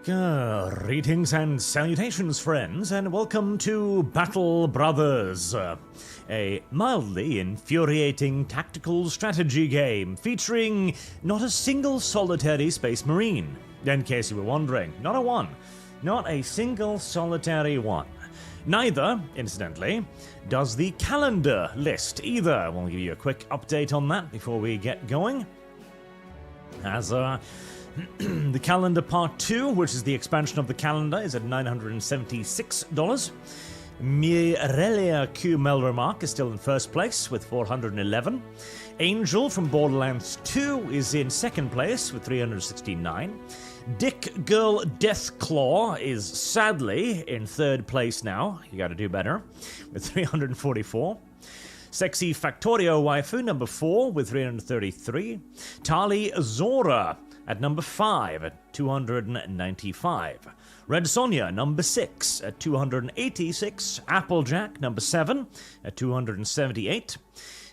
Greetings and salutations, friends, and welcome to Battle Brothers, a mildly infuriating tactical strategy game featuring not a single solitary space marine. In case you were wondering, not a one. Not a single solitary one. Neither, incidentally, does the calendar list either. We'll give you a quick update on that before we get going. As the calendar part 2, which is the expansion of the calendar, is at $976. Mirelia Q Melremark is still in first place with $411. Angel from Borderlands 2 is in second place with $369. Dick Girl Deathclaw is sadly in third place now. You gotta do better with $344. Sexy Factorio Waifu, number 4 with $333. Tali Zora at number 5 at $295. Red Sonja, number 6 at $286. Applejack, number 7 at $278.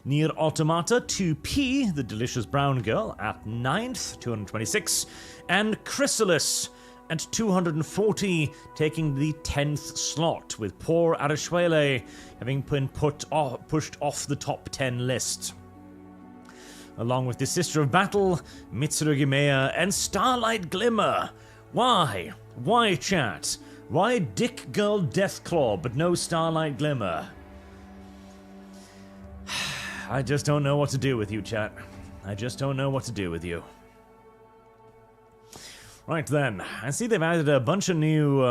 Nier Automata 2P, the delicious brown girl, at 9th, $226. And Chrysalis at $240, taking the 10th slot, with poor Arashwele having been pushed off the top 10 list. Along with the Sister of Battle, Mitsuru Gimea, and Starlight Glimmer. Why? Why, chat? Why Dick Girl Deathclaw, but no Starlight Glimmer? I just don't know what to do with you, chat. I just don't know what to do with you. Right then, I see they've added a bunch of new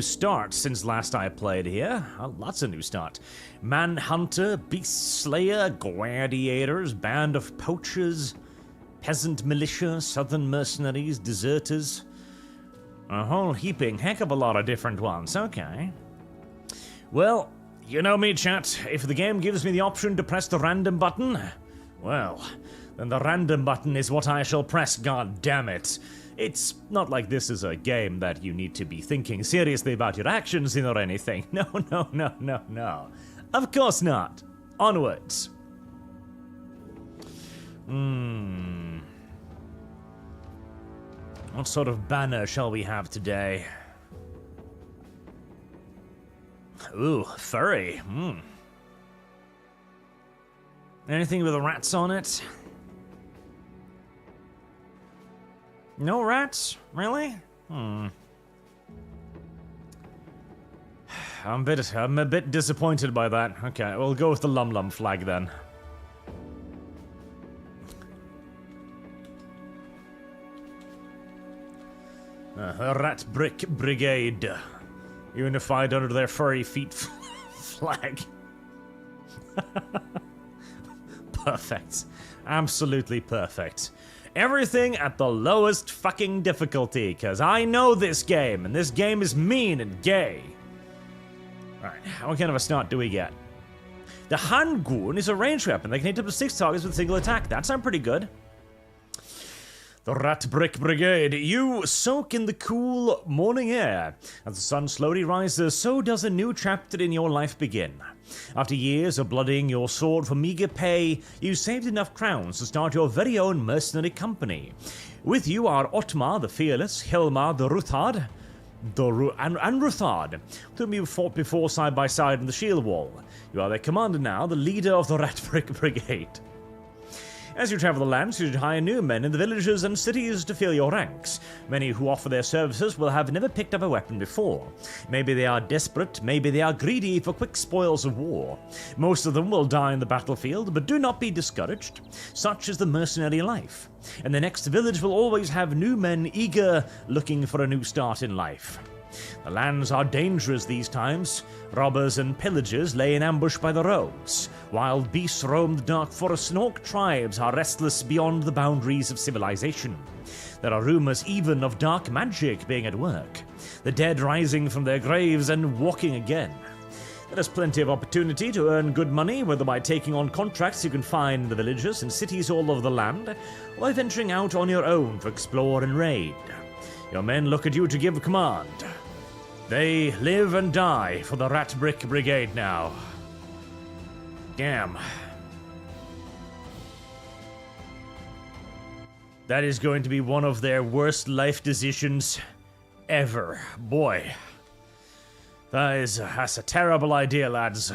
starts since last I played here. Lots of new starts. Manhunter, Beast Slayer, Gladiators, Band of Poachers, Peasant Militia, Southern Mercenaries, Deserters. A whole heck of a lot of different ones, okay. Well, you know me, chat. If the game gives me the option to press the random button, well, then the random button is what I shall press, god damn it. It's not like this is a game that you need to be thinking seriously about your actions in or anything. No. Of course not. Onwards. What sort of banner shall we have today? Ooh, furry. Anything with rats on it? No rats? Really? I'm a bit disappointed by that. Okay, we'll go with the Lum Lum flag then. Rat Brick Brigade. Unified under their furry feet flag. Perfect. Absolutely perfect. Everything at the lowest fucking difficulty, because I know this game, and this game is mean and gay. Alright, what kind of a start do we get? The Hangun is a ranged weapon. They can hit up to 6 targets with a single attack. That sounds pretty good. The Rat Brick Brigade. You soak in the cool morning air. As the sun slowly rises, so does a new chapter in your life begin. After years of bloodying your sword for meager pay, you saved enough crowns to start your very own mercenary company. With you are Otmar the Fearless, Hilmar the Ruthard, and Ruthard, with whom you fought before side by side in the shield wall. You are their commander now, the leader of the Rat Brick Brigade. As you travel the lands, you should hire new men in the villages and cities to fill your ranks. Many who offer their services will have never picked up a weapon before. Maybe they are desperate, maybe they are greedy for quick spoils of war. Most of them will die in the battlefield, but do not be discouraged. Such is the mercenary life. And the next village will always have new men eager, looking for a new start in life. The lands are dangerous these times. Robbers and pillagers lay in ambush by the roads. Wild beasts roam the dark forests, and orc tribes are restless beyond the boundaries of civilization. There are rumors even of dark magic being at work. The dead rising from their graves and walking again. There is plenty of opportunity to earn good money, whether by taking on contracts you can find in the villages and cities all over the land, or by venturing out on your own to explore and raid. Your men look at you to give command. They live and die for the Rat Brick Brigade now. Damn. That is going to be one of their worst life decisions ever. Boy. That's a terrible idea, lads.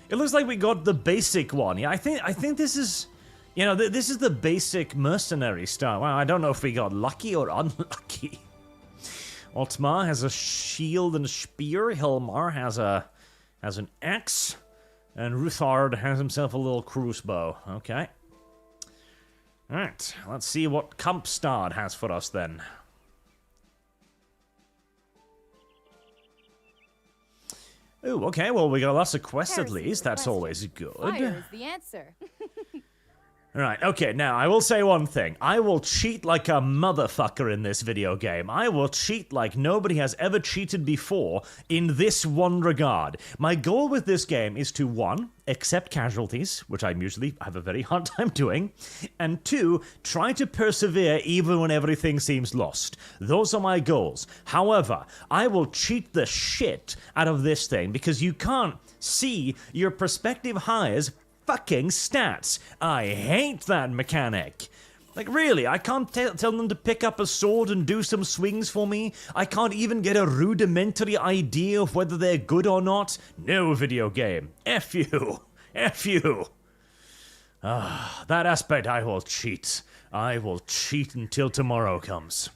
It looks like we got the basic one. Yeah, I think this is... You know, this is the basic mercenary style. Well, I don't know if we got lucky or unlucky. Otmar has a shield and a spear. Hilmar has an axe. And Ruthard has himself a little crossbow. Okay. Alright, let's see what Kampstad has for us then. Ooh, okay, well we got lots of quests at least. That's always good. Fire is the answer. Right, okay, now I will say one thing. I will cheat like a motherfucker in this video game. I will cheat like nobody has ever cheated before in this one regard. My goal with this game is to, 1, accept casualties, which I usually have a very hard time doing, and 2, try to persevere even when everything seems lost. Those are my goals. However, I will cheat the shit out of this thing because you can't see your prospective hires fucking stats. I hate that mechanic. Like, really, I can't tell them to pick up a sword and do some swings for me. I can't even get a rudimentary idea of whether they're good or not. No, video game. F you. F you. That aspect I will cheat. I will cheat until tomorrow comes.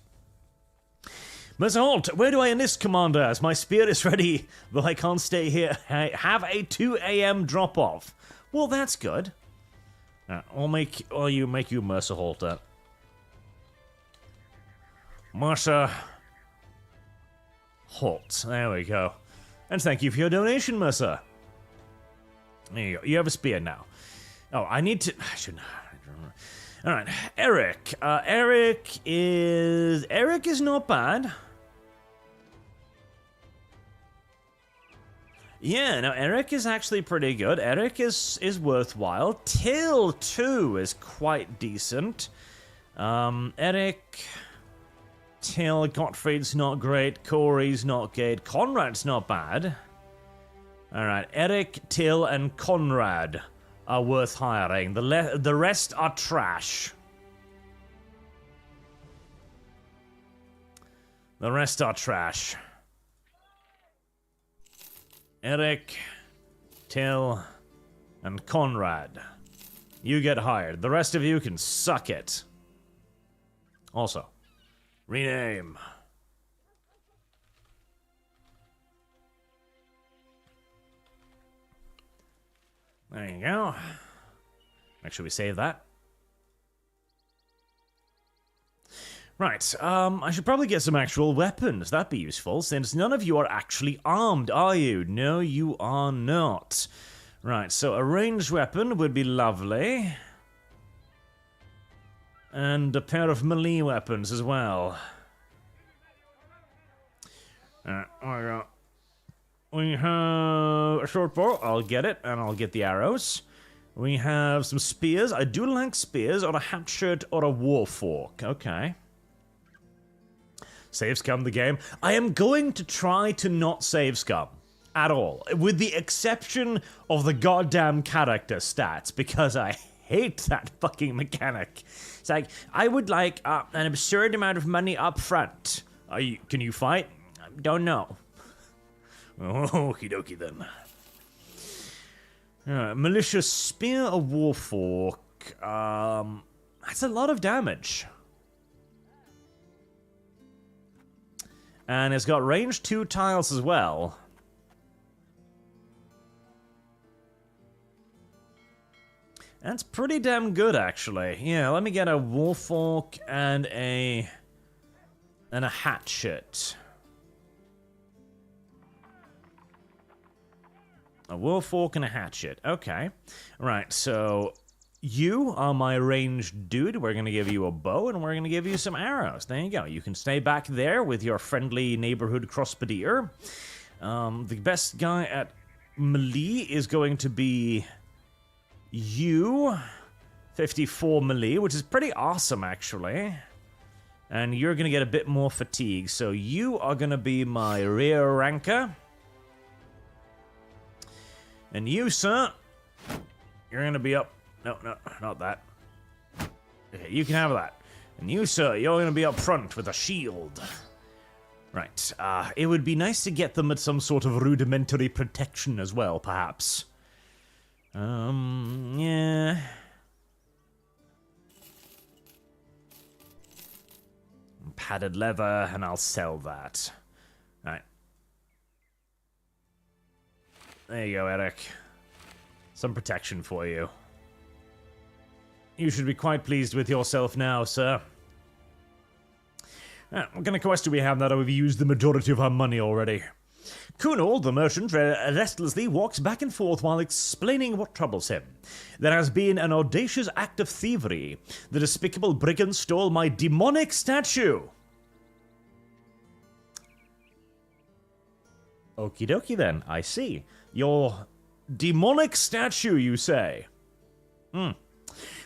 Mr. Holt, where do I enlist, Commander? As my spear is ready, though I can't stay here. I have a 2 a.m. drop-off. Well, that's good. I'll make you Mercer Halter. Mercer Holt. There we go. And thank you for your donation, Mercer. There you go. You have a spear now. Oh, I need to... I shouldn't... Alright, Eric. Eric is not bad. Yeah, no, Eric is actually pretty good. Eric is worthwhile. Till, too, is quite decent. Eric, Till, Gottfried's not great. Corey's not good. Conrad's not bad. Alright, Eric, Till, and Conrad are worth hiring. The rest are trash. The rest are trash. Eric, Till, and Conrad. You get hired. The rest of you can suck it. Also, rename. There you go. Make sure we save that. Right, I should probably get some actual weapons. That'd be useful, since none of you are actually armed, are you? No, you are not. Right, so a ranged weapon would be lovely. And a pair of melee weapons as well. We have a short bow. I'll get it, and I'll get the arrows. We have some spears. I do like spears, or a hatchet, or a warfork. Okay. Save scum the game. I am going to try to not save scum at all, with the exception of the goddamn character stats, because I hate that fucking mechanic. It's like, I would like an absurd amount of money up front. Can you fight? Don't know. Okie dokie then. Malicious spear, a warfork. That's a lot of damage. And it's got range 2 tiles as well. That's pretty damn good, actually. Yeah, let me get a warfork and a hatchet. A warfork and a hatchet. Okay. Right, so you are my ranged dude. We're going to give you a bow, and we're going to give you some arrows. There you go. You can stay back there with your friendly neighborhood crossbodier. The best guy at melee is going to be you. 54 melee, which is pretty awesome, actually. And you're going to get a bit more fatigue. So you are going to be my rear ranker. And you, sir, you're going to be up. No, not that. Okay, you can have that. And you, sir, you're going to be up front with a shield. Right, it would be nice to get them at some sort of rudimentary protection as well, perhaps. Yeah. Padded leather, and I'll sell that. Right. There you go, Eric. Some protection for you. You should be quite pleased with yourself now, sir. What kind of quest do we have now that we've used the majority of our money already? Kunal, the merchant, restlessly walks back and forth while explaining what troubles him. There has been an audacious act of thievery. The despicable brigand stole my demonic statue. Okie dokie then, I see. Your demonic statue, you say?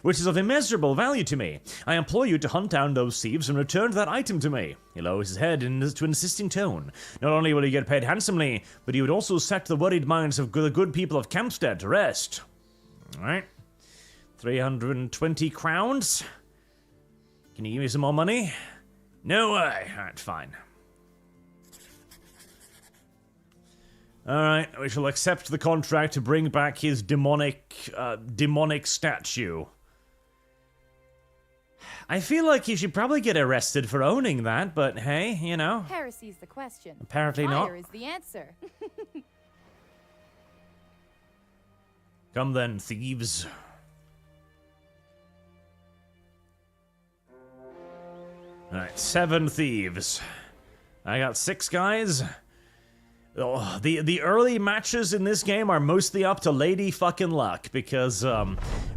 Which is of immeasurable value to me. I implore you to hunt down those thieves and return that item to me. He lowers his head to an insisting tone. Not only will he get paid handsomely, but he would also set the worried minds of the good people of Campstead to rest. Alright. 320 crowns. Can you give me some more money? No way. Alright, fine. Alright, we shall accept the contract to bring back his demonic statue. I feel like he should probably get arrested for owning that, but hey, you know. Heresy's the question. Apparently not. Fire is the answer. Come then, thieves. Alright, 7 thieves. I got 6 guys. Oh, the early matches in this game are mostly up to lady fucking luck, because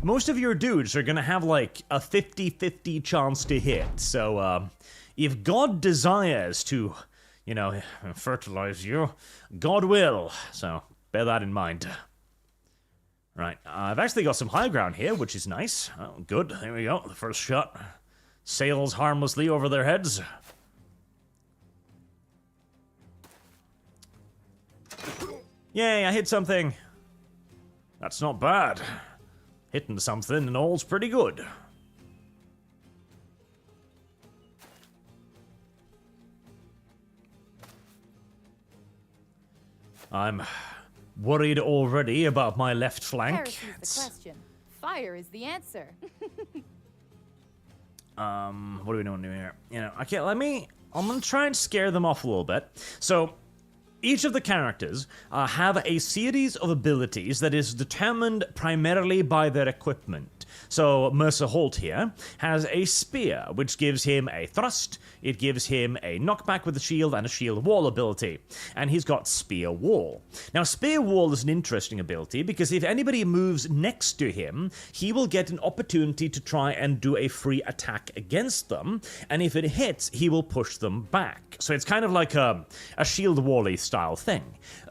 most of your dudes are gonna have like a 50-50 chance to hit. So if God desires to, you know, fertilize you, God will. So bear that in mind. Right, I've actually got some high ground here, which is nice. Oh, good, there we go, the first shot. Sails harmlessly over their heads. Yay, I hit something. That's not bad. Hitting something and all's pretty good. I'm worried already about my left flank. Heresy's the question. Fire is the answer. What do we want to do here? You know, okay, I'm gonna try and scare them off a little bit. So, each of the characters have a series of abilities that is determined primarily by their equipment. So Mercer Holt here has a spear, which gives him a thrust, it gives him a knockback with a shield, and a shield wall ability. And he's got Spear Wall. Now Spear Wall is an interesting ability because if anybody moves next to him, he will get an opportunity to try and do a free attack against them, and if it hits, he will push them back. So it's kind of like a shield wall-y style thing.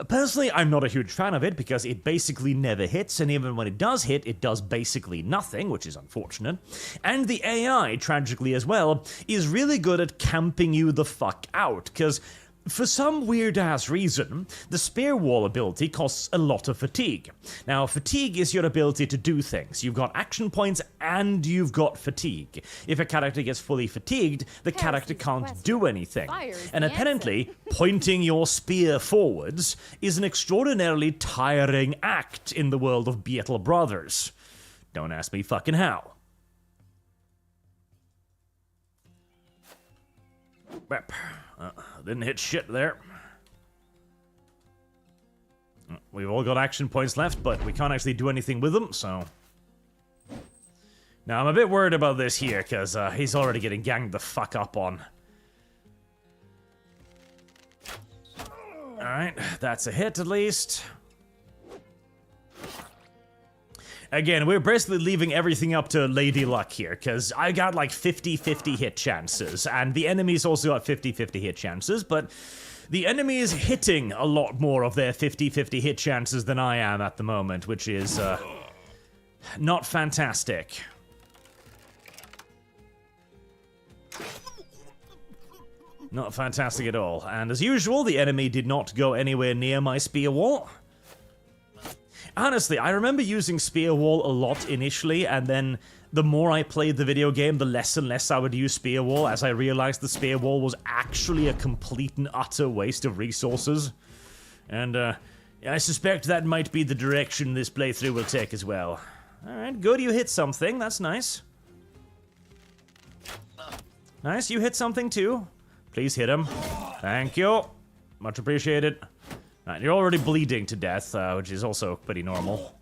Personally, I'm not a huge fan of it because it basically never hits, and even when it does hit, it does basically nothing, which is unfortunate. And the AI, tragically as well, is really good at camping you the fuck out, because for some weird-ass reason, the Spear Wall ability costs a lot of fatigue. Now, fatigue is your ability to do things. You've got action points and you've got fatigue. If a character gets fully fatigued, the character can't do anything. And apparently, pointing your spear forwards is an extraordinarily tiring act in the world of Beetle Brothers. Don't ask me fucking how. Didn't hit shit there. We've all got action points left, but we can't actually do anything with them, so... Now, I'm a bit worried about this here, because he's already getting ganged the fuck up on. Alright, that's a hit at least. Again, we're basically leaving everything up to Lady Luck here, because I got like 50-50 hit chances, and the enemies also got 50-50 hit chances, but the enemy is hitting a lot more of their 50-50 hit chances than I am at the moment, which is, not fantastic. Not fantastic at all, and as usual, the enemy did not go anywhere near my spear wall. Honestly, I remember using Spear Wall a lot initially, and then the more I played the video game, the less and less I would use Spear Wall, as I realized the Spear Wall was actually a complete and utter waste of resources. And, I suspect that might be the direction this playthrough will take as well. Alright, good, you hit something, that's nice. Nice, you hit something too. Please hit him. Thank you. Much appreciated. Right, you're already bleeding to death, which is also pretty normal.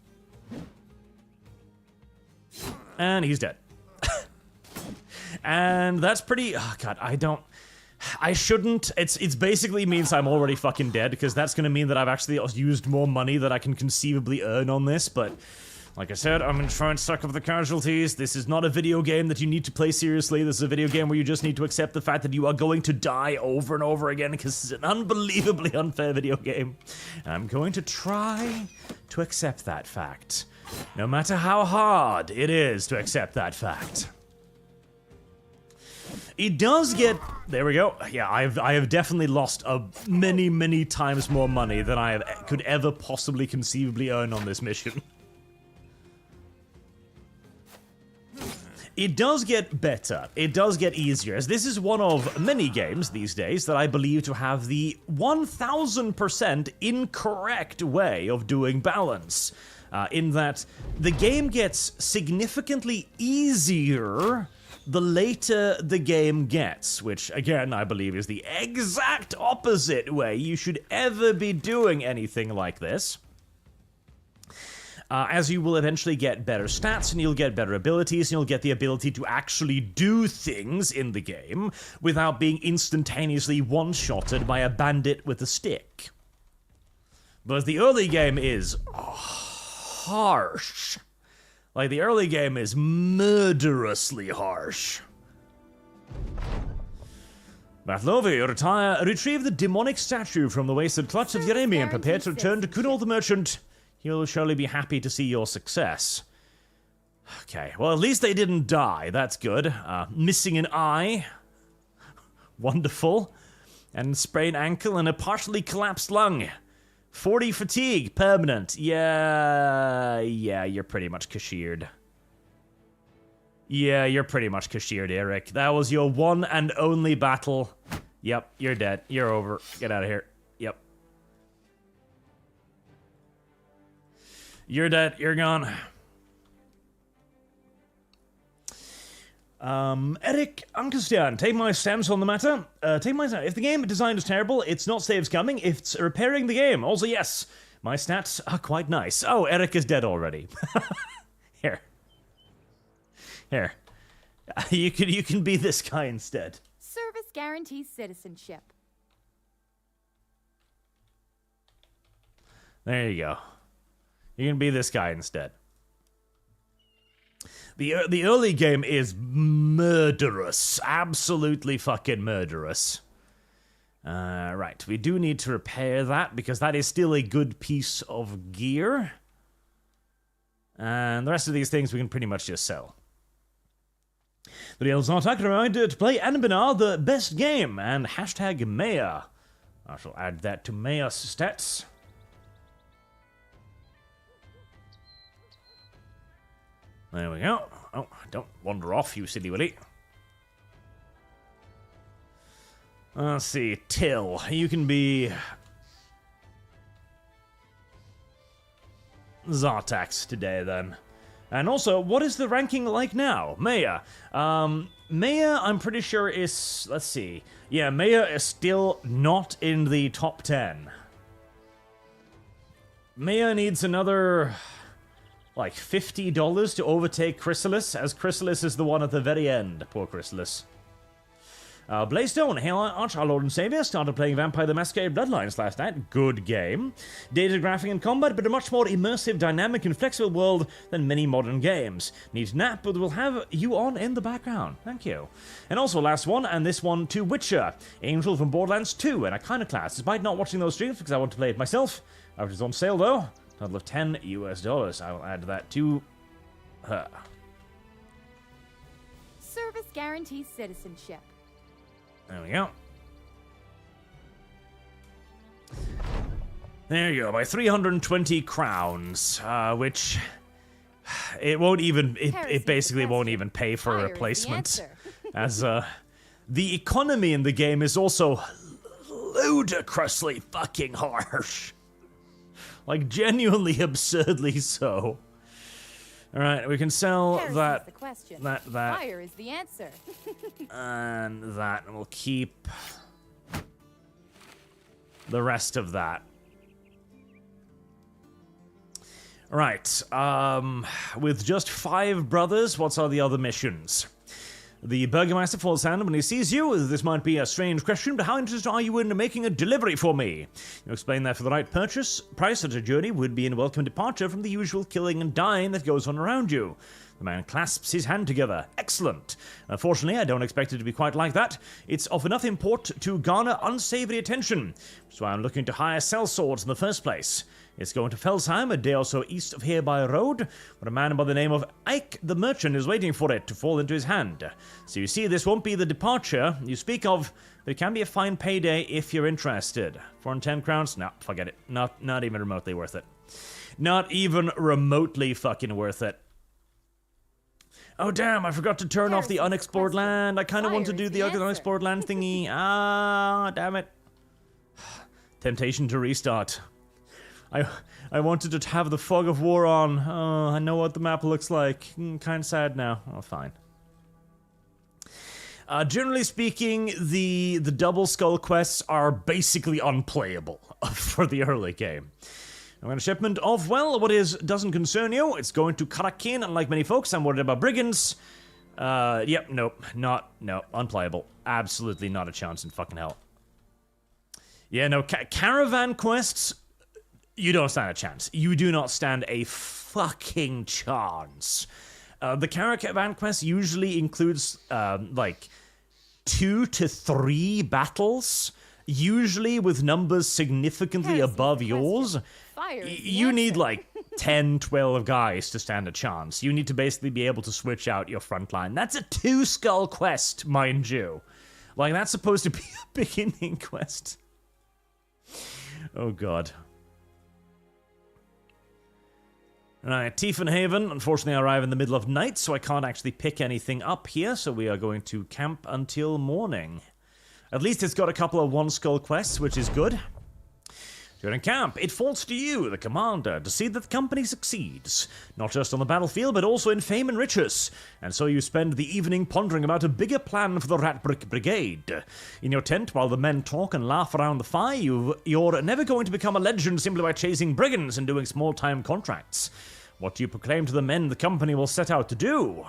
And he's dead. And that's pretty... Oh, God, I shouldn't... It's basically means I'm already fucking dead, because that's gonna mean that I've actually used more money that I can conceivably earn on this, but... Like I said, I'm gonna try and suck up the casualties. This is not a video game that you need to play seriously. This is a video game where you just need to accept the fact that you are going to die over and over again, because it's an unbelievably unfair video game. And I'm going to try to accept that fact. No matter how hard it is to accept that fact. It does get... There we go. Yeah, I have definitely lost many, many times more money than I could ever possibly conceivably earn on this mission. It does get better. It does get easier, as this is one of many games these days that I believe to have the 1000% incorrect way of doing balance. In that the game gets significantly easier the later the game gets, which again I believe is the exact opposite way you should ever be doing anything like this. As you will eventually get better stats, and you'll get better abilities, and you'll get the ability to actually do things in the game without being instantaneously one-shotted by a bandit with a stick. But the early game is harsh. Like, the early game is murderously harsh. Bathlovi, retrieve the demonic statue from the wasted clutch of Yeremi and prepare to return to Kunal the Merchant. He'll surely be happy to see your success. Okay, well, at least they didn't die. That's good. Missing an eye. Wonderful. And sprained ankle and a partially collapsed lung. 40 fatigue, permanent. Yeah, you're pretty much cashiered. Yeah, you're pretty much cashiered, Eric. That was your one and only battle. Yep, you're dead. You're over. Get out of here. Yep. You're dead. You're gone. Eric Ankerstian, take my stance on the matter. If the game design is terrible, it's not saves coming, it's repairing the game. Also, yes, my stats are quite nice. Oh, Eric is dead already. Here. You can be this guy instead. Service guarantees citizenship. There you go. You can be this guy instead. The early game is murderous. Absolutely fucking murderous. Right, we do need to repair that, because that is still a good piece of gear. And the rest of these things we can pretty much just sell. The deals are to play Anbinar the best game, and hashtag Maya. I shall add that to Maya's stats. There we go. Oh, don't wander off, you silly willy. Let's see, Till. You can be Zartax today, then. And also, what is the ranking like now? Maya. Maya, I'm pretty sure is... Let's see. Yeah, Maya is still not in the top 10. Maya needs another... like $50 to overtake Chrysalis, as Chrysalis is the one at the very end. Poor Chrysalis. Blaystone, hail our Lord and Savior, started playing Vampire the Masquerade Bloodlines last night. Good game. Dated graphic and combat, but a much more immersive, dynamic, and flexible world than many modern games. Need to nap, but we'll have you on in the background. Thank you. And also, last one, and this one to Witcher. Angel from Borderlands 2, and Iconoclast. Despite not watching those streams, because I want to play it myself. Which is on sale, though. Total of $10 US. I will add that to her. Service guarantees citizenship. There we go. There you go, by 320 crowns, which... It won't even, Heresy's it basically the won't question. even pay for a Fire is the replacement. answer. As, the economy in the game is also ludicrously fucking harsh. Like, genuinely absurdly so. Alright, we can sell Heresy's that, the question. that, Fire is the answer. and that, and we'll keep the rest of that. Right, with just 5 brothers, what are the other missions? The Burgomaster falls down when he sees you. This might be a strange question, but how interested are you in making a delivery for me? You explain that for the right price, such a journey would be a welcome departure from the usual killing and dying that goes on around you. The man clasps his hand together. Excellent. Unfortunately, I don't expect it to be quite like that. It's of enough import to garner unsavory attention, which is why I'm looking to hire sellswords in the first place. It's going to Felsheim, a day or so east of here by road, where a man by the name of Ike the Merchant is waiting for it to fall into his hand. So you see, this won't be the departure you speak of, but it can be a fine payday if you're interested. 410 crowns? No, forget it. Not even remotely worth it. Not even remotely fucking worth it. Oh damn, I forgot to turn off the unexplored land. I kind of want to do the unexplored land thingy. Ah, damn it. Temptation to restart. I wanted to have the fog of war on. Oh, I know what the map looks like. Kind of sad now. Oh, fine. Generally speaking, the double skull quests are basically unplayable for the early game. I'm going to shipment of, well, what doesn't concern you. It's going to Karakin, unlike many folks. I'm worried about brigands. Yep, nope, unplayable. Absolutely not a chance in fucking hell. Yeah, no, Caravan quests, you don't stand a chance. You do not stand a fucking chance. The Caravan quest usually includes, like, 2 to 3 battles, usually with numbers significantly above yours. You need, like, 10, 12 guys to stand a chance. You need to basically be able to switch out your front line. That's a 2-skull quest, mind you. Like, that's supposed to be a beginning quest. Oh, God. Alright, Tiefenhaven. Unfortunately, I arrive in the middle of night, so I can't actually pick anything up here, so we are going to camp until morning. At least it's got a couple of 1-skull quests, which is good. During camp, it falls to you, the commander, to see that the company succeeds, not just on the battlefield, but also in fame and riches. And so you spend the evening pondering about a bigger plan for the Ratbrick Brigade. In your tent, while the men talk and laugh around the fire, you're never going to become a legend simply by chasing brigands and doing small-time contracts. What do you proclaim to the men the company will set out to do?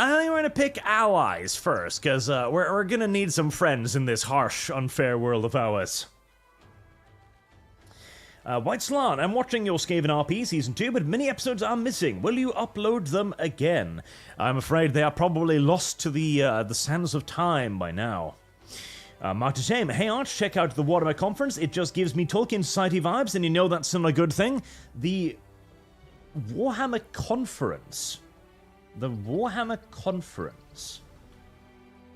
I think we're going to pick allies first, because we're going to need some friends in this harsh, unfair world of ours. White Slan, I'm watching your Skaven RP Season 2, but many episodes are missing. Will you upload them again? I'm afraid they are probably lost to the sands of time by now. Mark to Shame, hey Arch, check out the Warhammer Conference. It just gives me Tolkien Society vibes, and you know that's not a good thing. The Warhammer Conference. The Warhammer Conference.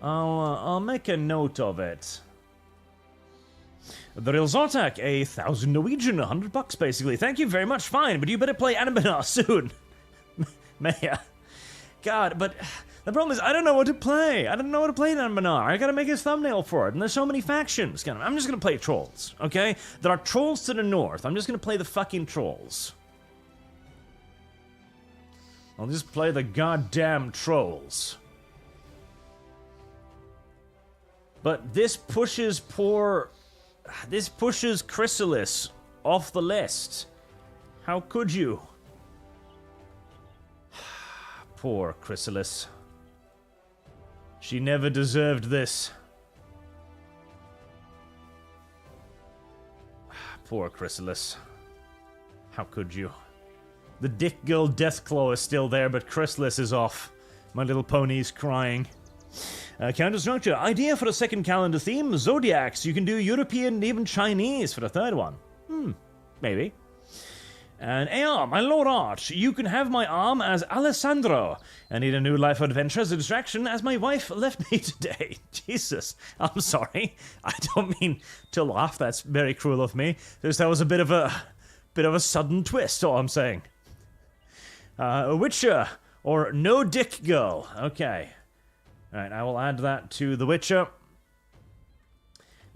I'll make a note of it. The real Zartak, 1,000 Norwegian, $100 basically. Thank you very much, fine, but you better play Animinar soon. Maya. God, but the problem is I don't know what to play. I don't know what to play in Animinar. I gotta make his thumbnail for it, and there's so many factions. I'm just gonna play trolls, okay? There are trolls to the north. I'm just gonna play the fucking trolls. I'll just play the goddamn trolls. But this pushes Chrysalis off the list. How could you? Poor Chrysalis. She never deserved this. Poor Chrysalis. How could you? The Dick Girl Deathclaw is still there, but Chrysalis is off. My Little Pony's crying. Counter-structure. Idea for a second calendar theme? Zodiacs. You can do European and even Chinese for the third one. Maybe. And my Lord Arch, you can have my arm as Alessandro. I need a new life adventure as a distraction as my wife left me today. Jesus, I'm sorry. I don't mean to laugh. That's very cruel of me. Just that was a bit of a sudden twist, all I'm saying. Witcher or no dick girl. Okay. Alright, I will add that to the Witcher.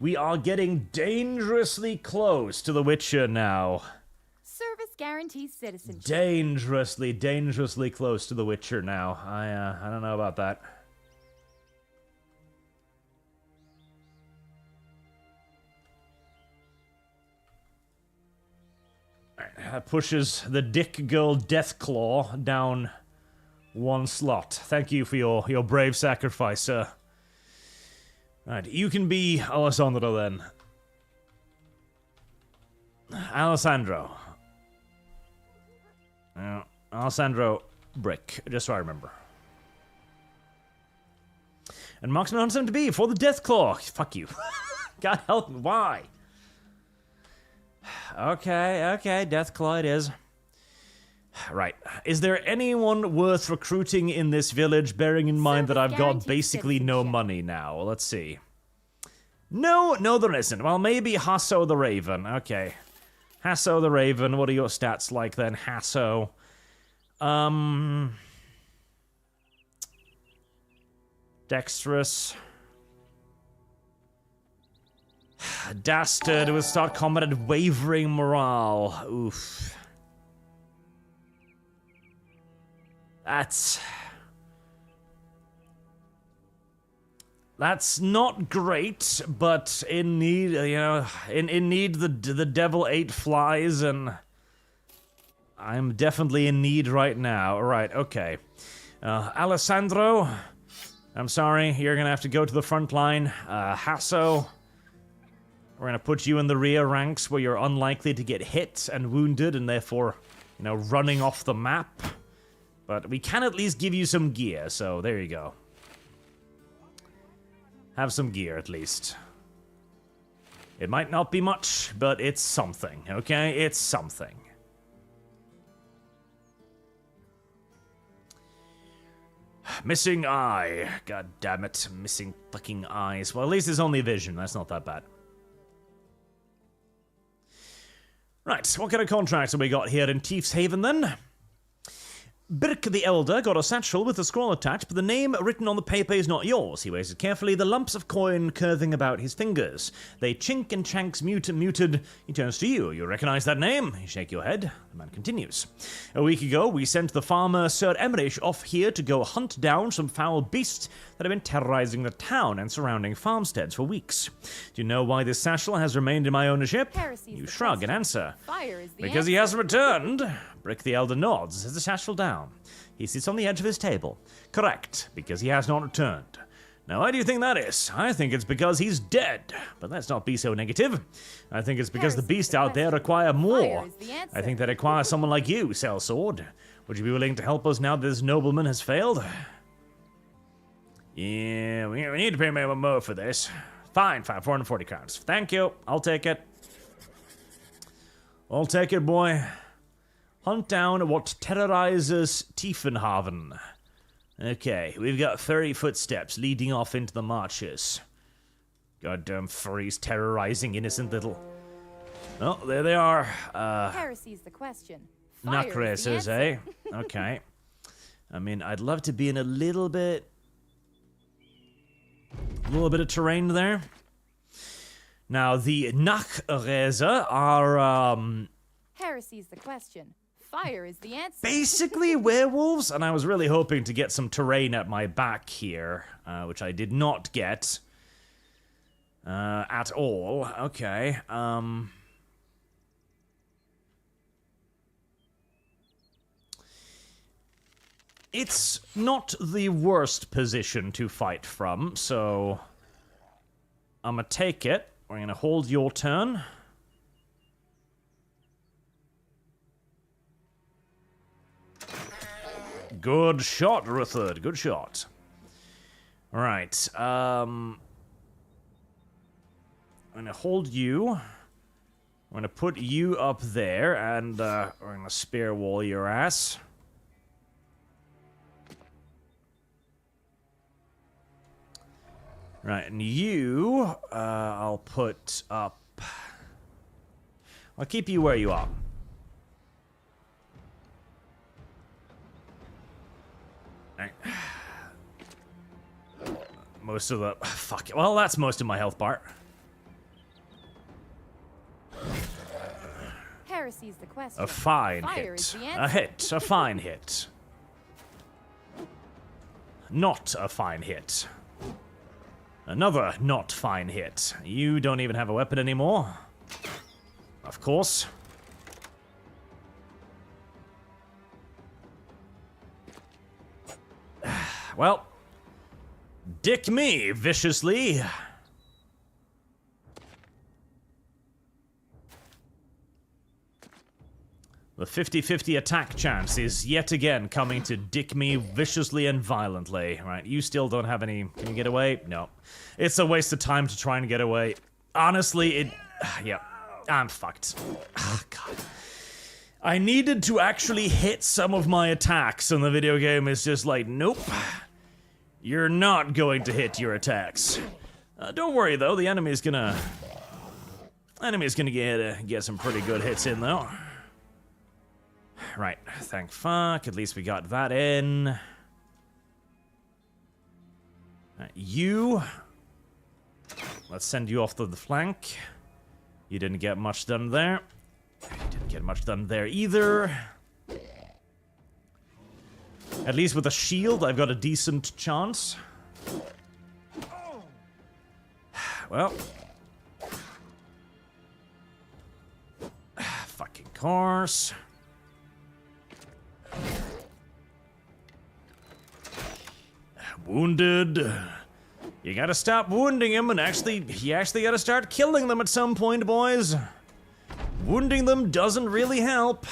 We are getting dangerously close to the Witcher now. Service guarantees citizenship. Dangerously close to the Witcher now. I don't know about that. That pushes the Dick Girl Deathclaw down one slot. Thank you for your brave sacrifice, sir. Alright, you can be Alessandro then. Alessandro. Alessandro Brick, just so I remember. And Marksman hunts him to be for the Deathclaw. Fuck you. God help me, why? Okay, Deathclaw it is. Right. Is there anyone worth recruiting in this village, bearing in mind that I've got basically no money now? Let's see. No, there isn't. Well, maybe Hasso the Raven. Okay. Hasso the Raven, what are your stats like then, Hasso? Dexterous. Dastard with start combat at wavering morale. Oof. That's not great, but in need, in need the devil ate flies, and I'm definitely in need right now. Right, okay. Alessandro, I'm sorry, you're gonna have to go to the front line. Hasso, we're gonna put you in the rear ranks where you're unlikely to get hit and wounded, and therefore, running off the map. But we can at least give you some gear, so there you go. Have some gear, at least. It might not be much, but it's something, okay? It's something. Missing eye. God damn it. Missing fucking eyes. Well, at least it's only vision. That's not that bad. Right, what kind of contracts have we got here in Tief's Haven, then? Birk the Elder got a satchel with a scroll attached, but the name written on the paper is not yours. He weighs it carefully, the lumps of coin curving about his fingers. They chink and chanks muted. He turns to you. You recognize that name? You shake your head. The man continues. A week ago, we sent the farmer Sir Emmerich off here to go hunt down some foul beasts that have been terrorizing the town and surrounding farmsteads for weeks. Do you know why this satchel has remained in my ownership? You shrug and answer. Fire is the Because answer. he hasn't returned. Brick the Elder nods, sets the satchel down. He sits on the edge of his table. Correct, because he has not returned. Now, why do you think that is? I think it's because he's dead. But let's not be so negative. I think it's because the beasts out there require more. I think they require someone like you, Sellsword. Would you be willing to help us now that this nobleman has failed? Yeah, we need to pay me more for this. Fine, 440 crowns. Thank you, I'll take it. I'll take it, boy. Hunt down what terrorizes Tiefenhaven. Okay, we've got furry footsteps leading off into the marshes. Goddamn furries terrorizing innocent little... Oh, there they are. Heresy's the question. Fire Nut is the racers, answer. eh? Okay. I mean, I'd love to be in a little bit of terrain there. Now, the Nachreser are, Heresy's the question. Fire is the answer. basically werewolves, and I was really hoping to get some terrain at my back here, which I did not get at all. Okay, it's not the worst position to fight from, so I'm gonna take it. We're gonna hold your turn. Good shot, Rutherford. Good shot. All right. I'm gonna hold you. I'm gonna put you up there, and we're gonna spear wall your ass. Right, and you, I'll put up... I'll keep you where you are. Right. Most of the... Fuck it. Well, that's most of my health bar. Heresy's the question. A fine Fire hit. is the A hit. A fine hit. Not a fine hit. Another not fine hit. You don't even have a weapon anymore. Of course. Well, dick me viciously. The 50-50 attack chance is yet again coming to dick me viciously and violently. Right, you still don't have any... Can you get away? No. It's a waste of time to try and get away. Honestly, it... Yep. I'm fucked. Oh, God. I needed to actually hit some of my attacks, and the video game is just like, nope. You're not going to hit your attacks. Don't worry, though. The enemy's gonna get some pretty good hits in, though. Right, thank fuck, at least we got that in. You. Let's send you off to the flank. You didn't get much done there. You didn't get much done there either. At least with a shield, I've got a decent chance. Well. Fucking course. Wounded. You gotta stop wounding him and you actually gotta start killing them at some point, boys. Wounding them doesn't really help.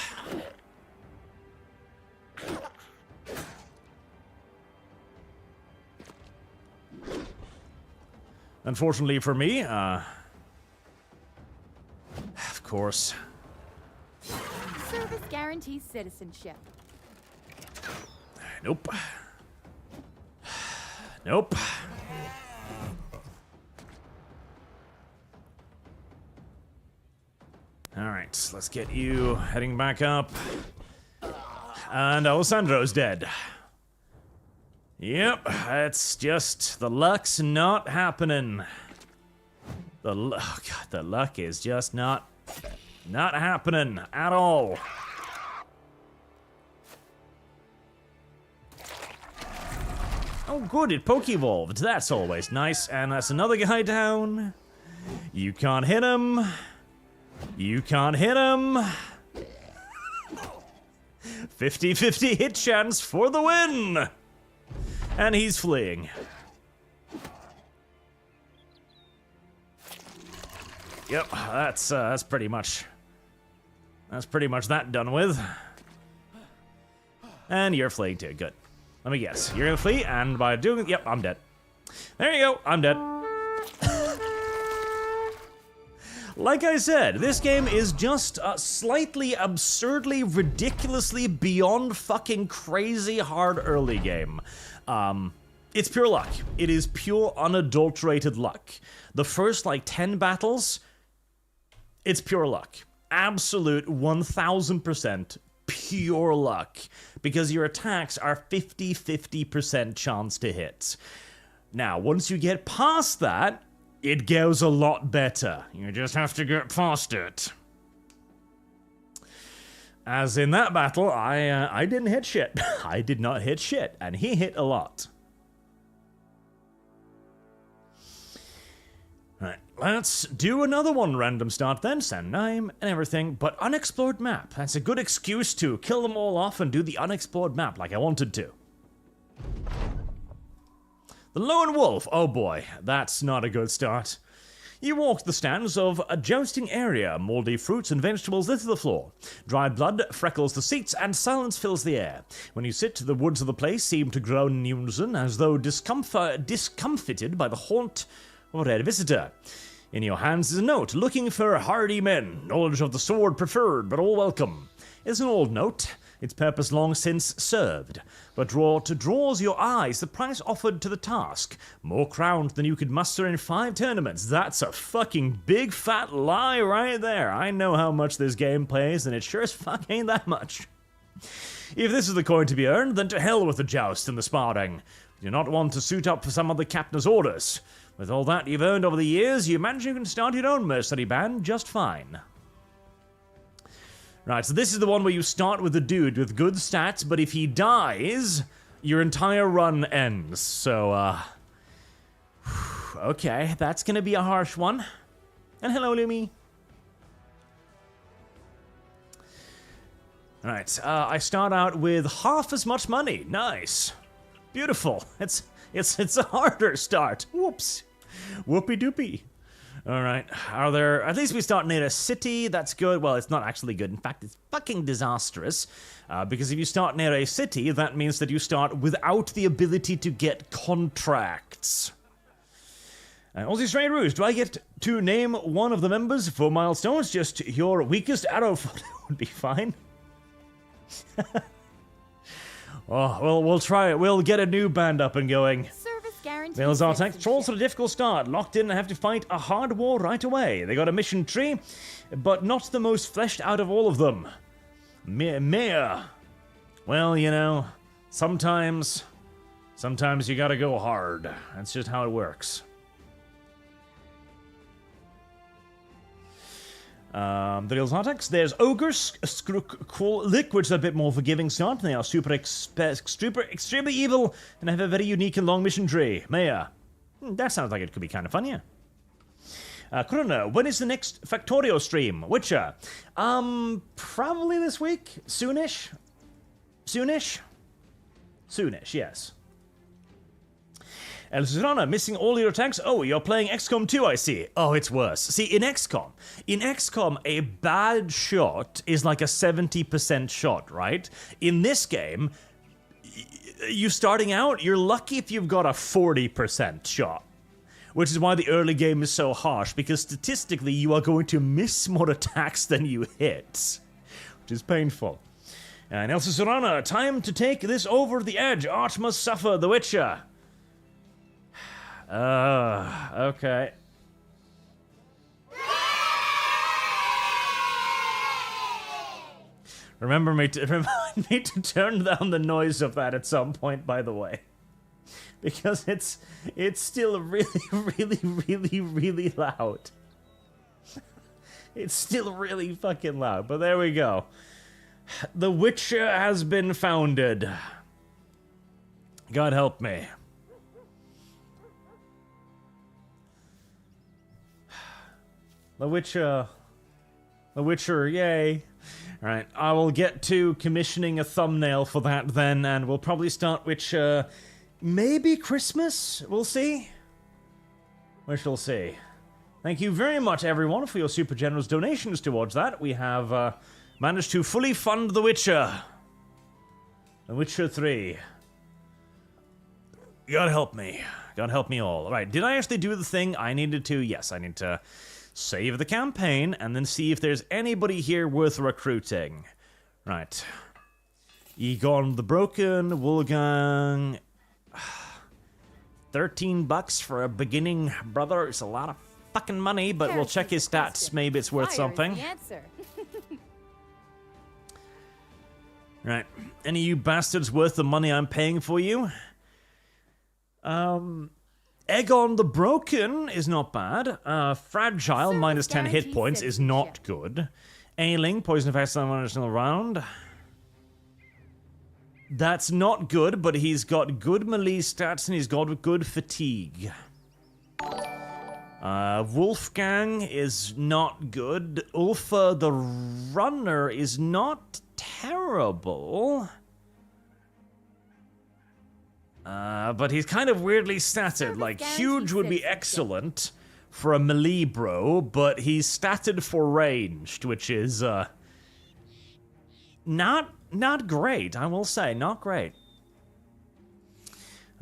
Unfortunately for me, of course. Service guarantees citizenship. Nope. Nope. Alright, let's get you heading back up. And Alessandro's dead. Yep, it's just the luck's not happening. Oh god, the luck is just not happening at all. Oh good, it poke-evolved. That's always nice. And that's another guy down. You can't hit him. You can't hit him. 50-50 hit chance for the win. And he's fleeing. Yep, that's pretty much that done with. And you're fleeing too. Good. Let me guess. You're gonna flee, and by doing it, yep, I'm dead. There you go. I'm dead. Like I said, this game is just slightly, absurdly, ridiculously beyond fucking crazy hard early game. It's pure luck. It is pure unadulterated luck. The first, 10 battles, it's pure luck. Absolute 1000% pure luck. Because your attacks are 50-50% chance to hit. Now, once you get past that, it goes a lot better. You just have to get past it. As in that battle, I didn't hit shit. I did not hit shit, and he hit a lot. Alright, let's do another one random start then, send name and everything, but unexplored map. That's a good excuse to kill them all off and do the unexplored map like I wanted to. The Lone Wolf, oh boy, that's not a good start. You walk the stands of a jousting area, moldy fruits and vegetables litter the floor. Dried blood freckles the seats, and silence fills the air. When you sit, the woods of the place seem to groan in unison, as though discomfited by the haunt of a red visitor. In your hands is a note, looking for hardy men, knowledge of the sword preferred, but all welcome. It's an old note, its purpose long since served, but draws your eyes the price offered to the task. More crowns than you could muster in 5 tournaments. That's a fucking big fat lie right there. I know how much this game plays, and it sure as fuck ain't that much. If this is the coin to be earned, then to hell with the joust and the sparring. You do not want to suit up for some other captain's orders. With all that you've earned over the years, you imagine you can start your own mercenary band just fine. Right, so this is the one where you start with a dude with good stats, but if he dies, your entire run ends. So, okay, that's gonna be a harsh one. And hello, Lumi. Right, I start out with half as much money. Nice. Beautiful. It's a harder start. Whoops. Whoopie doopie. Alright, at least we start near a city, that's good. Well, it's not actually good. In fact, it's fucking disastrous. Because if you start near a city, that means that you start without the ability to get contracts. Aussie Stray Rouge, do I get to name one of the members for milestones? Just your weakest arrow photo would be fine. Oh, well, we'll try it. We'll get a new band up and going. Males are attacked. Trolls had a difficult start. Locked in and have to fight a hard war right away. They got a mission tree, but not the most fleshed out of all of them. Mea. Well, you know, sometimes you gotta go hard. That's just how it works. The real attacks. There's ogres, which are a bit more forgiving start. They are extremely evil and have a very unique and long mission tree. Maya. That sounds like it could be kind of fun, yeah. Corona, when is the next Factorio stream? Witcher. Probably this week. Soonish. Soonish, yes. El Serrana, missing all your attacks? Oh, you're playing XCOM 2, I see. Oh, it's worse. See, in XCOM, a bad shot is like a 70% shot, right? In this game, you starting out, you're lucky if you've got a 40% shot. Which is why the early game is so harsh, because statistically you are going to miss more attacks than you hit. Which is painful. And El Serrana, time to take this over the edge. Arch must suffer, the Witcher. Okay. Remind me to turn down the noise of that at some point, by the way. Because it's still really loud. It's still really fucking loud, but there we go. The Witcher has been founded. God help me. The Witcher, yay. Alright, I will get to commissioning a thumbnail for that then, and we'll probably start Witcher maybe Christmas? We'll see. We shall see. Thank you very much, everyone, for your super generous donations towards that. We have managed to fully fund The Witcher. The Witcher 3. God help me. God help me all. Alright, did I actually do the thing I needed to? Yes, I need to save the campaign, and then see if there's anybody here worth recruiting. Right. Egon the Broken, Wolfgang. $13 for a beginning brother. It's a lot of fucking money, but we'll check his stats. Maybe it's worth something. Right. Any of you bastards worth the money I'm paying for you? Egon the Broken is not bad. Fragile, minus 10 hit points, is not good. Ailing, poison effects on an additional round. That's not good, but he's got good melee stats and he's got good fatigue. Wolfgang is not good. Ulfa the Runner is not terrible. But he's kind of weirdly statted. Like, huge would be excellent for a melee bro, but he's statted for ranged, which is, not great, I will say. Not great.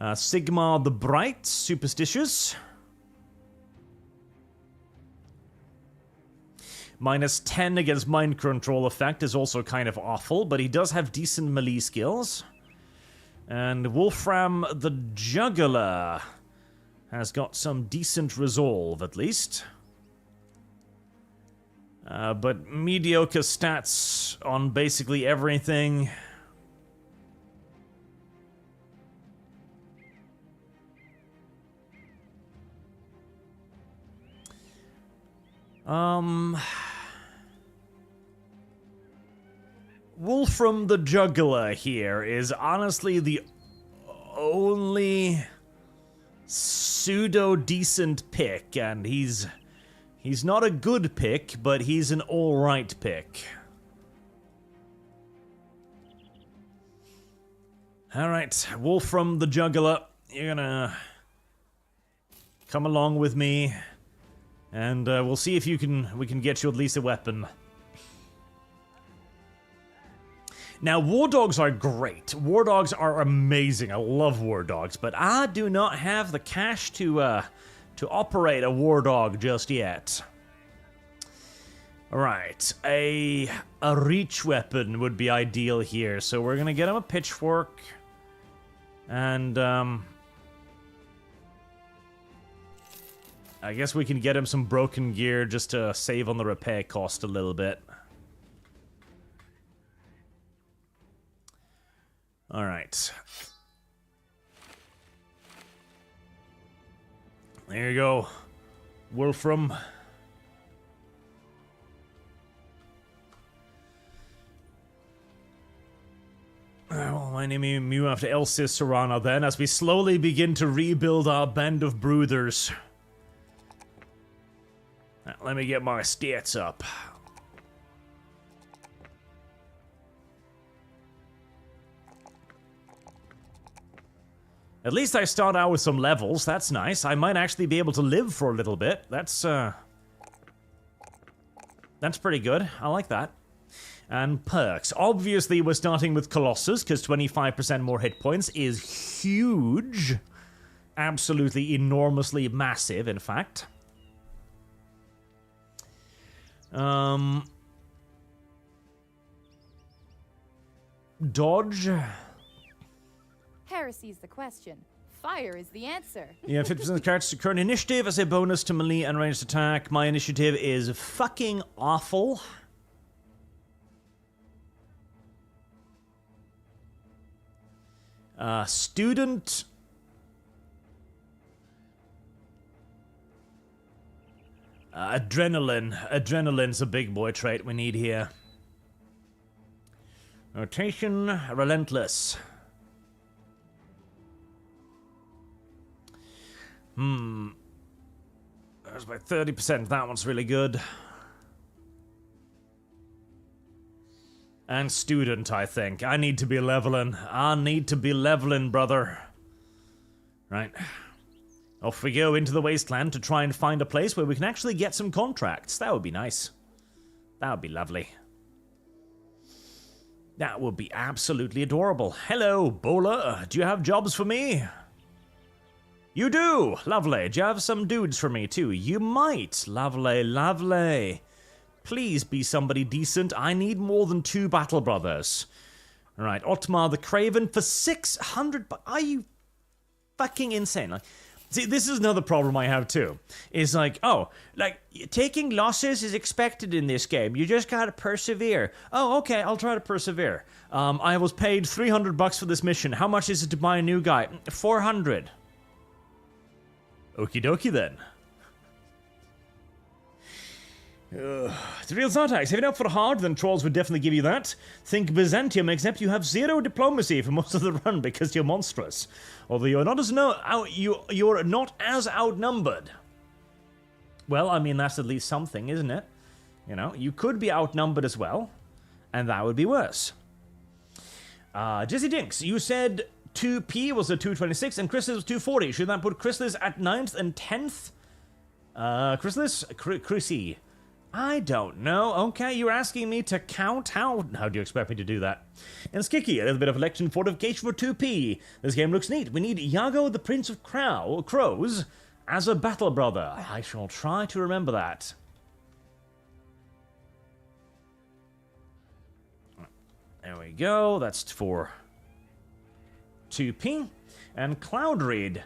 Sigmar the Bright, superstitious. Minus 10 against mind control effect is also kind of awful, but he does have decent melee skills. And Wolfram the Juggler has got some decent resolve, at least. But mediocre stats on basically everything. Wolfram the Juggler here is honestly the only pseudo-decent pick, and he's not a good pick, but he's an alright pick. Alright, Wolfram the Juggler, you're gonna come along with me, and we'll see if we can get you at least a weapon. Now, war dogs are great. War dogs are amazing. I love war dogs, but I do not have the cash to operate a war dog just yet. All right, a reach weapon would be ideal here. So we're gonna get him a pitchfork, and I guess we can get him some broken gear just to save on the repair cost a little bit. All right. There you go, Wolfram. Well, my name is Mew after Elsis Serrana then, as we slowly begin to rebuild our band of brooders. Now, let me get my stats up. At least I start out with some levels, that's nice. I might actually be able to live for a little bit. That's pretty good. I like that. And perks. Obviously, we're starting with Colossus, because 25% more hit points is huge. Absolutely enormously massive, in fact. Dodge. Heresy's the question. Fire is the answer. Yeah, 50% of the character's current initiative as a bonus to melee and ranged attack. My initiative is fucking awful. Student. Adrenaline. Adrenaline's a big boy trait we need here. Rotation. Relentless. There's by 30%. That one's really good. And student, I think. I need to be leveling. I need to be leveling, brother. Right. Off we go into the wasteland to try and find a place where we can actually get some contracts. That would be nice. That would be lovely. That would be absolutely adorable. Hello, Bowler. Do you have jobs for me? You do! Lovely. Do you have some dudes for me, too? You might. Lovely, lovely. Please be somebody decent. I need more than 2 battle brothers. Alright, Otmar the Craven for 600 bucks. Are you fucking insane? Like, see, this is another problem I have, too. Is like, oh, like, taking losses is expected in this game. You just gotta persevere. Oh, okay, I'll try to persevere. I was paid 300 bucks for this mission. How much is it to buy a new guy? 400. Okie dokie then. It's real Zartax. If you're up for hard, then trolls would definitely give you that. Think Byzantium, except you have 0 diplomacy for most of the run because you're monstrous. Although you're not as you're not as outnumbered. Well, I mean that's at least something, isn't it? You know, you could be outnumbered as well, and that would be worse. Jesse Dinks, you said 2P was a 226 and Chrysalis was 240. Should that put Chrysalis at 9th and 10th? Chrysalis? Chrissy. I don't know. Okay, you're asking me to count? How do you expect me to do that? And Skiki, a little bit of election fortification for 2P. This game looks neat. We need Iago, the Prince of Crows, as a battle brother. I shall try to remember that. There we go. That's for 2p. And Cloudreed.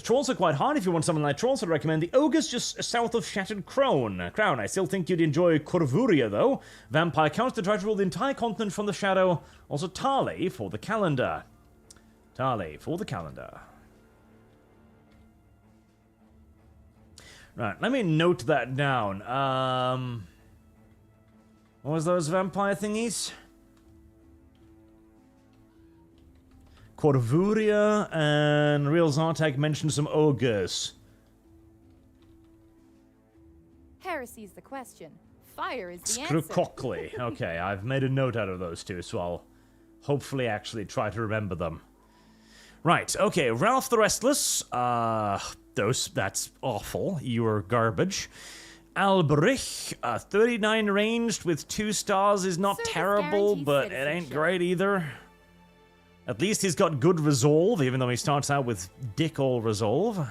Trolls are quite hard if you want something like trolls. I'd recommend the Ogres just south of Shattered Crown. I still think you'd enjoy Corvuria, though. Vampire Counts to try to rule the entire continent from the shadow. Also Tali for the calendar. Tali for the calendar. Right, let me note that down. What was those vampire thingies? Corvuria and Real Zartak mentioned some ogres. Heresy's the question. Fire is the Screw answer. Cockley. Okay, I've made a note out of those two, so I'll hopefully actually try to remember them. Right, okay, Ralph the Restless. That's awful. You're garbage. Alberich, 39 ranged with 2 stars is not Service terrible, guarantees but it ain't citizenship. great either. At least he's got good resolve, even though he starts out with dick all resolve.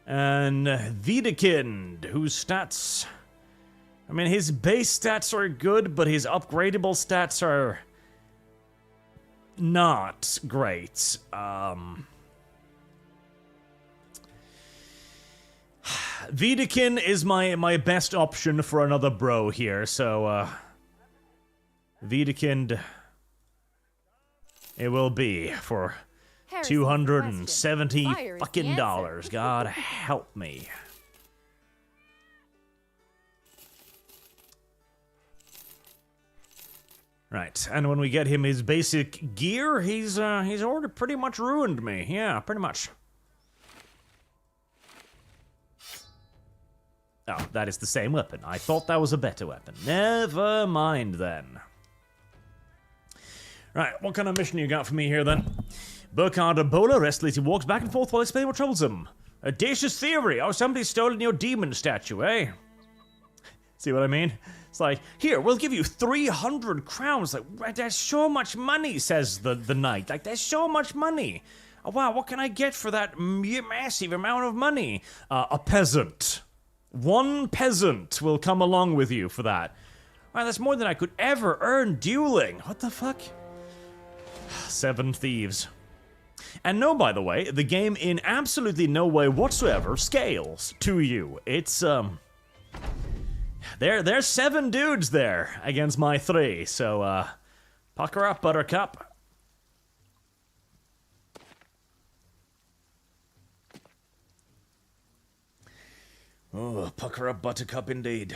And Wiedekind, whose stats... I mean, his base stats are good, but his upgradable stats are... not great. Wiedekind is my best option for another bro here, so, Wiedekind, it will be for Heresy's the question. $270 Fire is the fucking answer. dollars. God help me. Right, and when we get him his basic gear, he's already pretty much ruined me. Yeah, pretty much. Oh, that is the same weapon. I thought that was a better weapon. Never mind then. Right, what kind of mission you got for me here then? Burkhard Ebola restlessly walks back and forth while explaining what troubles him. Audacious theory. Oh, somebody's stolen your demon statue, eh? See what I mean? It's like, here, we'll give you 300 crowns. Like, that's so much money, says the knight. Like, there's so much money. Oh, wow, what can I get for that massive amount of money? A peasant. 1 peasant will come along with you for that. Wow, that's more than I could ever earn dueling. What the fuck? 7 thieves. And no, by the way, the game in absolutely no way whatsoever scales to you. It's, There's 7 dudes there against my 3, so, pucker up, Buttercup. Oh, pucker up, Buttercup, indeed.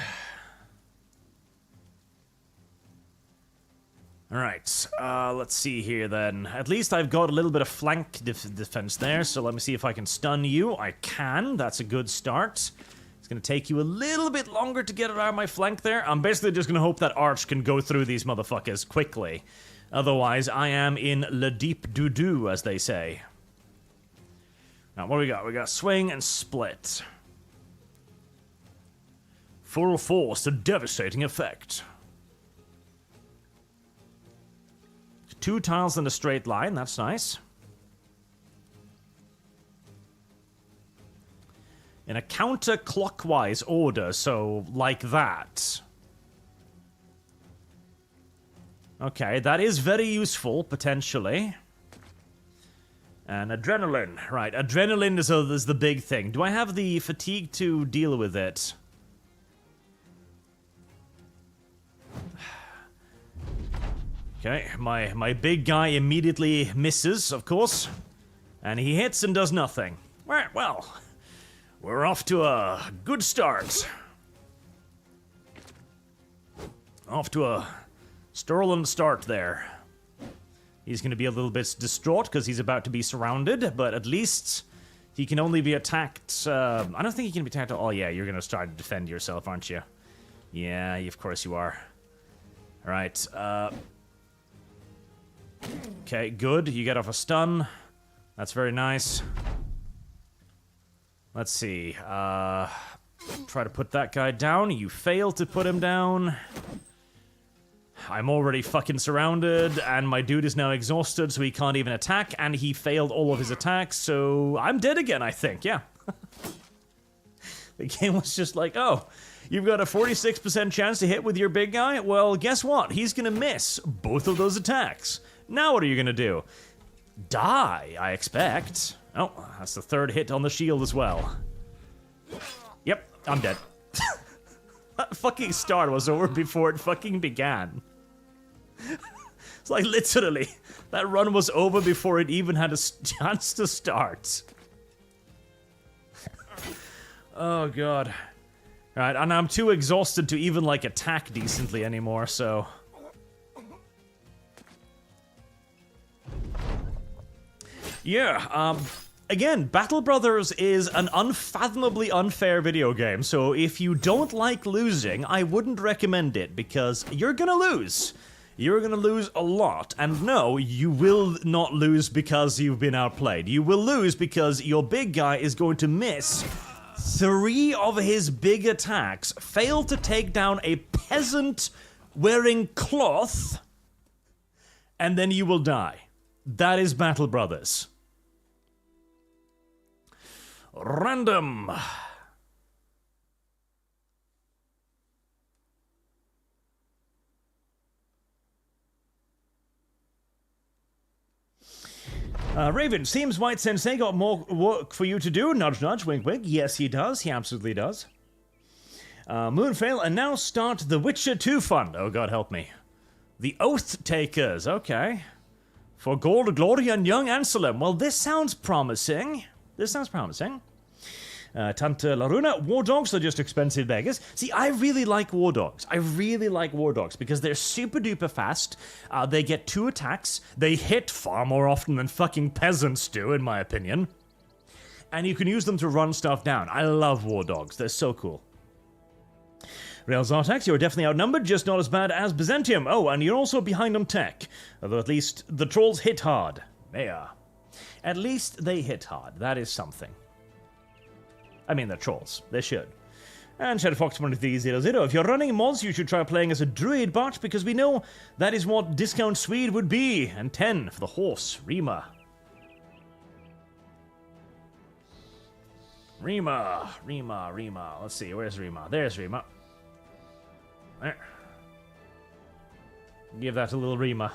Alright, let's see here then. At least I've got a little bit of flank defense there, so let me see if I can stun you. I can, that's a good start. It's gonna take you a little bit longer to get around my flank there. I'm basically just gonna hope that Arch can go through these motherfuckers quickly. Otherwise, I am in le deep doo-doo, as they say. Now, what do we got? We got swing and split. Full force to devastating effect. 2 tiles in a straight line, that's nice. In a counterclockwise order, so like that. Okay, that is very useful, potentially. And adrenaline. Right, adrenaline is the big thing. Do I have the fatigue to deal with it? Okay, my big guy immediately misses, of course. And he hits and does nothing. Right, well, we're off to a good start. Off to a sterling start there. He's going to be a little bit distraught because he's about to be surrounded, but at least he can only be attacked. I don't think he can be attacked. Oh, yeah, you're going to start to defend yourself, aren't you? Yeah, of course you are. All right, okay, good. You get off a stun. That's very nice. Let's see. Try to put that guy down. You fail to put him down. I'm already fucking surrounded, and my dude is now exhausted, so he can't even attack, and he failed all of his attacks, so I'm dead again, I think, yeah. The game was just like, oh, you've got a 46% chance to hit with your big guy? Well, guess what? He's gonna miss both of those attacks. Now what are you gonna do? Die, I expect. Oh, that's the third hit on the shield as well. Yep, I'm dead. That fucking start was over before it fucking began. It's like literally, that run was over before it even had a chance to start. Oh god. Alright, and I'm too exhausted to even like attack decently anymore, so... Yeah, again, Battle Brothers is an unfathomably unfair video game, so if you don't like losing, I wouldn't recommend it, because you're gonna lose. You're gonna lose a lot, and no, you will not lose because you've been outplayed. You will lose because your big guy is going to miss 3 of his big attacks, fail to take down a peasant wearing cloth, and then you will die. That is Battle Brothers. Random. Raven, seems White Sensei got more work for you to do. Nudge, nudge, wink, wink. Yes, he does. He absolutely does. Moonfail, and now start the Witcher 2 fund. Oh, God help me. The Oathtakers, okay. For Gold, Glory, and Young Anselm. Well, this sounds promising. Tanta Laruna, War Dogs are just expensive beggars. See, I really like War Dogs. Because they're super duper fast. They get 2 attacks. They hit far more often than fucking peasants do, in my opinion. And you can use them to run stuff down. I love War Dogs. They're so cool. Rails Artax, you're definitely outnumbered, just not as bad as Byzantium. Oh, and you're also behind on tech. Although at least the trolls hit hard. They are. At least they hit hard. That is something. I mean, they're trolls. They should. And ShadowFox2300, if you're running mods, you should try playing as a druid bot, because we know that is what Discount Swede would be. And 10 for the horse, Rima. Rima. Let's see, where's Rima? There's Rima. There. Give that a little Rima.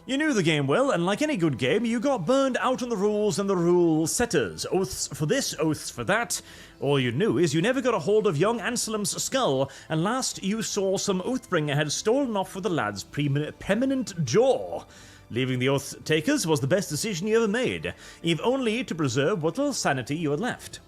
You knew the game well, and like any good game, you got burned out on the rules and the rule setters. Oaths for this, oaths for that. All you knew is you never got a hold of young Anselm's skull, and last you saw some Oathbringer had stolen off with the lad's preeminent jaw. Leaving the Oathtakers was the best decision you ever made, if only to preserve what little sanity you had left.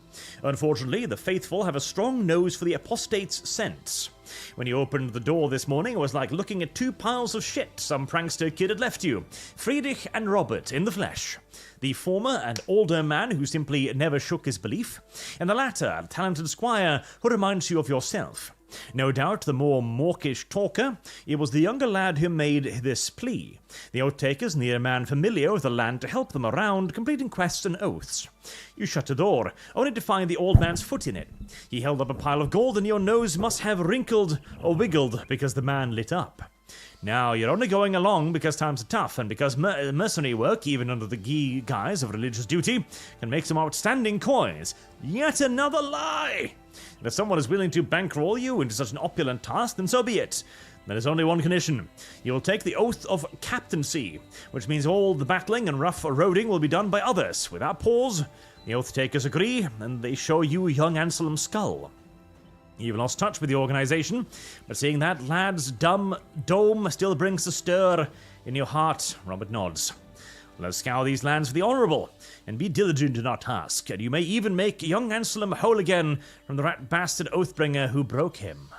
Unfortunately, the faithful have a strong nose for the apostate's scents. When you opened the door this morning, it was like looking at 2 piles of shit some prankster kid had left you. Friedrich and Robert in the flesh. The former, an older man who simply never shook his belief, and the latter, a talented squire who reminds you of yourself. No doubt the more mawkish talker, it was the younger lad who made this plea. The Oathtakers need a man familiar with the land to help them around, completing quests and oaths. You shut the door, only to find the old man's foot in it. He held up a pile of gold, and your nose must have wrinkled or wiggled because the man lit up. Now, you're only going along because times are tough, and because mercenary work, even under the guise of religious duty, can make some outstanding coins. Yet another lie! And if someone is willing to bankroll you into such an opulent task, then so be it. There is only one condition. You will take the oath of captaincy, which means all the battling and rough roading will be done by others. Without pause, the Oathtakers agree, and they show you young Anselm's skull. You've lost touch with the organization, but seeing that lad's dumb dome still brings a stir in your heart. Robert nods. Let's scour these lands for the honorable, and be diligent in our task, and you may even make young Anselm whole again from the rat bastard Oathbringer who broke him.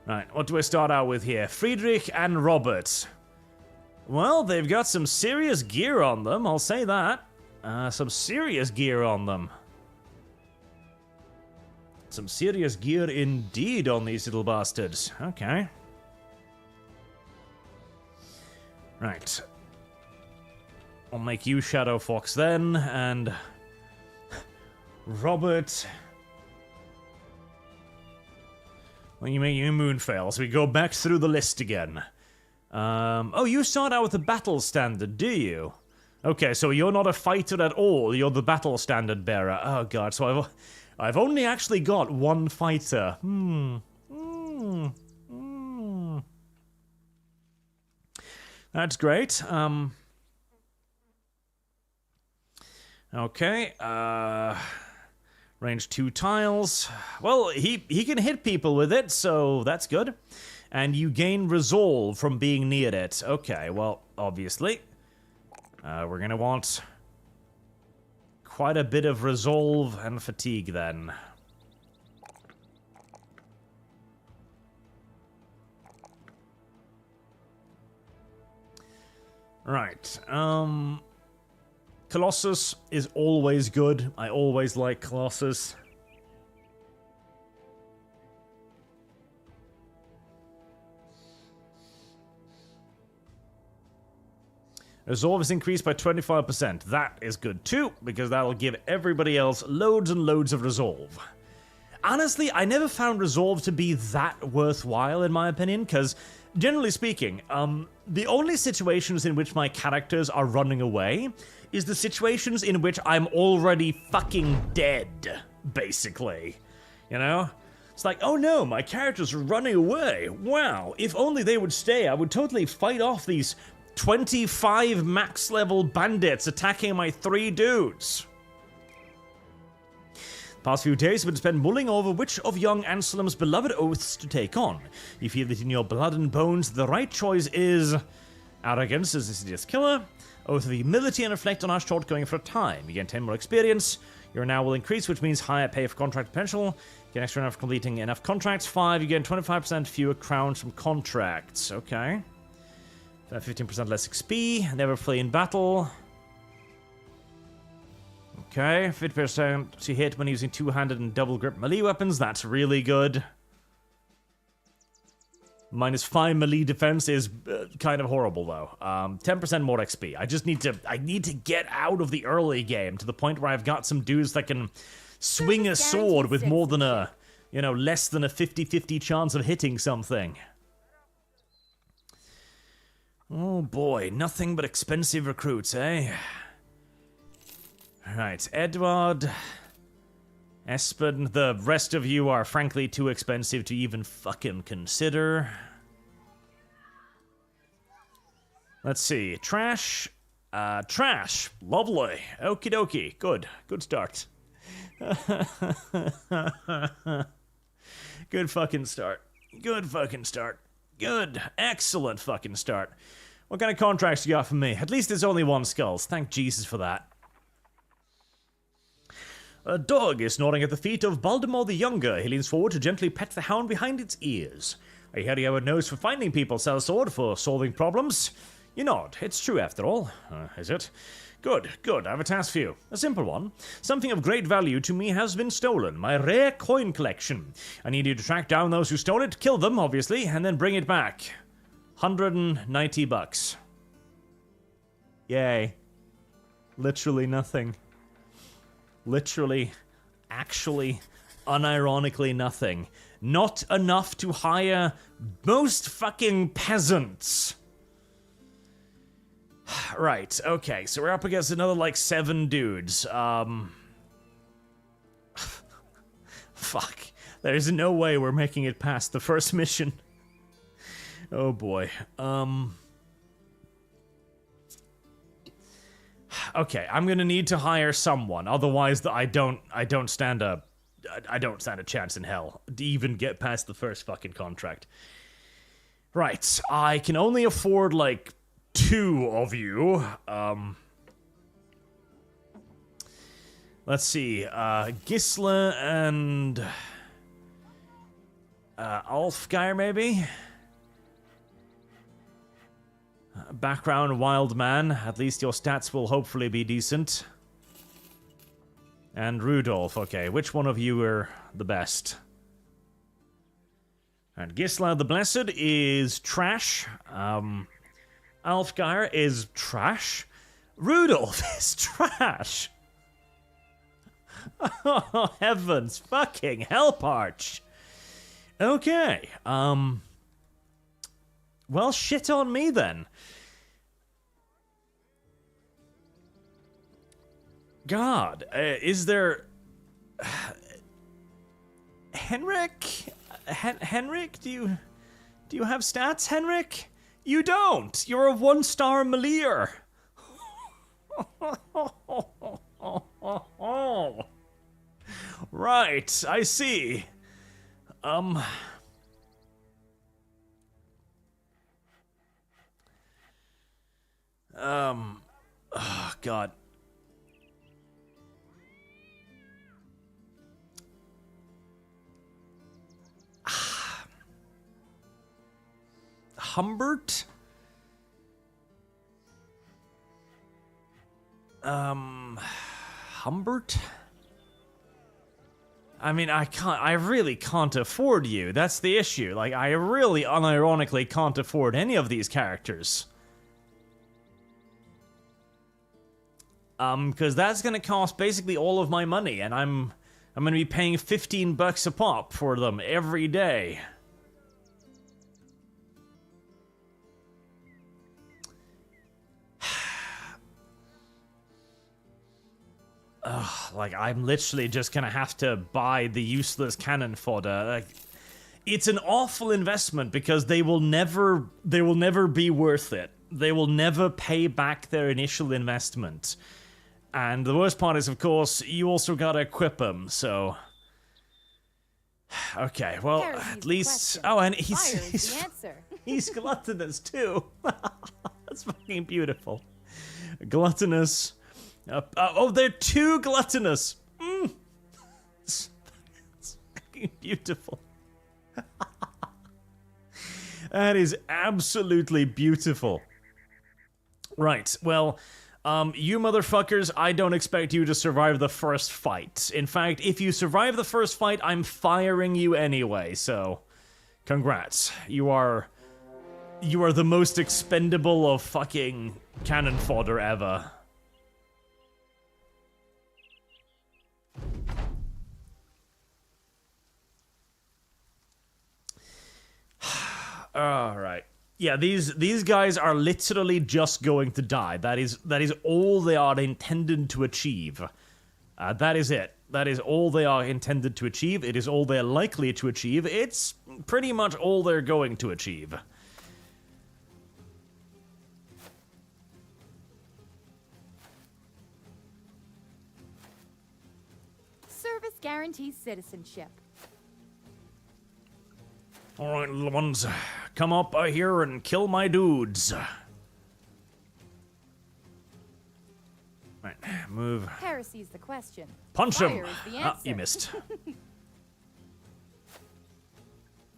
Right, what do I start out with here? Friedrich and Robert. Well, they've got some serious gear on them, I'll say that. Some serious gear on them. Some serious gear indeed on these little bastards. Okay. Right. I'll make you Shadow Fox then, and Robert. Well, you make you Moonfail, so we go back through the list again. Oh, you start out with the battle standard, do you? Okay, so you're not a fighter at all. You're the battle standard bearer. Oh god, so I've only actually got one fighter. That's great. Okay, range 2 tiles. Well, he can hit people with it, so that's good. And you gain resolve from being near it. Okay, well, obviously, we're gonna want quite a bit of resolve and fatigue then. Right, Colossus is always good. I always like Colossus. Resolve is increased by 25%. That is good too, because that'll give everybody else loads and loads of resolve. Honestly, I never found resolve to be that worthwhile, in my opinion, because, generally speaking, the only situations in which my characters are running away is the situations in which I'm already fucking dead, basically. You know? It's like, oh no, my characters are running away. Wow, if only they would stay, I would totally fight off these 25 max level bandits attacking my 3 dudes. The past few days have been spent mulling over which of young Anselm's beloved oaths to take on. You feel that in your blood and bones the right choice is arrogance as a insidious killer, oath of humility, and reflect on our shortcoming for a time. You gain 10 more experience. Your now will increase, which means higher pay for contract potential. Get extra enough for completing enough contracts. 5, you gain 25% fewer crowns from contracts. Okay. 15% less XP. Never flee in battle. Okay, 50% to hit when using two-handed and double grip melee weapons. That's really good. Minus 5 melee defense is kind of horrible though. 10% more XP. I need to get out of the early game to the point where I've got some dudes that can swing a sword with more than a, you know, less than a 50-50 chance of hitting something. Oh boy, nothing but expensive recruits, eh? Right, Edward, Espen, the rest of you are frankly too expensive to even fucking consider. Let's see, Trash, Trash, lovely, okie dokie, good start. Good fucking start, good, excellent fucking start. What kind of contracts you got for me? At least it's only 1 skulls, thank Jesus for that. A dog is snoring at the feet of Baltimore the Younger. He leans forward to gently pet the hound behind its ears. I hear you have a nose for finding people, sellsword, for solving problems. You nod. It's true after all. Is it? Good. I have a task for you. A simple one. Something of great value to me has been stolen. My rare coin collection. I need you to track down those who stole it, kill them, obviously, and then bring it back. $190. Yay. Literally nothing. Literally, actually, unironically nothing. Not enough to hire most fucking peasants. Right, okay, so we're up against another, like, 7 dudes. Fuck. There's no way we're making it past the first mission. Oh boy. Okay, I'm gonna need to hire someone, otherwise I don't stand a chance in hell to even get past the first fucking contract. Right, I can only afford like 2 of you. Let's see, Gisla and Alfgeir maybe? Background wild man, at least your stats will hopefully be decent. And Rudolph, okay, which one of you are the best? And Gisla the Blessed is trash. Alfgeir is trash. Rudolph is trash. Oh, heavens, fucking help, Arch. Okay, well, shit on me then. God, is there... Henrik? Henrik, do you have stats, Henrik? You don't! You're a 1-star Melier! Right, I see. Oh, God. Humbert? Humbert? I mean, I really can't afford you. That's the issue. Like, I really unironically can't afford any of these characters. Because that's gonna cost basically all of my money, and I'm gonna be paying $15 a pop for them every day. Like, I'm literally just gonna have to buy the useless cannon fodder. Like, it's an awful investment because they will never be worth it. They will never pay back their initial investment. And the worst part is, of course, you also gotta equip them, so... Okay, well, at least... Oh, and he's gluttonous, too. That's fucking beautiful. Gluttonous... oh, they're too gluttonous. It's fucking beautiful. That is absolutely beautiful. Right, well, you motherfuckers, I don't expect you to survive the first fight. In fact, if you survive the first fight, I'm firing you anyway, so... Congrats. You are the most expendable of fucking cannon fodder ever. Alright. Yeah, these guys are literally just going to die. That is all they are intended to achieve. That is it. That is all they are intended to achieve. It is all they're likely to achieve. It's pretty much all they're going to achieve. Service guarantees citizenship. Alright, little ones. Come up here and kill my dudes. Right, move. Heresy's the question. Punch him! The Ah, you missed.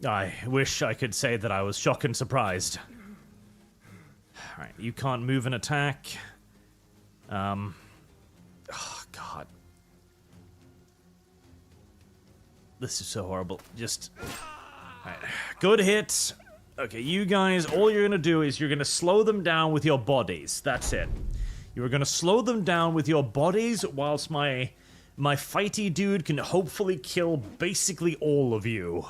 I wish I could say that I was shocked and surprised. Alright, you can't move and attack. Oh, God. This is so horrible. Just... Right. Good hit. Okay, you guys, all you're gonna do is you're gonna slow them down with your bodies. That's it. You're gonna slow them down with your bodies whilst my fighty dude can hopefully kill basically all of you.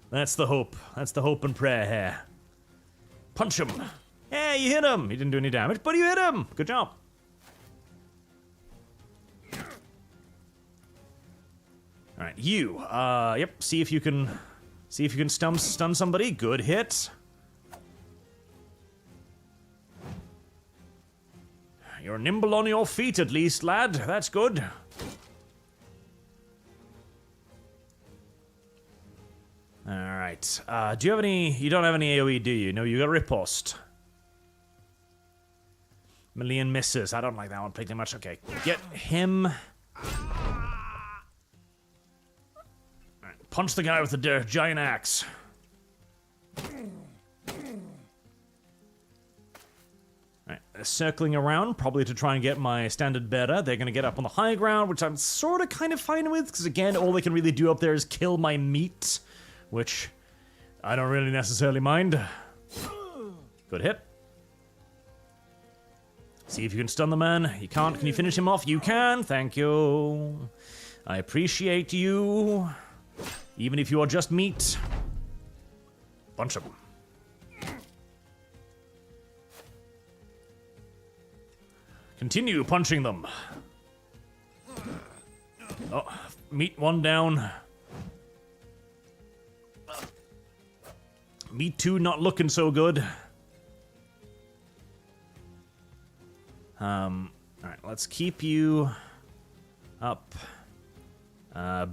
That's the hope. That's the hope and prayer here. Punch him. Hey, you hit him. He didn't do any damage, but you hit him. Good job. Alright, you. Yep, see if you can stun somebody. Good hit. You're nimble on your feet at least, lad. That's good. Alright. Do you have any... You don't have any AoE, do you? No, you got riposte. Million misses. I don't like that one particularly much. Okay, get him. Punch the guy with the giant axe. Right, circling around, probably to try and get my standard bearer. They're gonna get up on the high ground, which I'm sort of kind of fine with, because again, all they can really do up there is kill my meat, which I don't really necessarily mind. Good hit. See if you can stun the man. You can't. Can you finish him off? You can. Thank you. I appreciate you. Even if you are just meat. Punch him. Continue punching them. Oh, meat one down. Meat two not looking so good. Alright, let's keep you up.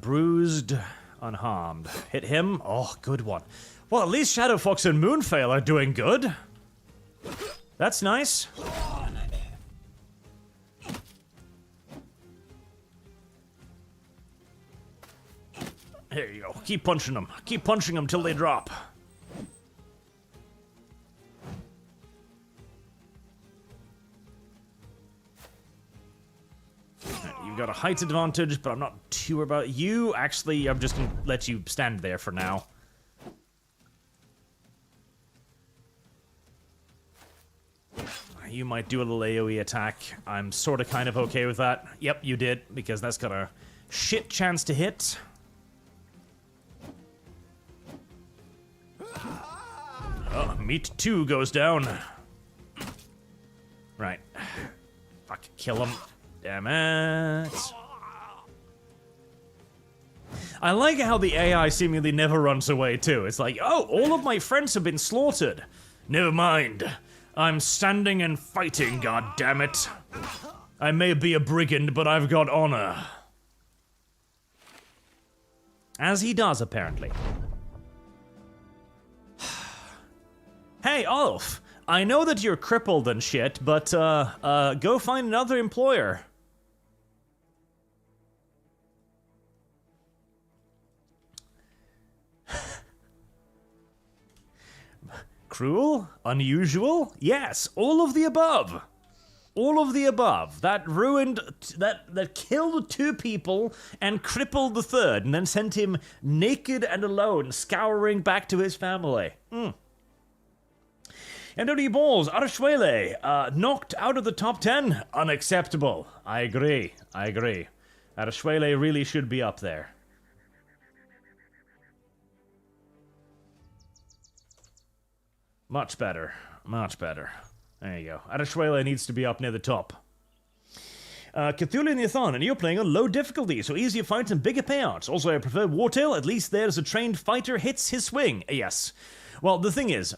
Bruised, unharmed. Hit him. Oh, good one. Well, at least Shadow Fox and Moonfail are doing good. That's nice. Here you go. Keep punching them. Keep punching them till they drop. You've got a height advantage, but I'm not too worried about you. Actually, I'm just gonna let you stand there for now. You might do a little AoE attack. I'm sort of kind of okay with that. Yep, you did, because that's got a shit chance to hit. Oh, meat 2 goes down. Right. Fuck, kill him. Damn it. I like how the AI seemingly never runs away, too. It's like, oh, all of my friends have been slaughtered. Never mind. I'm standing and fighting, goddammit. I may be a brigand, but I've got honor. As he does, apparently. Hey, Ulf. I know that you're crippled and shit, but, go find another employer. Cruel? Unusual? Yes, all of the above. All of the above. That ruined, that killed 2 people and crippled the 3rd, and then sent him naked and alone, scouring back to his family. MW Balls, Arashwele, knocked out of the top 10. Unacceptable. I agree. Arashwele really should be up there. Much better. There you go. Arashwele needs to be up near the top. Cthulhu Nathan, and you're playing on low difficulty, so easier fights and bigger payouts. Also, I prefer Wartail. At least there's a trained fighter hits his swing. Yes. Well, the thing is,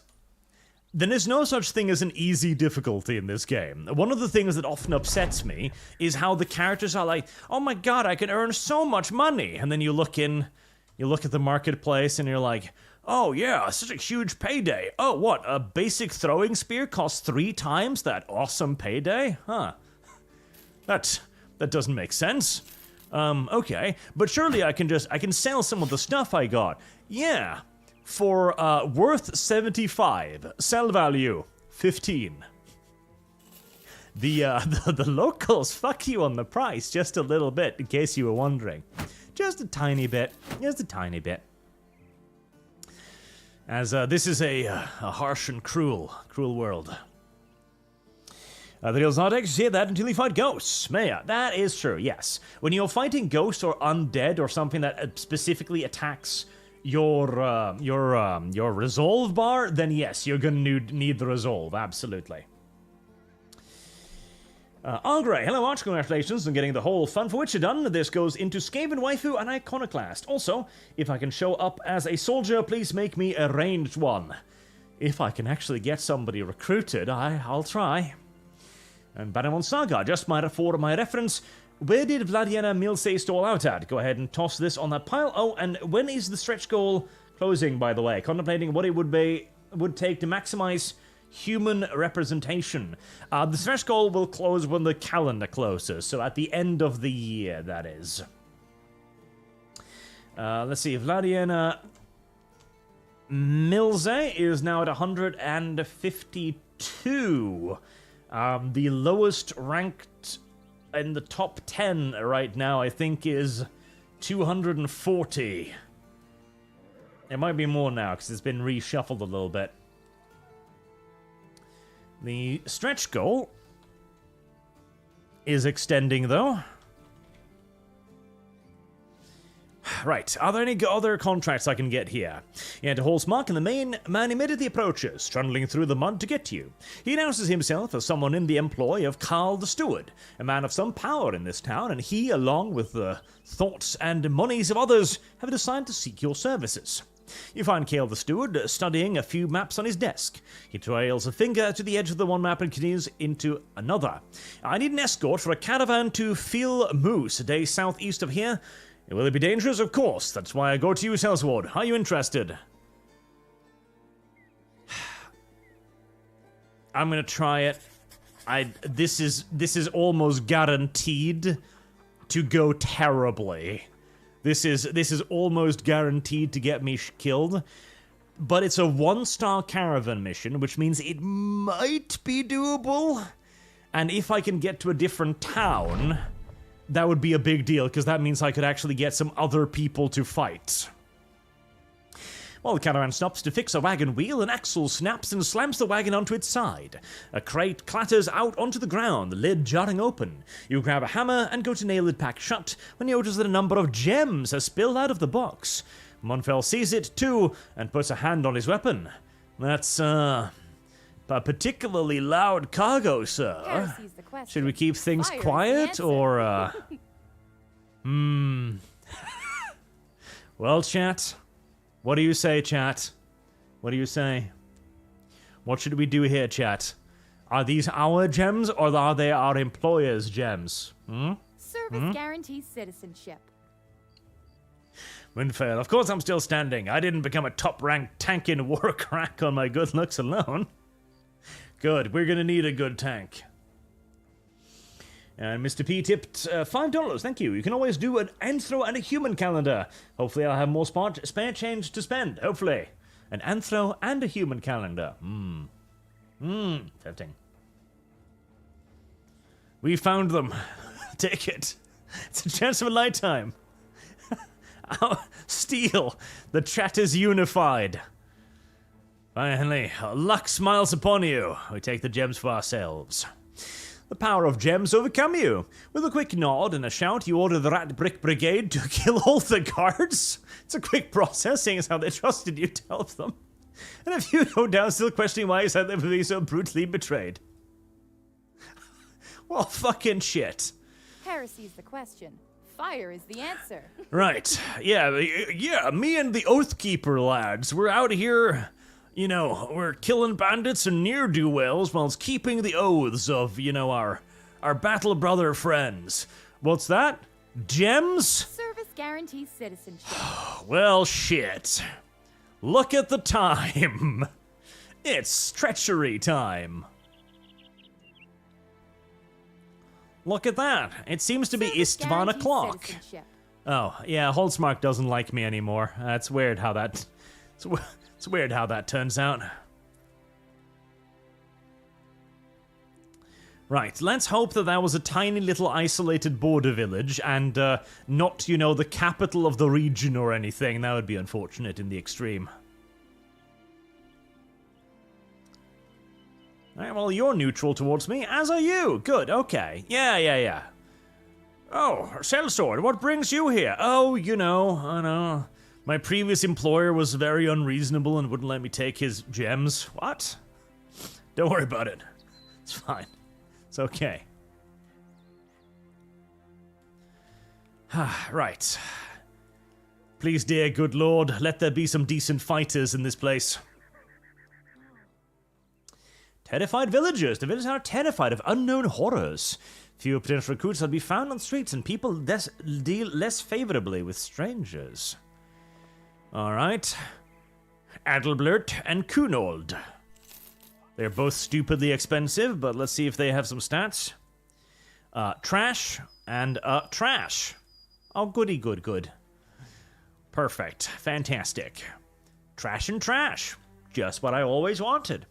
there is no such thing as an easy difficulty in this game. One of the things that often upsets me is how the characters are like, oh my god, I can earn so much money. And then you look at the marketplace and you're like, oh yeah, such a huge payday. Oh, what, a basic throwing spear costs 3 times that awesome payday? Huh. That doesn't make sense. Okay, but surely I can sell some of the stuff I got. Yeah, for worth 75, sell value 15. The locals fuck you on the price just a little bit, in case you were wondering. Just a tiny bit. As this is a harsh and cruel world. The real Zardex say that until you fight ghosts. Maya, that is true, yes. When you're fighting ghosts or undead or something that specifically attacks your resolve bar, then yes, you're gonna need the resolve, absolutely. Angre, hello Arch, congratulations on getting the whole Fun for Witcher done. This goes into Skaven Waifu and Iconoclast. Also, if I can show up as a soldier, please make me a ranged one. If I can actually get somebody recruited, I'll try. And Baramon Saga, just for my reference, where did Vladiana Milse stall out at? Go ahead and toss this on that pile. Oh, and when is the stretch goal closing, by the way? Contemplating what it would take to maximize human representation. The stretch goal will close when the calendar closes, so at the end of the year, that is. Let's see, Vladiana Milze is now at 152. The lowest ranked in the top 10 right now, I think, is 240. It might be more now, because it's been reshuffled a little bit. The stretch goal is extending, though. Right, are there any other contracts I can get here? You enter Hallsmark and the main man immediately approaches, trundling through the mud to get to you. He announces himself as someone in the employ of Carl the Steward, a man of some power in this town, and he, along with the thoughts and monies of others, have decided to seek your services. You find Cale the Steward studying a few maps on his desk. He trails a finger to the edge of the one map and continues into another. I need an escort for a caravan to Phil Moose, a day southeast of here. Will it be dangerous? Of course. That's why I go to you, Salesward. Are you interested? I'm gonna try it. This is almost guaranteed to go terribly. This is almost guaranteed to get me killed, but it's a 1-star caravan mission, which means it might be doable. And if I can get to a different town, that would be a big deal, because that means I could actually get some other people to fight. While the caravan stops to fix a wagon wheel, an axle snaps and slams the wagon onto its side. A crate clatters out onto the ground, the lid jarring open. You grab a hammer and go to nail it back shut when you notice that a number of gems are spilled out of the box. Monfell sees it too and puts a hand on his weapon. That's, a particularly loud cargo, sir. Should we keep things quiet, or, Well, chat. What do you say, chat? What do you say? What should we do here, chat? Are these our gems, or are they our employer's gems? Service guarantees citizenship. Windfail, of course I'm still standing. I didn't become a top-ranked tank in war crack on my good looks alone. Good, we're gonna need a good tank. And Mr. P tipped $5. Thank you. You can always do an anthro and a human calendar. Hopefully I'll have more spare change to spend. Hopefully. An anthro and a human calendar. Tempting. We found them. Take it. It's a chance of a lifetime. Steel. The chat is unified. Finally, luck smiles upon you. We take the gems for ourselves. The power of gems overcome you. With a quick nod and a shout, you order the Rat Brick Brigade to kill all the guards. It's a quick process, seeing as how they trusted you to help them. And if you go down still questioning why you said they would be so brutally betrayed. Well, fucking shit. Heresy's the question. Fire is the answer. Right. Yeah, me and the Oathkeeper lads, we're out here... You know, we're killing bandits and ne'er-do-wells whilst keeping the oaths of, you know, our battle brother friends. What's that? Gems? Service guarantees citizenship. Well, shit. Look at the time. It's treachery time. Look at that. It seems to be Istvan o'clock. Oh, yeah, Holtzmark doesn't like me anymore. That's weird how that... It's weird how that turns out. Right, let's hope that was a tiny little isolated border village and not, you know, the capital of the region or anything. That would be unfortunate in the extreme. Alright, well, you're neutral towards me, as are you. Good, okay. Yeah. Oh, Sellsword, what brings you here? Oh, you know, I know. My previous employer was very unreasonable and wouldn't let me take his gems. What? Don't worry about it. It's fine. It's okay. Right. Please, dear good lord, let there be some decent fighters in this place. Terrified villagers. The villagers are terrified of unknown horrors. Fewer potential recruits will be found on streets, and people deal less favorably with strangers. Alright. Adelblert and Kunold. They're both stupidly expensive, but let's see if they have some stats. Trash and trash. Oh, goody good. Perfect. Fantastic. Trash and trash. Just what I always wanted.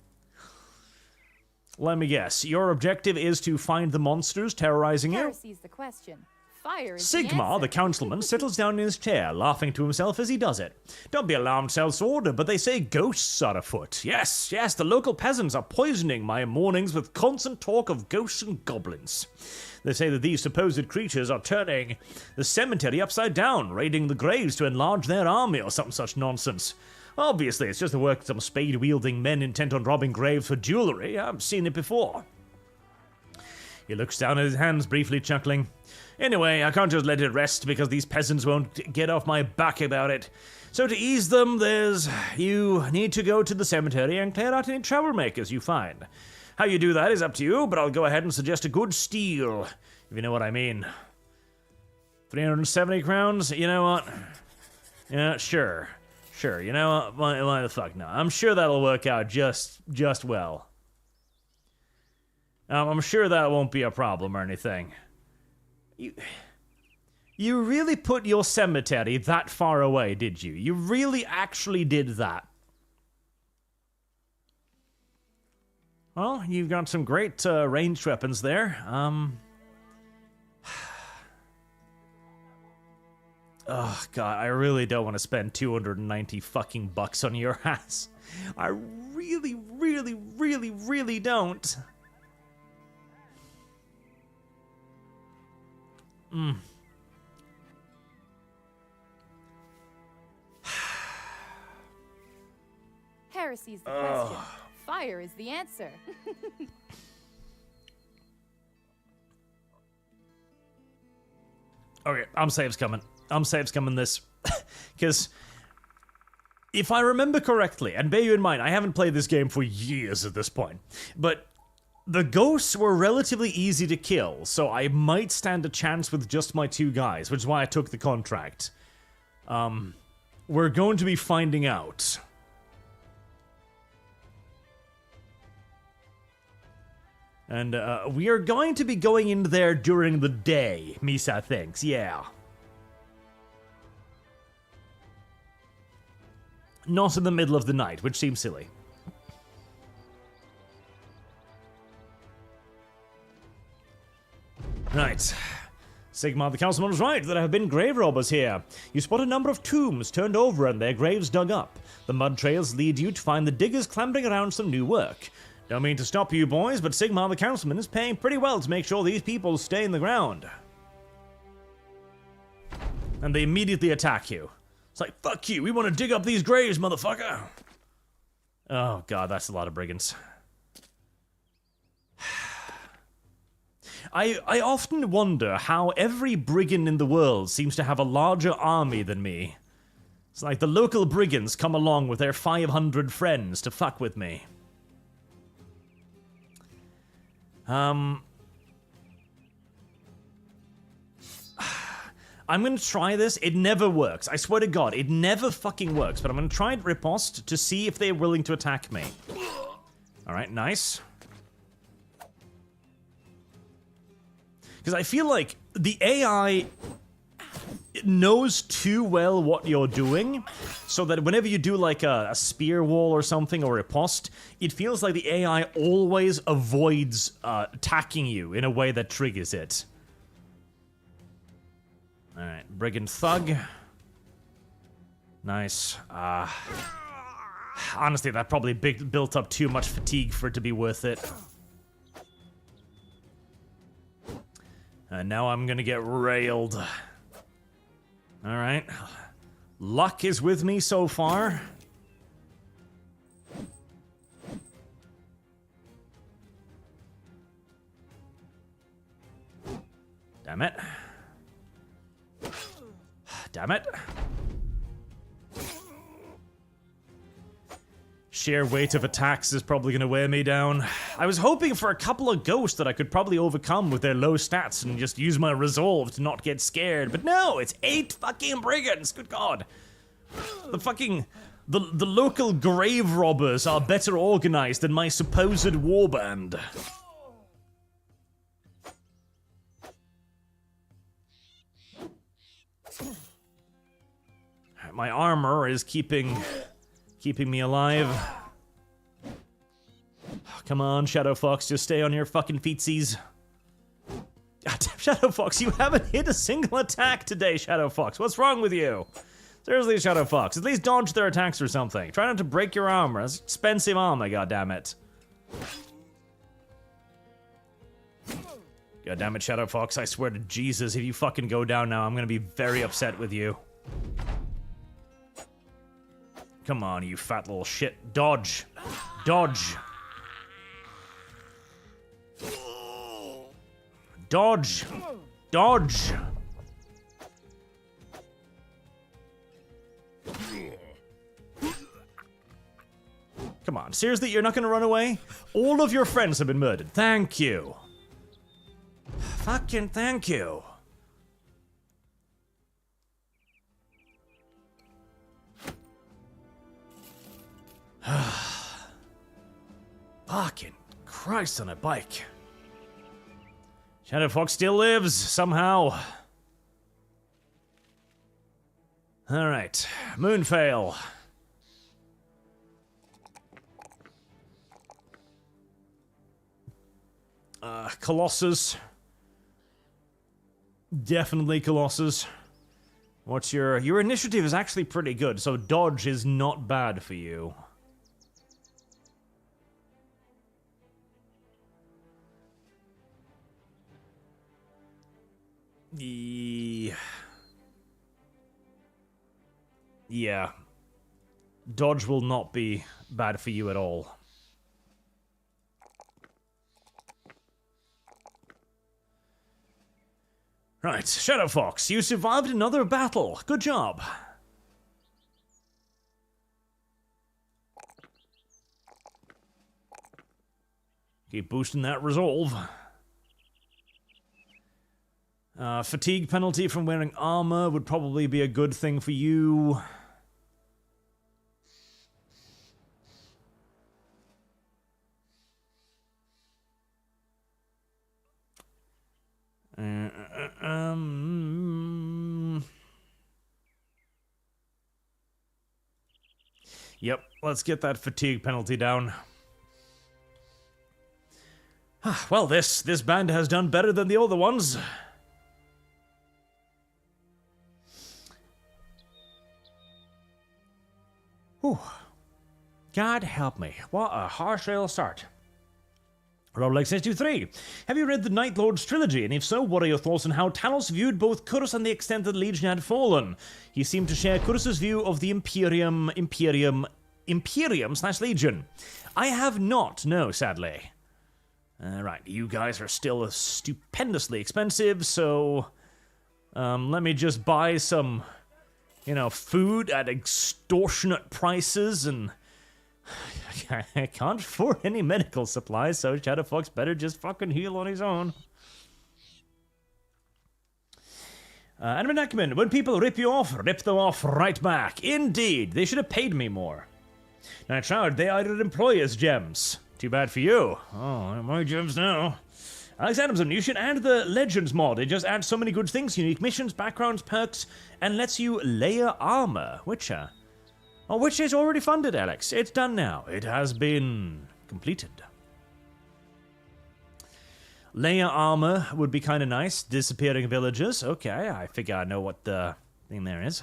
Let me guess. Your objective is to find the monsters terrorizing you? Heresy's the question. Fire is Sigmar, the councilman, settles down in his chair, laughing to himself as he does it. Don't be alarmed, Sellsword, but they say ghosts are afoot. Yes, the local peasants are poisoning my mornings with constant talk of ghosts and goblins. They say that these supposed creatures are turning the cemetery upside down, raiding the graves to enlarge their army or some such nonsense. Obviously, it's just the work of some spade-wielding men intent on robbing graves for jewelry. I've seen it before. He looks down at his hands, briefly chuckling. Anyway, I can't just let it rest because these peasants won't get off my back about it. So to ease them, you need to go to the cemetery and clear out any troublemakers you find. How you do that is up to you, but I'll go ahead and suggest a good steal, if you know what I mean. 370 crowns? You know what? Yeah, sure, you know what? Why the fuck not? I'm sure that'll work out just well. I'm sure that won't be a problem or anything. You really put your cemetery that far away, did you? You really actually did that. Well, you've got some great ranged weapons there. Oh, God, I really don't want to spend 290 fucking bucks on your ass. I really, really, really, really don't. Heresy's the question. Fire is the answer. Okay, I'm saves coming this. Because if I remember correctly, and bear you in mind, I haven't played this game for years at this point, but the ghosts were relatively easy to kill, so I might stand a chance with just my two guys, which is why I took the contract. We're going to be finding out. And we are going to be going in there during the day, Misa thinks, yeah. Not in the middle of the night, which seems silly. Right. Sigmar the councilman was right, there have been grave robbers here. You spot a number of tombs turned over and their graves dug up. The mud trails lead you to find the diggers clambering around some new work. Don't mean to stop you boys, but Sigmar the councilman is paying pretty well to make sure these people stay in the ground. And they immediately attack you. It's like, fuck you, we want to dig up these graves, motherfucker! Oh god, that's a lot of brigands. I often wonder how every brigand in the world seems to have a larger army than me. It's like the local brigands come along with their 500 friends to fuck with me. I'm gonna try this. It never works. I swear to God, it never fucking works. But I'm gonna try it riposte to see if they're willing to attack me. Alright, nice. Because I feel like the AI knows too well what you're doing, so that whenever you do like a spear wall or something, or a riposte, it feels like the AI always avoids attacking you in a way that triggers it. Alright, Brigand Thug. Nice. Honestly, that probably built up too much fatigue for it to be worth it. And now I'm gonna get railed. Alright. Luck is with me so far. Damn it. Damn it. Sheer weight of attacks is probably going to wear me down. I was hoping for a couple of ghosts that I could probably overcome with their low stats and just use my resolve to not get scared. But no, it's 8 fucking brigands, good god. The fucking... The local grave robbers are better organized than my supposed warband. My armor is keeping me alive. Come on, Shadow Fox, just stay on your fucking feetsies. Damn, Shadow Fox, you haven't hit a single attack today, Shadow Fox. What's wrong with you? Seriously, Shadow Fox, at least dodge their attacks or something. Try not to break your armor. That's expensive armor, goddammit. Goddammit, Shadow Fox, I swear to Jesus, if you fucking go down now, I'm gonna be very upset with you. Come on, you fat little shit. Dodge. Dodge. Dodge. Dodge. Come on, seriously, you're not gonna run away? All of your friends have been murdered. Thank you. Fucking thank you. Fucking Christ on a bike. Shadow Fox still lives, somehow. Alright, Moonfail. Colossus. Definitely Colossus. What's your initiative is actually pretty good, so dodge is not bad for you. Yeah. Dodge will not be bad for you at all. Right, Shadow Fox, you survived another battle. Good job. Keep boosting that resolve. Fatigue penalty from wearing armor would probably be a good thing for you. Yep, let's get that fatigue penalty down. Well, this band has done better than the other ones. Whew. God help me. What a harsh rail start. Rolex623. Have you read the Night Lord's trilogy? And if so, what are your thoughts on how Talos viewed both Kurus and the extent that the Legion had fallen? He seemed to share Kurus' view of the Imperium/Legion. I have not, no, sadly. Right, you guys are still stupendously expensive, so... let me just buy some, food at extortionate prices, and... I can't afford any medical supplies, so Shadow Fox better just fucking heal on his own. Anime Acumen, when people rip you off, rip them off right back. Indeed, they should have paid me more. Now, child, they are your employers' gems. Too bad for you. Oh, my gems now. Alex Adamson, you should add the Legends mod. It just adds so many good things, unique missions, backgrounds, perks, and lets you layer armor. Witcher. Oh, which is already funded, Alex. It's done now. It has been completed. Layer armor would be kind of nice. Disappearing villagers. Okay, I figure I know what the thing there is.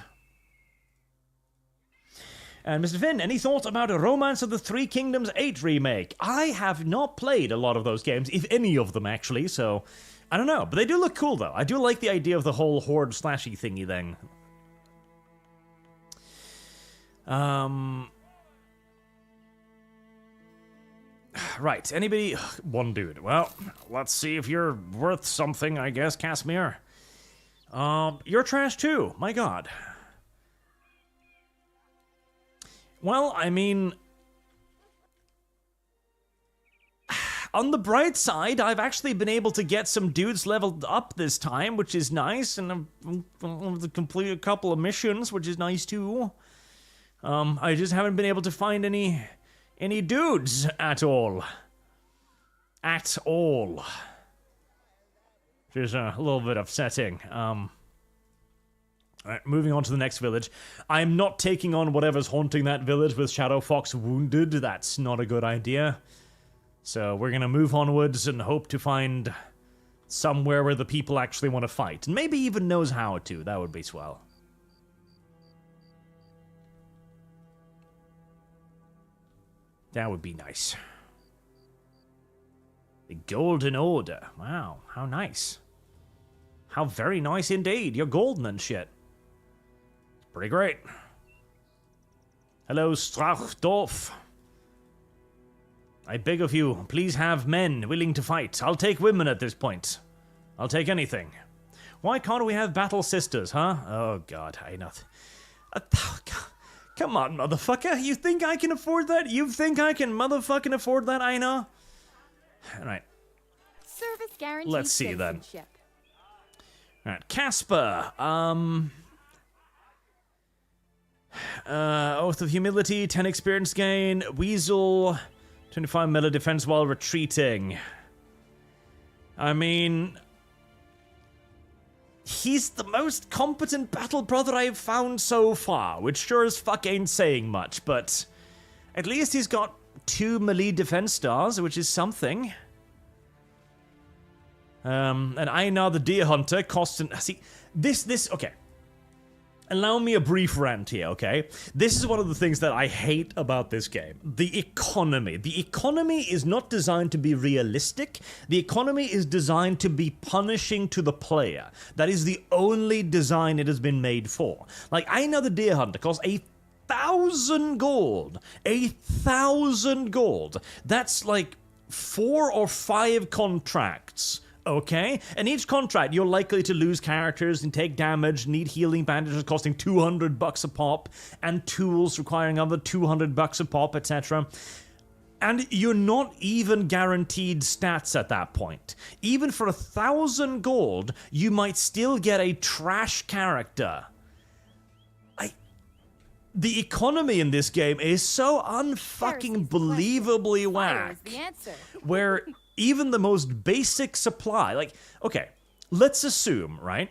And Mr. Finn, any thoughts about a Romance of the Three Kingdoms 8 remake? I have not played a lot of those games, if any of them actually, so I don't know. But they do look cool, though. I do like the idea of the whole horde slashy thingy thing. Right, anybody? One dude. Well, let's see if you're worth something, I guess, Casimir. You're trash too, my god. Well, I mean... On the bright side, I've actually been able to get some dudes leveled up this time, which is nice, and I've completed a couple of missions, which is nice too. I just haven't been able to find any dudes at all. At all. Which is a little bit upsetting. Alright, moving on to the next village. I'm not taking on whatever's haunting that village with Shadow Fox wounded. That's not a good idea. So we're gonna move onwards and hope to find Somewhere where the people actually want to fight. And maybe even knows how to. That would be swell. That would be nice. The Golden Order. Wow, how nice. How very nice indeed. You're golden and shit. Pretty great. Hello, Strachdorf. I beg of you, please have men willing to fight. I'll take women at this point. I'll take anything. Why can't we have battle sisters, huh? Oh, God, I know. Come on, motherfucker. You think I can afford that? You think I can motherfucking afford that, I know? Alright. Service guarantee. Let's see then. Alright, Casper. Oath of Humility, 10 experience gain. Weasel, 25 melee defense while retreating. I mean, he's the most competent battle brother I've found so far, which sure as fuck ain't saying much, but at least he's got 2 melee defense stars, which is something. And Einar the Deer Hunter costs an... See, okay. Allow me a brief rant here, okay? This is one of the things that I hate about this game. The economy. The economy is not designed to be realistic. The economy is designed to be punishing to the player. That is the only design it has been made for. Like, Einar the Deer Hunter costs 1,000 gold. 1,000 gold. That's like 4 or 5 contracts. Okay? And each contract, you're likely to lose characters and take damage, need healing bandages costing 200 bucks a pop, and tools requiring another 200 bucks a pop, etc. And you're not even guaranteed stats at that point. Even for 1,000 gold, you might still get a trash character. The economy in this game is so unfucking believably whack. Where even the most basic supply, like, okay, let's assume, right,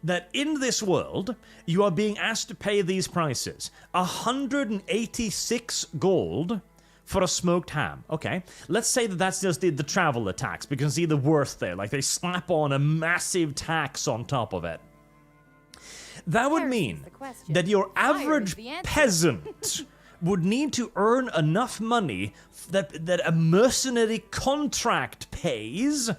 that in this world, you are being asked to pay these prices. 186 gold for a smoked ham. Okay, let's say that that's just the traveler tax, because you can see the worth there. Like, they slap on a massive tax on top of it. That would mean that your average peasant would need to earn enough money that a mercenary contract pays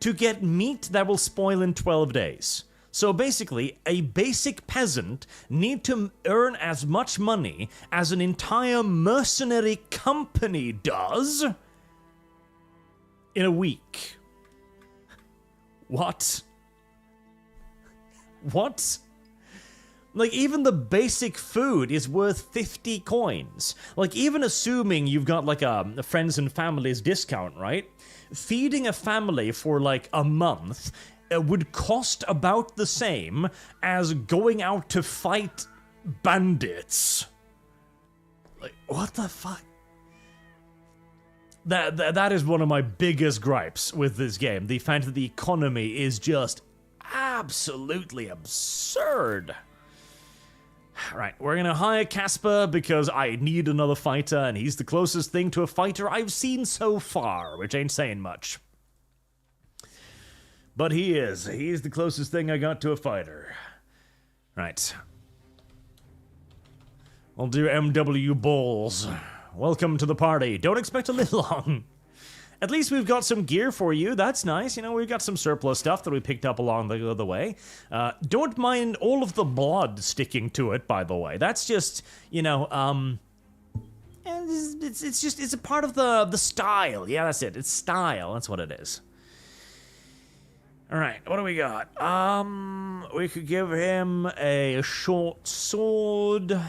to get meat that will spoil in 12 days. So basically, a basic peasant need to earn as much money as an entire mercenary company does in a week. What? What? Like, even the basic food is worth 50 coins. Like, even assuming you've got, like, a friends and families discount, right? Feeding a family for, like, a month would cost about the same as going out to fight bandits. Like, what the fuck? That is one of my biggest gripes with this game. The fact that the economy is just absolutely absurd. Right, we're gonna hire Casper because I need another fighter, and he's the closest thing to a fighter I've seen so far, which ain't saying much. But he is. He's the closest thing I got to a fighter. Right. We'll do MW Balls. Welcome to the party. Don't expect to live long. At least we've got some gear for you. That's nice. You know, we've got some surplus stuff that we picked up along the way. Don't mind all of the blood sticking to it, by the way. That's just, you know, it's a part of the style. Yeah, that's it. It's style. That's what it is. All right, what do we got? We could give him a short sword.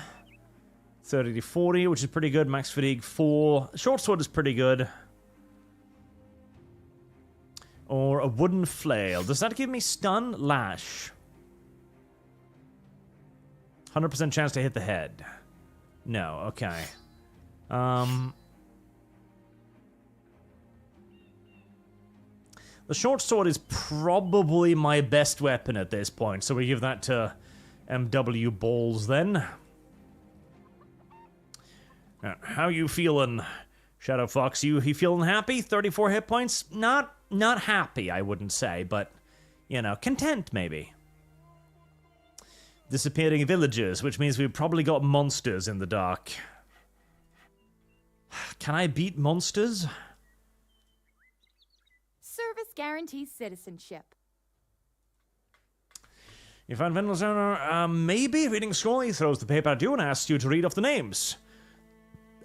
30 to 40, which is pretty good. Max fatigue 4. Short sword is pretty good. Or a wooden flail. Does that give me stun? Lash. 100% chance to hit the head. No, okay. The short sword is probably my best weapon at this point, so we give that to MW Balls then. How you feeling, Shadow Fox, you feeling happy? 34 hit points? Not happy, I wouldn't say, but, you know, content, maybe. Disappearing villagers, which means we've probably got monsters in the dark. Can I beat monsters? Service guarantees citizenship. You find Vendor's owner, maybe? Reading scroll, he throws the paper at you and asks you to read off the names.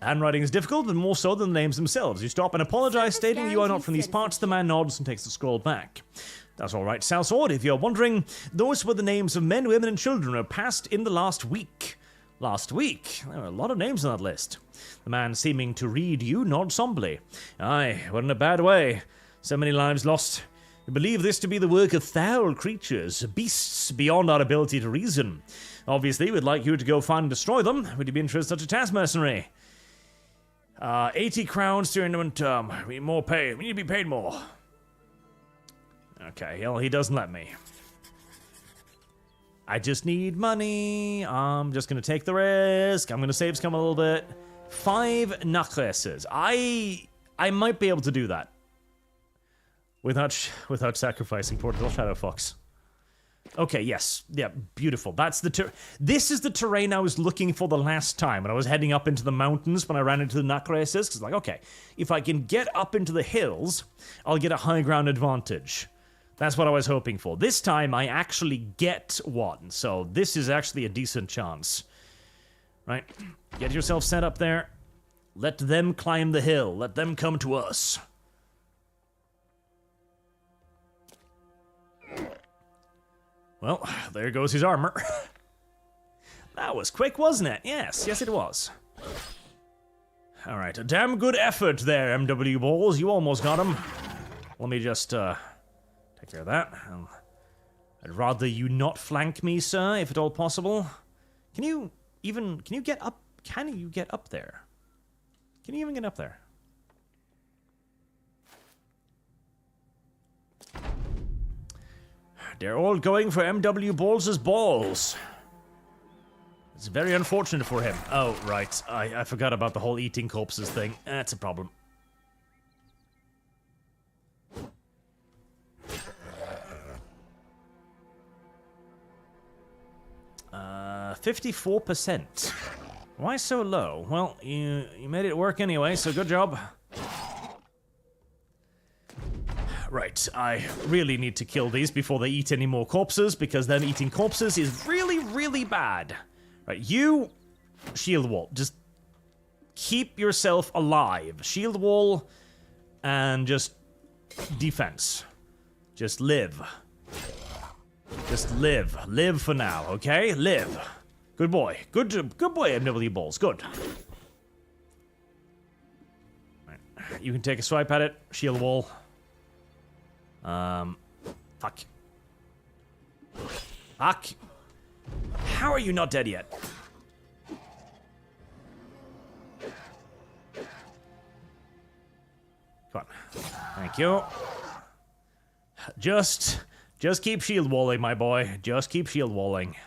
Handwriting is difficult, but more so than the names themselves. You stop and apologize, stating you are not from these parts. The man nods and takes the scroll back. That's all right, Southsword. If you're wondering, those were the names of men, women, and children who passed in the last week. Last week? There were a lot of names on that list. The man, seeming to read you, nods somberly. Aye, we're in a bad way. So many lives lost. We believe this to be the work of foul creatures, beasts beyond our ability to reason. Obviously, we'd like you to go find and destroy them. Would you be interested in such a task, mercenary? 80 crowns during the term. We need more pay. We need to be paid more. Okay, well, he doesn't let me. I just need money. I'm just gonna take the risk. I'm gonna save scum a little bit. 5 necklaces. I might be able to do that. Without sacrificing poor little Shadow Fox. Okay, yes. Yeah, beautiful. That's the this is the terrain I was looking for the last time when I was heading up into the mountains when I ran into the necklaces. Because, like, okay, if I can get up into the hills, I'll get a high ground advantage. That's what I was hoping for. This time, I actually get one. So this is actually a decent chance. Right? Get yourself set up there. Let them climb the hill. Let them come to us. Well, there goes his armor. That was quick, wasn't it? Yes, it was. Alright, a damn good effort there, MW Balls. You almost got him. Let me just, take care of that. I'd rather you not flank me, sir, if at all possible. Can you get up? Can you get up there? Can you even get up there? They're all going for MW Balls' balls. It's very unfortunate for him. Oh, right. I forgot about the whole eating corpses thing. That's a problem. 54%. Why so low? Well, you made it work anyway, so good job. Right, I really need to kill these before they eat any more corpses, because them eating corpses is really, really bad. Right, you... Shield wall. Just keep yourself alive. Shield wall and just defense. Just live. Just live. Live for now, okay? Live. Good boy. Good boy, MW Balls. Good. Right. You can take a swipe at it. Shield wall. Fuck. Fuck. How are you not dead yet? Come on. Thank you. Just keep shield walling, my boy. Just keep shield walling.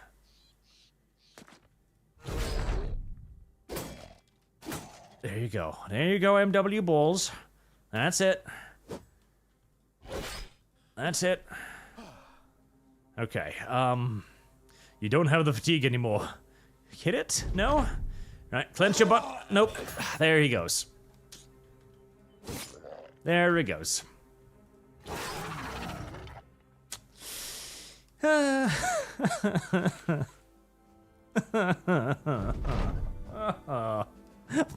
There you go. There you go, MW Balls. That's it. That's it. Okay, you don't have the fatigue anymore. Hit it? No? Right, clench your butt. Nope. There he goes. There he goes.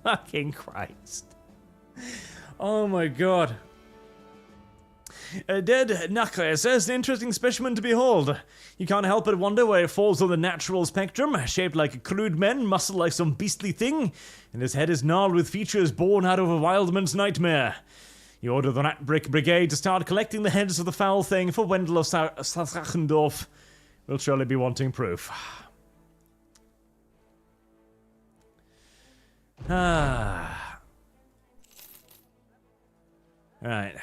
Fucking Christ. Oh my god. A dead necklace is an interesting specimen to behold. You can't help but wonder where it falls on the natural spectrum, shaped like a crude man, muscled like some beastly thing, and his head is gnarled with features born out of a wildman's nightmare. You order the Rat Brick Brigade to start collecting the heads of the foul thing for Wendell of Sachendorf. We'll surely be wanting proof. Right.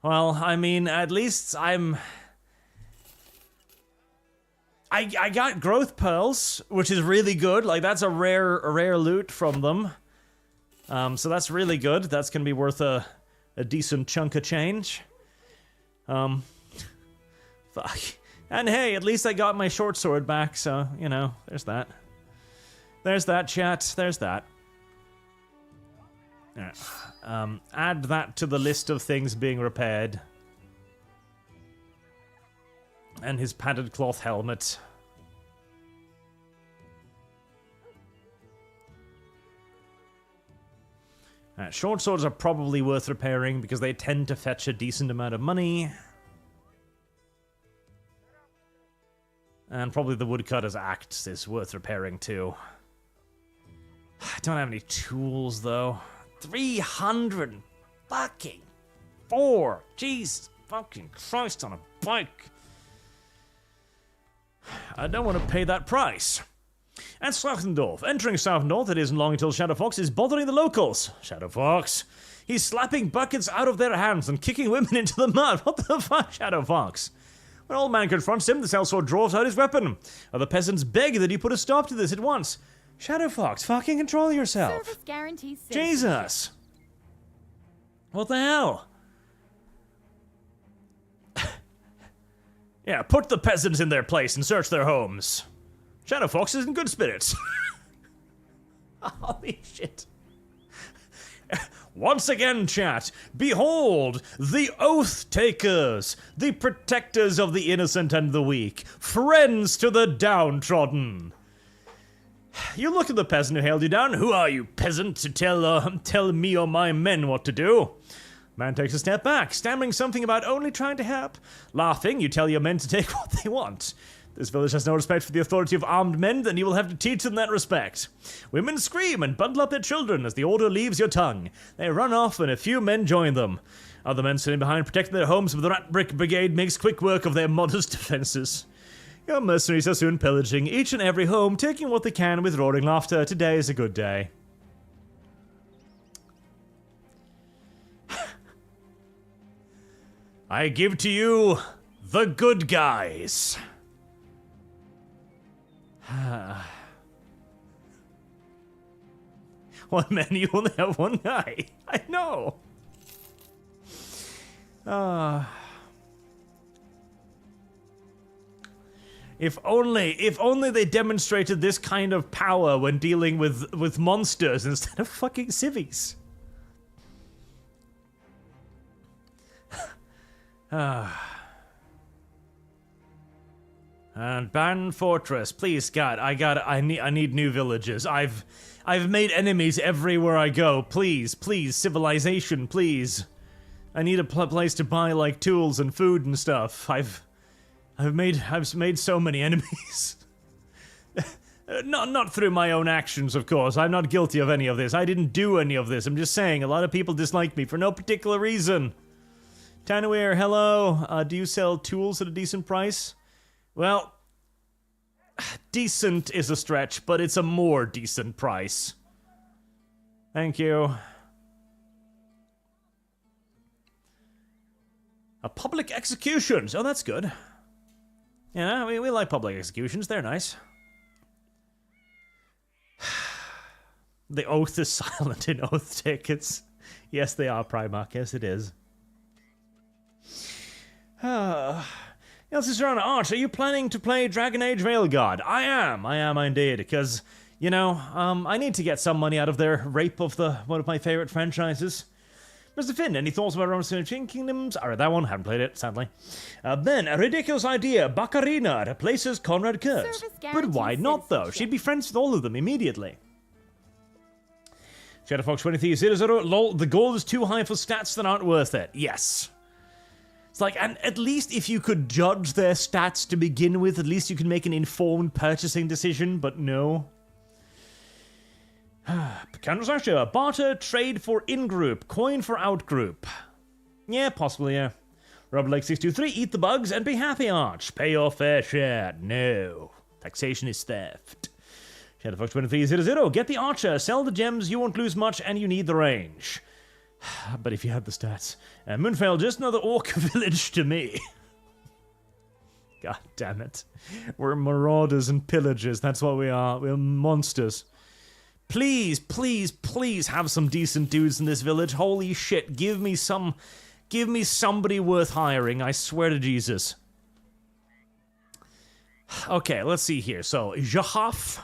Well, I mean, at least I got growth pearls, which is really good. Like, that's a rare loot from them. So that's really good. That's going to be worth a decent chunk of change. Fuck. And hey, at least I got my short sword back, so, you know, there's that. There's that, chat. There's that. Alright. Add that to the list of things being repaired. And his padded cloth helmet. Short swords are probably worth repairing because they tend to fetch a decent amount of money. And probably the woodcutter's axe is worth repairing too. I don't have any tools though. 300 fucking 4. Jesus fucking Christ on a bike. I don't want to pay that price. And Slachtendorf. Entering Slachtendorf, it isn't long until Shadowfox is bothering the locals. Shadowfox. He's slapping buckets out of their hands and kicking women into the mud. What the fuck, Shadowfox? When Old Man confronts him, the sellsword draws out his weapon. Other peasants beg that he put a stop to this at once. Shadowfox, fucking control yourself. Service guarantees Jesus. What the hell? Yeah, put the peasants in their place and search their homes. Shadowfox is in good spirits. Holy shit. Once again, chat, behold, the Oathtakers, the protectors of the innocent and the weak, friends to the downtrodden. You look at the peasant who hailed you down. Who are you, peasant, to tell me or my men what to do? Man takes a step back, stammering something about only trying to help. Laughing, you tell your men to take what they want. This village has no respect for the authority of armed men, then you will have to teach them that respect. Women scream and bundle up their children as the order leaves your tongue. They run off and a few men join them. Other men sitting behind protecting their homes, but the Rat Brick Brigade makes quick work of their modest defenses. Your mercenaries are soon pillaging each and every home, taking what they can with roaring laughter. Today is a good day. I give to you the good guys. One man, you only have one guy. I know. If only they demonstrated this kind of power when dealing with monsters instead of fucking civvies. And Ban Fortress, please, God, I need new villages. I've made enemies everywhere I go. Please, civilization, please. I need a place to buy like tools and food and stuff. I've made so many enemies. Not through my own actions, of course. I'm not guilty of any of this. I didn't do any of this. I'm just saying a lot of people dislike me for no particular reason. Tanawir, hello. Do you sell tools at a decent price? Well, decent is a stretch, but it's a more decent price. Thank you. A public executions. Oh, that's good. Yeah, we like public executions. They're nice. The oath is silent in Oathtakers. Yes, they are, Primarch. Yes, it is. Yes, Sister Arch, are you planning to play Dragon Age Veilguard? I am indeed, because, you know, I need to get some money out of their rape of one of my favorite franchises. Mr. Finn, any thoughts about Roman Kingdoms? Alright, that one, haven't played it, sadly. Then, a ridiculous idea, Bacarina replaces Conrad Kurtz. But why not, though? She'd be friends with all of them immediately. Shadowfox 2300, lol, the goal is too high for stats that aren't worth it. Yes. It's like, and at least if you could judge their stats to begin with, at least you can make an informed purchasing decision, but no. Counter barter, trade for in-group, coin for out-group. Yeah, possibly, yeah. RobLake623, eat the bugs and be happy, Arch. Pay your fair share. No. Taxation is theft. Shadowfox2300, get the archer, sell the gems, you won't lose much, and you need the range. But if you had the stats. Moonfell, just another orc village to me. God damn it. We're marauders and pillagers, that's what we are. We're monsters. Please, please, please have some decent dudes in this village. Holy shit, give me somebody worth hiring, I swear to Jesus. Okay, let's see here. So, Jahaf.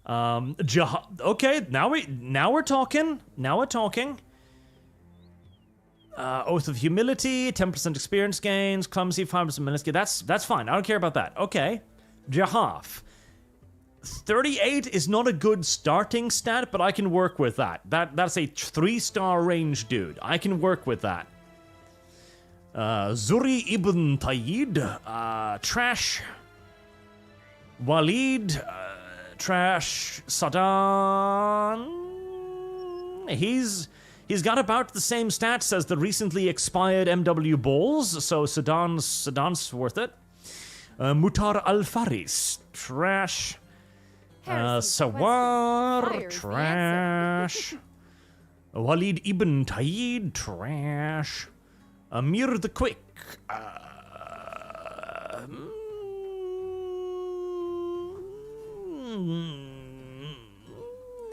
Okay, now we're talking. Now we're talking. Oath of Humility, 10% experience gains, clumsy, 5% meniscus. That's fine. I don't care about that. Okay. Jahaf. 38 is not a good starting stat, but I can work with that. That's a 3-star range dude. I can work with that. Zuri ibn Tayyid, trash. Walid, trash. Sadan. He's got about the same stats as the recently expired MW Balls, so Sadan's worth it. Mutar Al-Faris, trash. Sawar, trash. Walid ibn Tayyid, trash. Amir the Quick,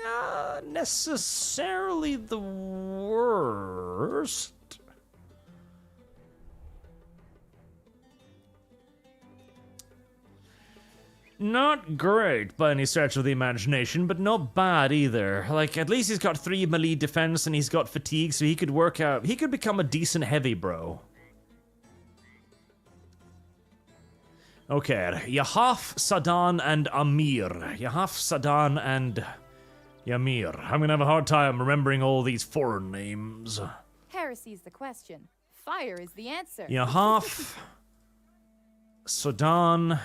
not necessarily the worst. Not great by any stretch of the imagination, but not bad either. Like, at least he's got 3 melee defense and he's got fatigue, so he could work out. He could become a decent heavy bro. Okay, Yahaf, Sadan, and Amir. Yahaf, Sadan, and Yamir. I'm gonna have a hard time remembering all these foreign names. Heresy's the question. Fire is the answer. Yahaf, Sadan,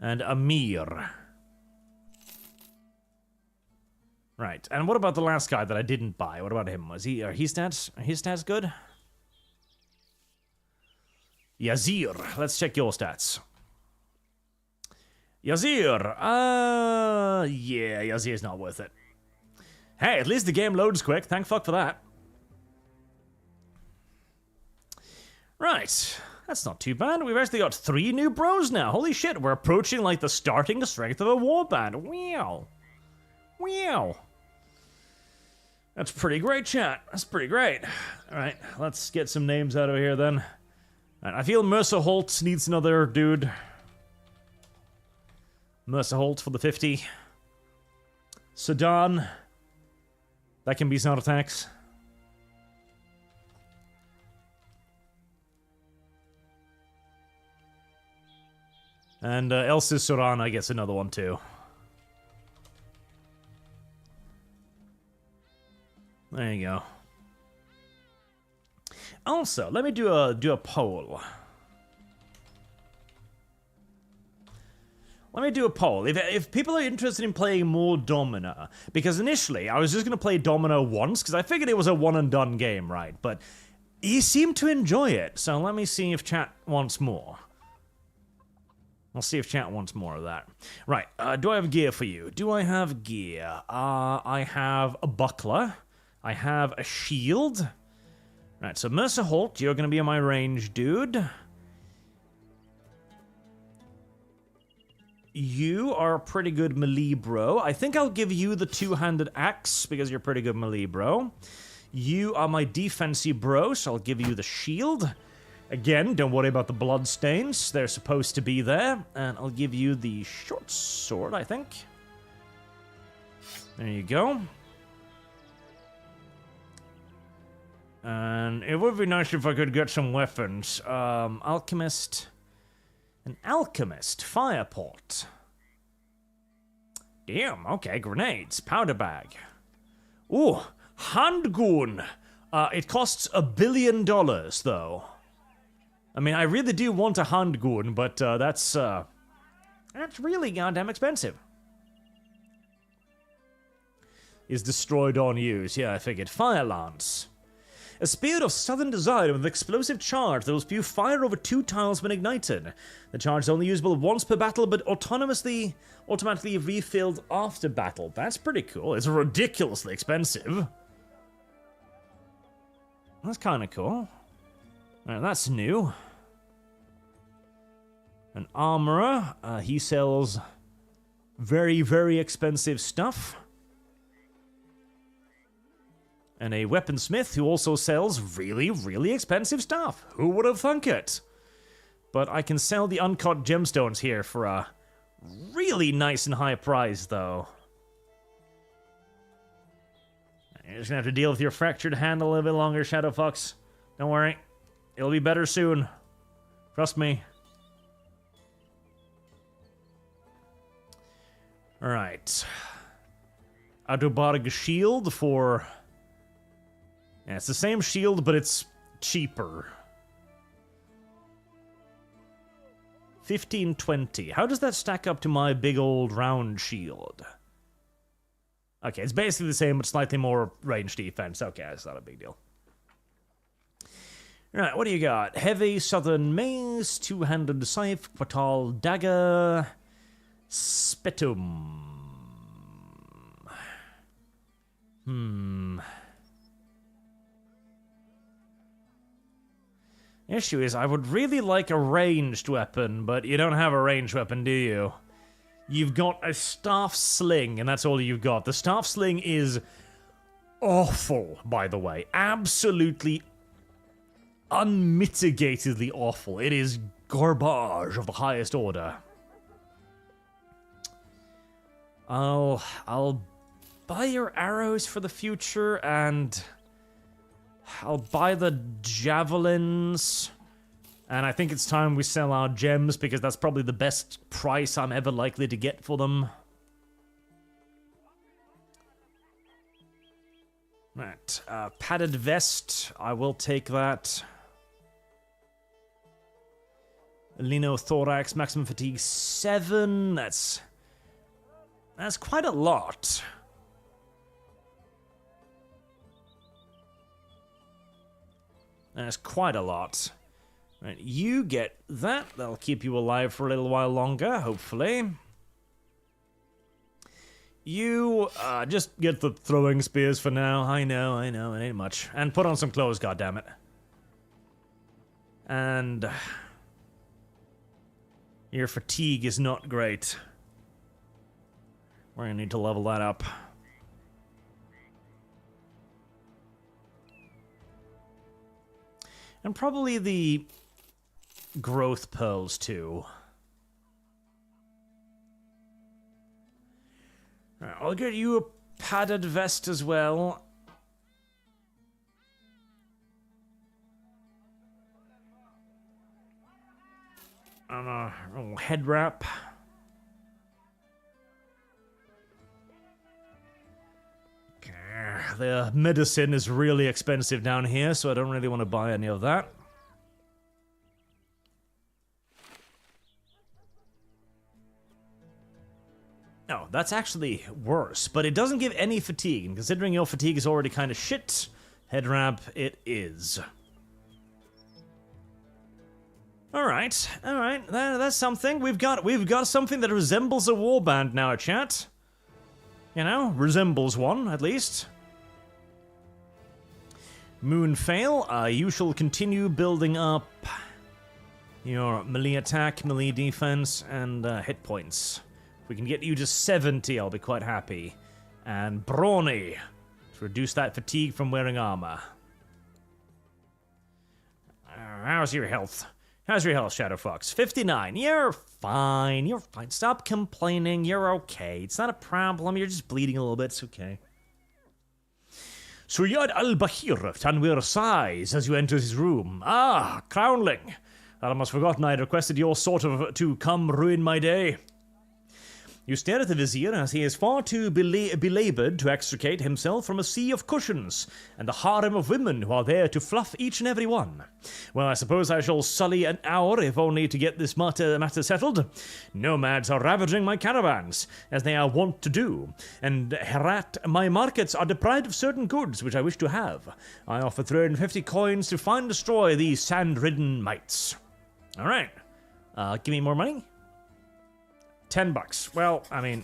and Amir. Right, and what about the last guy that I didn't buy? What about him? Are his stats good? Yazir. Let's check your stats. Yazir. Yeah, Yazir's not worth it. Hey, at least the game loads quick. Thank fuck for that. Right. That's not too bad. We've actually got 3 new bros now. Holy shit, we're approaching like the starting strength of a warband. Wow. Wow. That's pretty great, chat. That's pretty great. Alright, let's get some names out of here then. I feel Mercer Holt needs another dude. Mercer Holt for the 50. Sudan. That can be sound attacks. And Elsis Sorana gets another one too. There you go. Also, let me do a poll. Let me do a poll. If people are interested in playing more Domina, because initially I was just going to play Domino once, because I figured it was a one and done game, right? But he seemed to enjoy it, so let me see if chat wants more. I'll see if chat wants more of that. Right, do I have gear for you? Do I have gear? I have a buckler. I have a shield. Right, so Mercer Holt, you're going to be in my range, dude. You are a pretty good melee bro. I think I'll give you the two-handed axe because you're pretty good melee bro. You are my defensy bro, so I'll give you the shield. Again, don't worry about the blood stains. They're supposed to be there. And I'll give you the short sword, I think. There you go. And it would be nice if I could get some weapons. Alchemist. An alchemist. Fireport. Damn, okay, grenades. Powder bag. Ooh, handgun. It costs $1 billion, though. I mean, I really do want a handgun, but that's really goddamn expensive. Is destroyed on use. Yeah, I figured. Fire lance. A spear of southern design with an explosive charge that will spew fire over 2 tiles when ignited. The charge is only usable once per battle, but automatically refilled after battle. That's pretty cool. It's ridiculously expensive. That's kind of cool. Alright, that's new. An armorer. He sells very, very expensive stuff. And a weaponsmith who also sells really, really expensive stuff. Who would have thunk it? But I can sell the uncut gemstones here for a really nice and high price, though. You're just gonna have to deal with your fractured hand a little bit longer, Shadow Fox. Don't worry. It'll be better soon. Trust me. Alright. Adobarg shield for... Yeah, it's the same shield, but it's cheaper. 1520. How does that stack up to my big old round shield? Okay, it's basically the same, but slightly more range defense. Okay, that's not a big deal. Alright, what do you got? Heavy Southern Mace, two-handed scythe, fatal dagger, Spetum. Issue is, I would really like a ranged weapon, but you don't have a ranged weapon, do you? You've got a staff sling, and that's all you've got. The staff sling is awful, by the way. Absolutely unmitigatedly awful. It is garbage of the highest order. I'll buy your arrows for the future, and I'll buy the javelins. And I think it's time we sell our gems, because that's probably the best price I'm ever likely to get for them. Right, padded vest, I will take that. Lino thorax, maximum fatigue 7, that's quite a lot. That's quite a lot. Right, you get that. That'll keep you alive for a little while longer, hopefully. You, just get the throwing spears for now. I know, it ain't much. And put on some clothes, goddammit. And... your fatigue is not great. We're gonna need to level that up. And probably the growth pearls, too. Right, I'll get you a padded vest as well. And a little head wrap. The medicine is really expensive down here, so I don't really want to buy any of that. No, that's actually worse, but it doesn't give any fatigue, and considering your fatigue is already kind of shit, head wrap it is. Alright, that's something. We've got something that resembles a warband now, chat. You know, resembles one, at least. Moonfail, you shall continue building up your melee attack, melee defense, and hit points. If we can get you to 70, I'll be quite happy. And Brawny, to reduce that fatigue from wearing armor. How's your health? How's your health, Shadow Fox? 59. You're fine. You're fine. Stop complaining. You're okay. It's not a problem. You're just bleeding a little bit. It's okay. Suryad al-Bahir of Tanwir sighs as you enter his room. Ah, Crownling. I'd almost forgotten I had requested your sort of to come ruin my day. You stare at the Vizier as he is far too belabored to extricate himself from a sea of cushions and the harem of women who are there to fluff each and every one. Well, I suppose I shall sully an hour if only to get this matter settled. Nomads are ravaging my caravans, as they are wont to do, and Herat, my markets are deprived of certain goods which I wish to have. I offer 350 coins to find and destroy these sand-ridden mites. All right. Give me more money? $10. Well, I mean,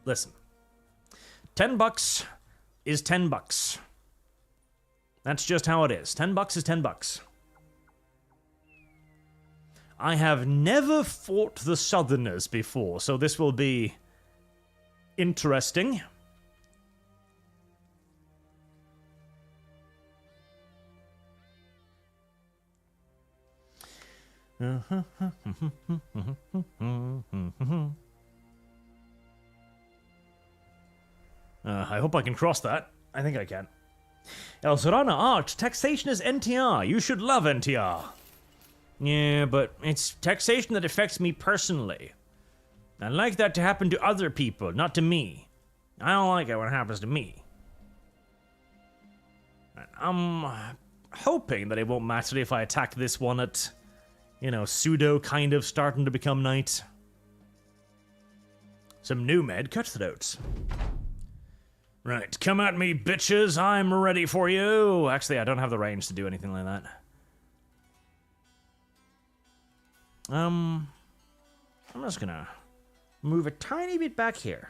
listen. $10 is $10. That's just how it is. $10 is $10. I have never fought the Southerners before, so this will be interesting. I hope I can cross that. I think I can. El Serrano Arch, taxation is NTR. You should love NTR. Yeah, but it's taxation that affects me personally. I like that to happen to other people, not to me. I don't like it when it happens to me. I'm hoping that it won't matter if I attack this one at, you know, pseudo kind of starting to become night. Some new med cutthroats. Right, come at me, bitches. I'm ready for you. Actually, I don't have the range to do anything like that. I'm just gonna move a tiny bit back here.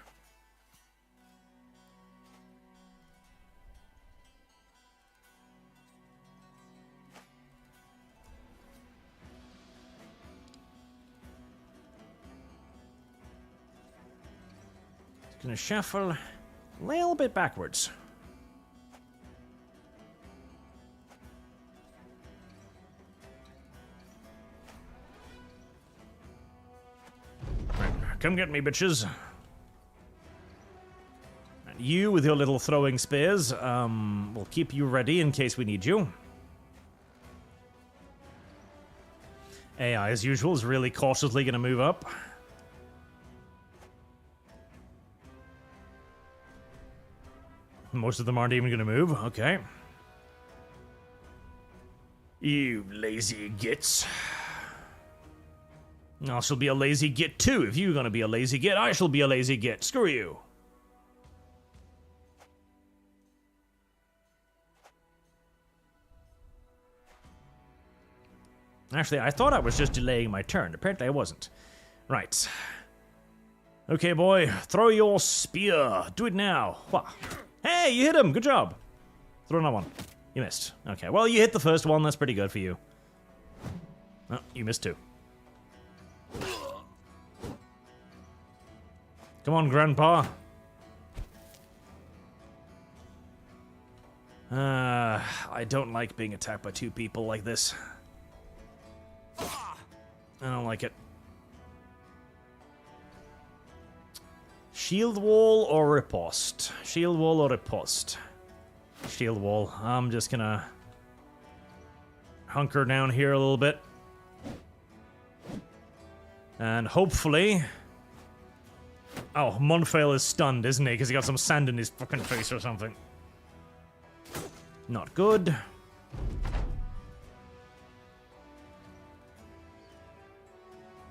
Just gonna shuffle a little bit backwards. Come get me, bitches. And you, with your little throwing spears, we'll keep you ready in case we need you. AI, as usual, is really cautiously gonna move up. Most of them aren't even gonna move, okay. You lazy gits. I shall be a lazy git too. If you're gonna be a lazy git, I shall be a lazy git. Screw you. Actually, I thought I was just delaying my turn. Apparently I wasn't. Right. Okay, boy. Throw your spear. Do it now. Wow. Hey, you hit him. Good job. Throw another one. You missed. Okay, well, you hit the first one. That's pretty good for you. Oh, you missed two. Come on, Grandpa. I don't like being attacked by two people like this. I don't like it. Shield wall or riposte? Shield wall or riposte? Shield wall. I'm just gonna hunker down here a little bit. And hopefully... Oh, Monfail is stunned, isn't he? Because he got some sand in his fucking face or something. Not good.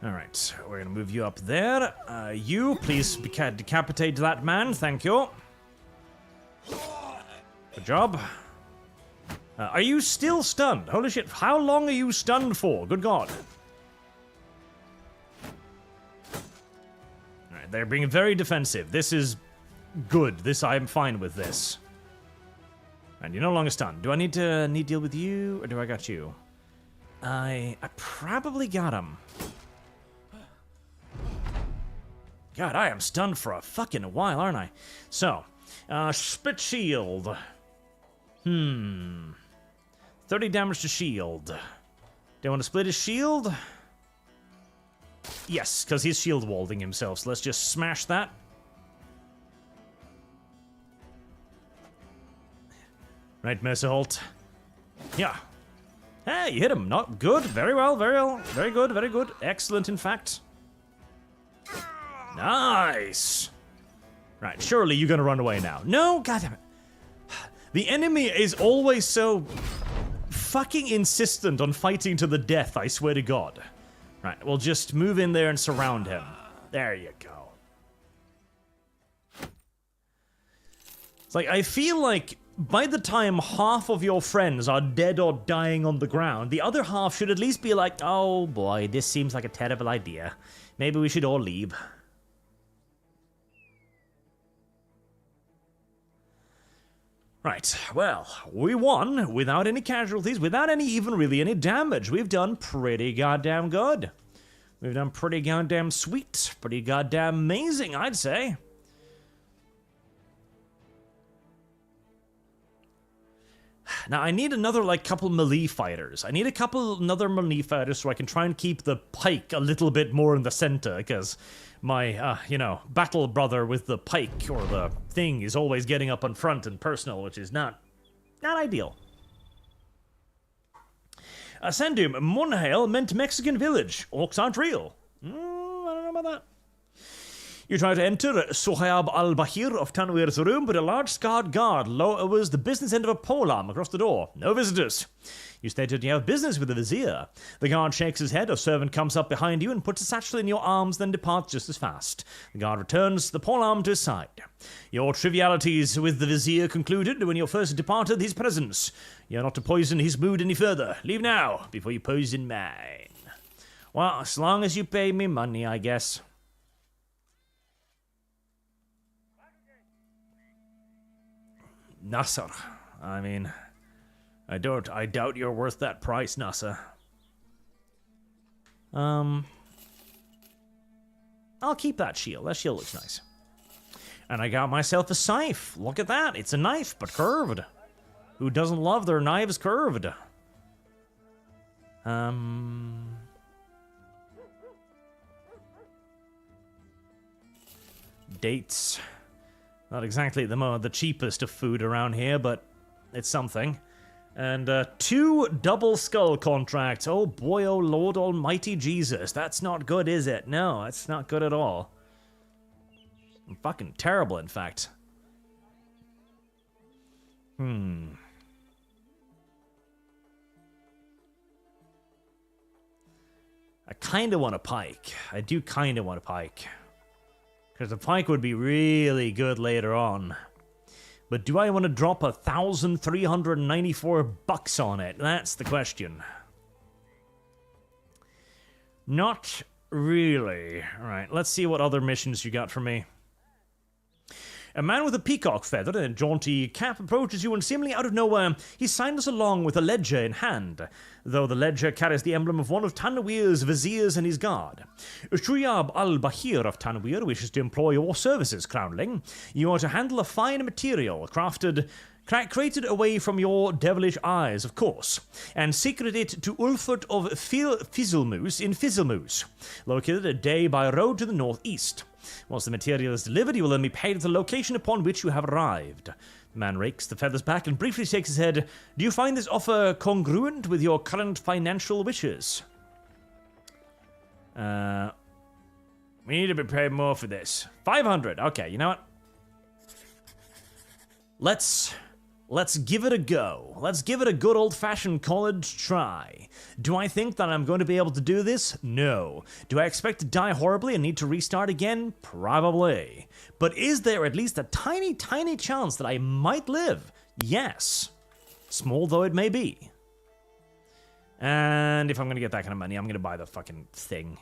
Alright, we're gonna move you up there. You, please decapitate that man, thank you. Good job. Are you still stunned? Holy shit, how long are you stunned for? Good God. They're being very defensive. This is good. I'm fine with this. And you're no longer stunned. Do I need to deal with you, or do I got you? I probably got him. God, I am stunned for a fucking while, aren't I? So, split shield. 30 damage to shield. Do I want to split his shield? Yes, because he's shield walled himself, so let's just smash that. Right, Messerholt. Yeah. Hey, you hit him. Not good. Very well, very well. Very good, very good. Excellent, in fact. Nice. Right, surely you're gonna run away now. No, goddammit. The enemy is always so fucking insistent on fighting to the death, I swear to God. Right, we'll just move in there and surround him. There you go. It's like, I feel like by the time half of your friends are dead or dying on the ground, the other half should at least be like, oh boy, this seems like a terrible idea. Maybe we should all leave. Right, well, we won without any casualties, without even really any damage. We've done pretty goddamn good. We've done pretty goddamn sweet, pretty goddamn amazing, I'd say. Now, I need another, like, couple melee fighters. I need another melee fighters so I can try and keep the pike a little bit more in the center, because my, battle brother with the pike, or the thing, is always getting up in front and personal, which is not ideal. Sandum, Monhail meant Mexican village. Orcs aren't real. I don't know about that. You try to enter Sohayab al-Bahir of Tanwir's room, but a large scarred guard lowers the business end of a polearm across the door. No visitors. You stated you have business with the vizier. The guard shakes his head, a servant comes up behind you and puts a satchel in your arms, then departs just as fast. The guard returns the polearm to his side. Your trivialities with the vizier concluded when you first departed his presence. You are not to poison his mood any further. Leave now, before you poison mine. Well, as long as you pay me money, I guess. Nasser, I mean, I doubt you're worth that price, Nasser. I'll keep that shield. That shield looks nice. And I got myself a scythe. Look at that. It's a knife, but curved. Who doesn't love their knives curved? Dates. Not exactly the cheapest of food around here, but it's something. And 2 double skull contracts. Oh boy, oh Lord almighty Jesus. That's not good, is it? No, that's not good at all. Fucking terrible, in fact. I kind of want a pike. I do kind of want a pike. Because the pike would be really good later on. But do I want to drop $1,394 on it? That's the question. Not really. Alright, let's see what other missions you got for me. A man with a peacock feather and a jaunty cap approaches you, and seemingly out of nowhere, he signs along with a ledger in hand, though the ledger carries the emblem of one of Tanwir's viziers and his guard. Shuyab al-Bahir of Tanwir wishes to employ your services, Crownling. You are to handle a fine material, created away from your devilish eyes, of course, and secret it to Ulfert of Fizzlemoose in Fizzlemoose, located a day by road to the northeast. Once the material is delivered, you will then be paid at the location upon which you have arrived. The man rakes the feathers back and briefly shakes his head. Do you find this offer congruent with your current financial wishes? We need to be paid more for this. 500. Okay, you know what? Let's give it a go. Let's give it a good old-fashioned college try. Do I think that I'm going to be able to do this? No. Do I expect to die horribly and need to restart again? Probably. But is there at least a tiny, tiny chance that I might live? Yes. Small though it may be. And if I'm going to get that kind of money, I'm going to buy the fucking thing.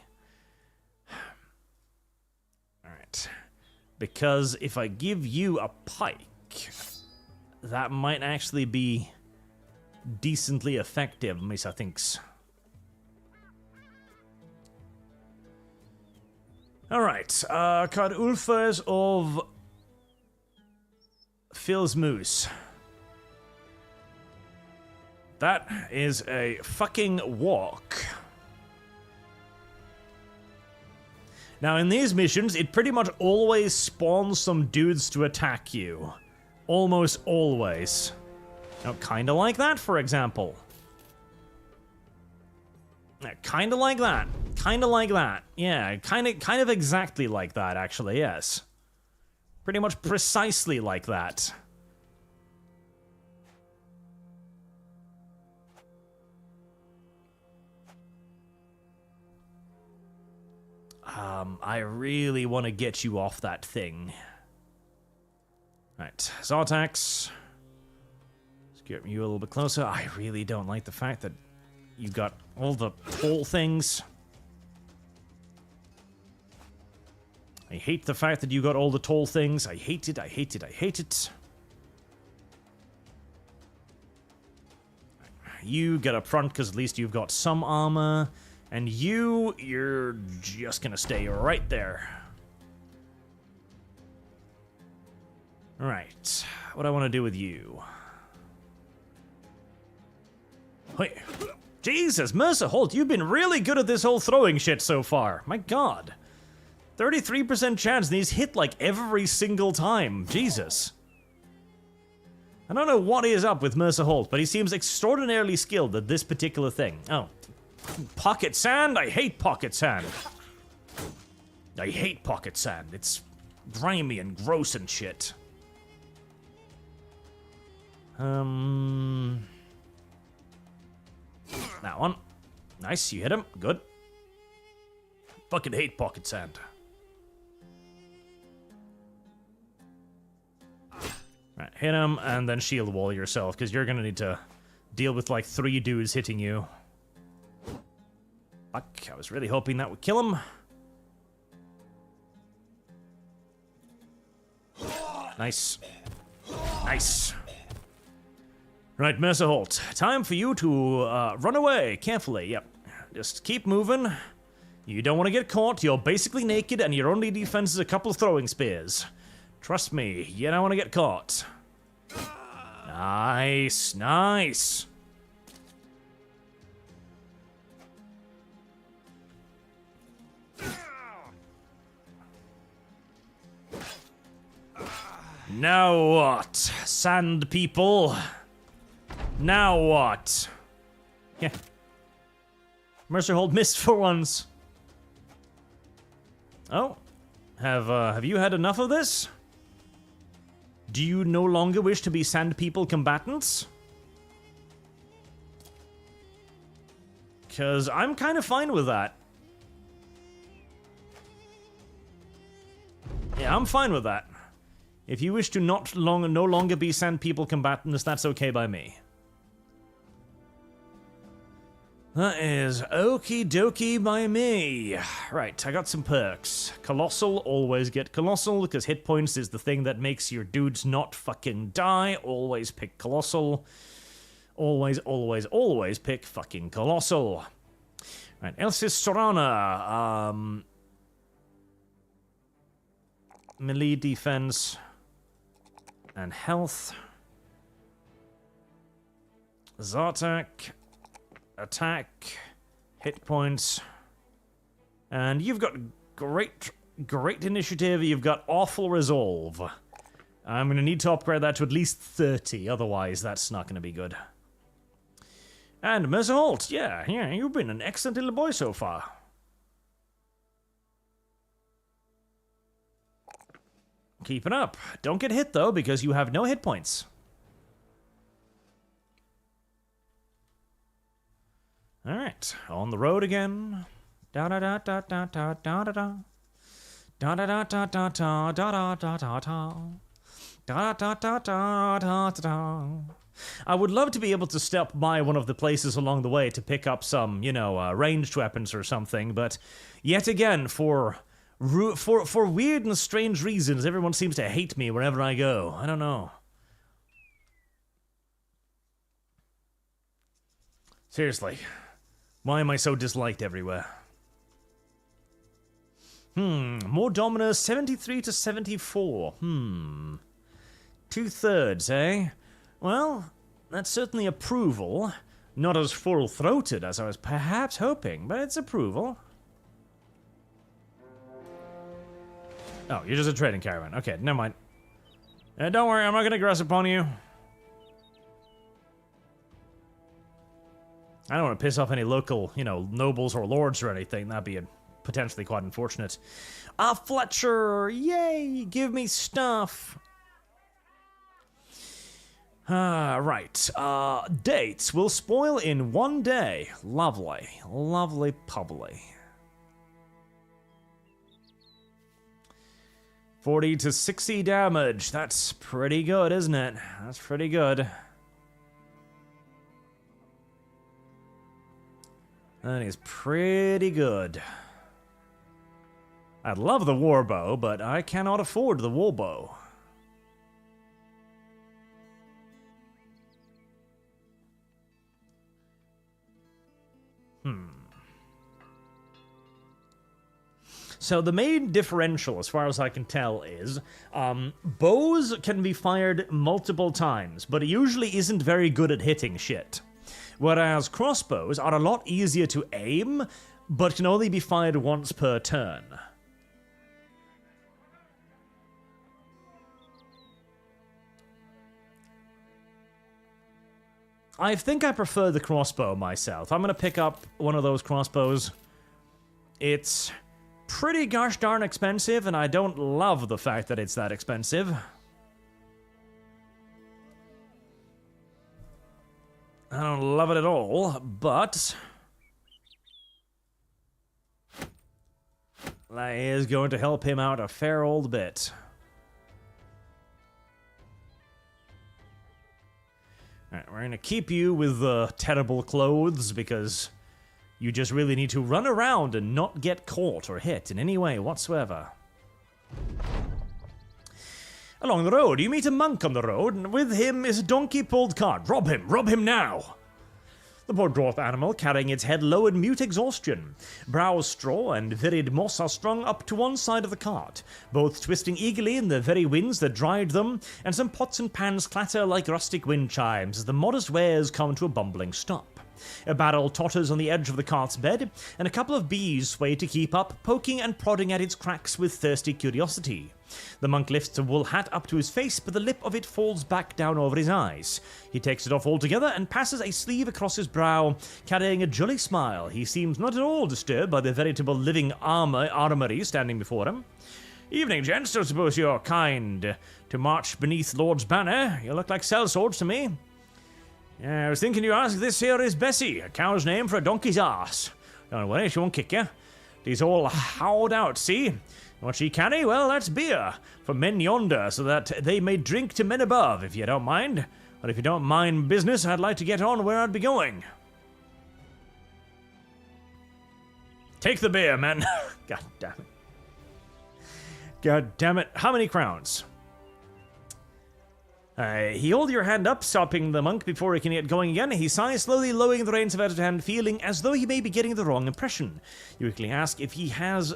Alright. Because if I give you a pike, that might actually be decently effective, Misa thinks. Alright, card Ulfers of Fizzlemoose. That is a fucking walk. Now, in these missions, it pretty much always spawns some dudes to attack you. Almost always. Now, kinda like that, for example. Kinda like that. Kinda like that. Yeah, kind of exactly like that, actually, yes. Pretty much precisely like that. I really want to get you off that thing. Right, Zartax. Let's get you a little bit closer. I really don't like the fact that you got all the tall things. I hate the fact that you got all the tall things. I hate it, I hate it, I hate it. You get up front because at least you've got some armor. And you're just gonna stay right there. Alright, what do I want to do with you? Wait. Jesus, Mercer Holt, you've been really good at this whole throwing shit so far. My god. 33% chance and he's hit like every single time. Jesus. I don't know what is up with Mercer Holt, but he seems extraordinarily skilled at this particular thing. Oh. Pocket sand? I hate pocket sand. I hate pocket sand. It's grimy and gross and shit. That one. Nice, you hit him. Good. Fucking hate pocket sand. Right, hit him and then shield wall yourself, because you're gonna need to deal with like 3 dudes hitting you. Fuck, I was really hoping that would kill him. Nice. Nice. Right, Mercer Holt, time for you to run away carefully. Yep, just keep moving. You don't want to get caught. You're basically naked and your only defense is a couple throwing spears. Trust me, you don't want to get caught. Nice, nice. Now what, sand people? Now what? Yeah. Mercer Holt missed for once. Oh, have you had enough of this? Do you no longer wish to be sand people combatants? 'Cause I'm kind of fine with that. Yeah, I'm fine with that. If you wish to no longer be sand people combatants, that's okay by me. That is okie dokie by me. Right, I got some perks. Colossal, always get Colossal, because hit points is the thing that makes your dudes not fucking die. Always pick Colossal. Always, always, always pick fucking Colossal. Right, Elsis Sorana. Melee defense. And health. Zartak. Attack, hit points, and you've got great initiative, you've got awful resolve. I'm gonna need to upgrade that to at least 30, otherwise that's not gonna be good. And Mercer Holt, yeah, you've been an excellent little boy so far. Keep it up. Don't get hit though, because you have no hit points. All right, on the road again. Da da da da da da da da da. Da da da da da da da da da da da. Da da da da da da. I would love to be able to stop by one of the places along the way to pick up some, you know, ranged weapons or something, but yet again, for weird and strange reasons, everyone seems to hate me wherever I go. I don't know. Seriously. Why am I so disliked everywhere? More dominers, 73 to 74. 2/3, eh? Well, that's certainly approval. Not as full-throated as I was perhaps hoping, but it's approval. Oh, you're just a trading caravan. Okay, never mind. Don't worry, I'm not gonna aggress upon you. I don't want to piss off any local, you know, nobles or lords or anything. That'd be potentially quite unfortunate. Fletcher! Yay! Give me stuff! Right. Dates will spoil in 1 day. Lovely. Lovely pubbly. 40 to 60 damage. That's pretty good, isn't it? That's pretty good. That is pretty good. I'd love the warbow, but I cannot afford the warbow. So the main differential, as far as I can tell, is bows can be fired multiple times, but it usually isn't very good at hitting shit. whereas crossbows are a lot easier to aim, but can only be fired once per turn. I think I prefer the crossbow myself. I'm gonna pick up one of those crossbows. It's pretty gosh darn expensive, and I don't love the fact that it's that expensive. I don't love it at all, but that is going to help him out a fair old bit. Alright, we're gonna keep you with the terrible clothes because you just really need to run around and not get caught or hit in any way whatsoever. Along the road, you meet a monk on the road, and with him is a donkey-pulled cart. Rob him now! The poor dwarf animal, carrying its head low in mute exhaustion. Brows, straw, and virid moss are strung up to one side of the cart, both twisting eagerly in the very winds that dried them, and some pots and pans clatter like rustic wind chimes as the modest wares come to a bumbling stop. A barrel totters on the edge of the cart's bed, and a couple of bees sway to keep up, poking and prodding at its cracks with thirsty curiosity. The monk lifts a wool hat up to his face, but the lip of it falls back down over his eyes. He takes it off altogether and passes a sleeve across his brow, carrying a jolly smile. He seems not at all disturbed by the veritable living armory standing before him. Evening, gents. I suppose you're kind to march beneath Lord's banner. You look like sellswords to me. I was thinking you asked, this here is Bessie, a cow's name for a donkey's ass. Don't worry, she won't kick you. She's all howled out, see? What she carry? Well, that's beer, for men yonder, so that they may drink to men above, if you don't mind. But if you don't mind business, I'd like to get on where I'd be going. Take the beer, man. God damn it. God damn it. How many crowns? He holds your hand up, stopping the monk before he can get going again. He sighs, slowly lowering the reins of his hand, feeling as though he may be getting the wrong impression. You quickly ask if he has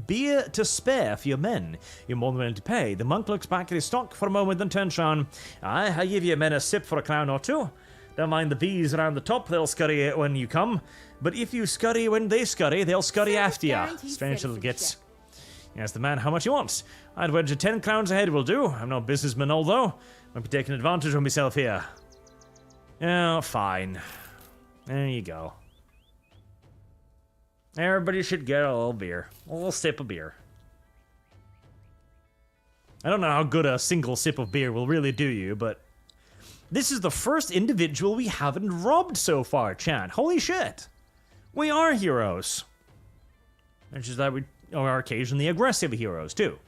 beer to spare for your men. You're more than willing to pay. The monk looks back at his stock for a moment, then turns around. I'll give your men a sip for a crown or two. Don't mind the bees around the top, they'll scurry when you come. But if you scurry when they scurry, they'll scurry after you. Strange little gits. He asks the man how much he wants. I'd wager 10 crowns a head will do. I'm no businessman, although. Won't be taking advantage of myself here. Oh, fine. There you go. Everybody should get a little beer. A little sip of beer. I don't know how good a single sip of beer will really do you, but this is the first individual we haven't robbed so far, chat. Holy shit. We are heroes. It's just that we are occasionally aggressive heroes, too.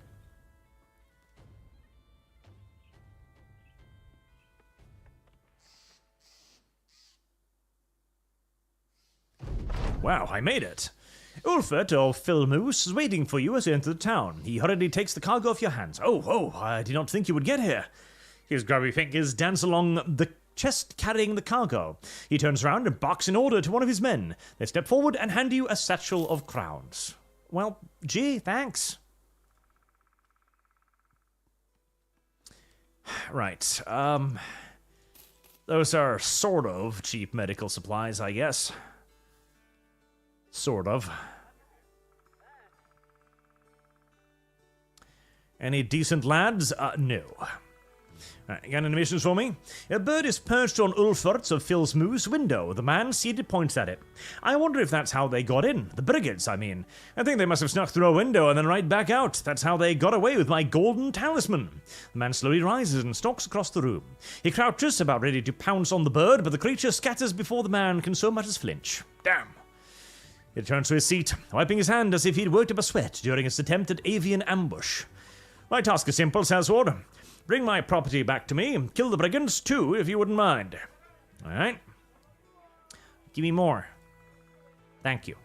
Wow, I made it. Ulfert of Filmoose is waiting for you as you enter the town. He hurriedly takes the cargo off your hands. Oh, I did not think you would get here. His grubby fingers dance along the chest carrying the cargo. He turns around and barks an order to one of his men. They step forward and hand you a satchel of crowns. Well, gee, thanks. Right, those are sort of cheap medical supplies, I guess. Sort of. Any decent lads? No. Right, got any missions for me? A bird is perched on Ulfert's of Phil's Moose window. The man seated points at it. I wonder if that's how they got in. The brigands, I mean. I think they must have snuck through a window and then right back out. That's how they got away with my golden talisman. The man slowly rises and stalks across the room. He crouches, about ready to pounce on the bird, but the creature scatters before the man can so much as flinch. Damn. He returns to his seat, wiping his hand as if he'd worked up a sweat during his attempt at avian ambush. My task is simple, Salsword. Bring my property back to me. Kill the brigands, too, if you wouldn't mind. All right. Give me more. Thank you.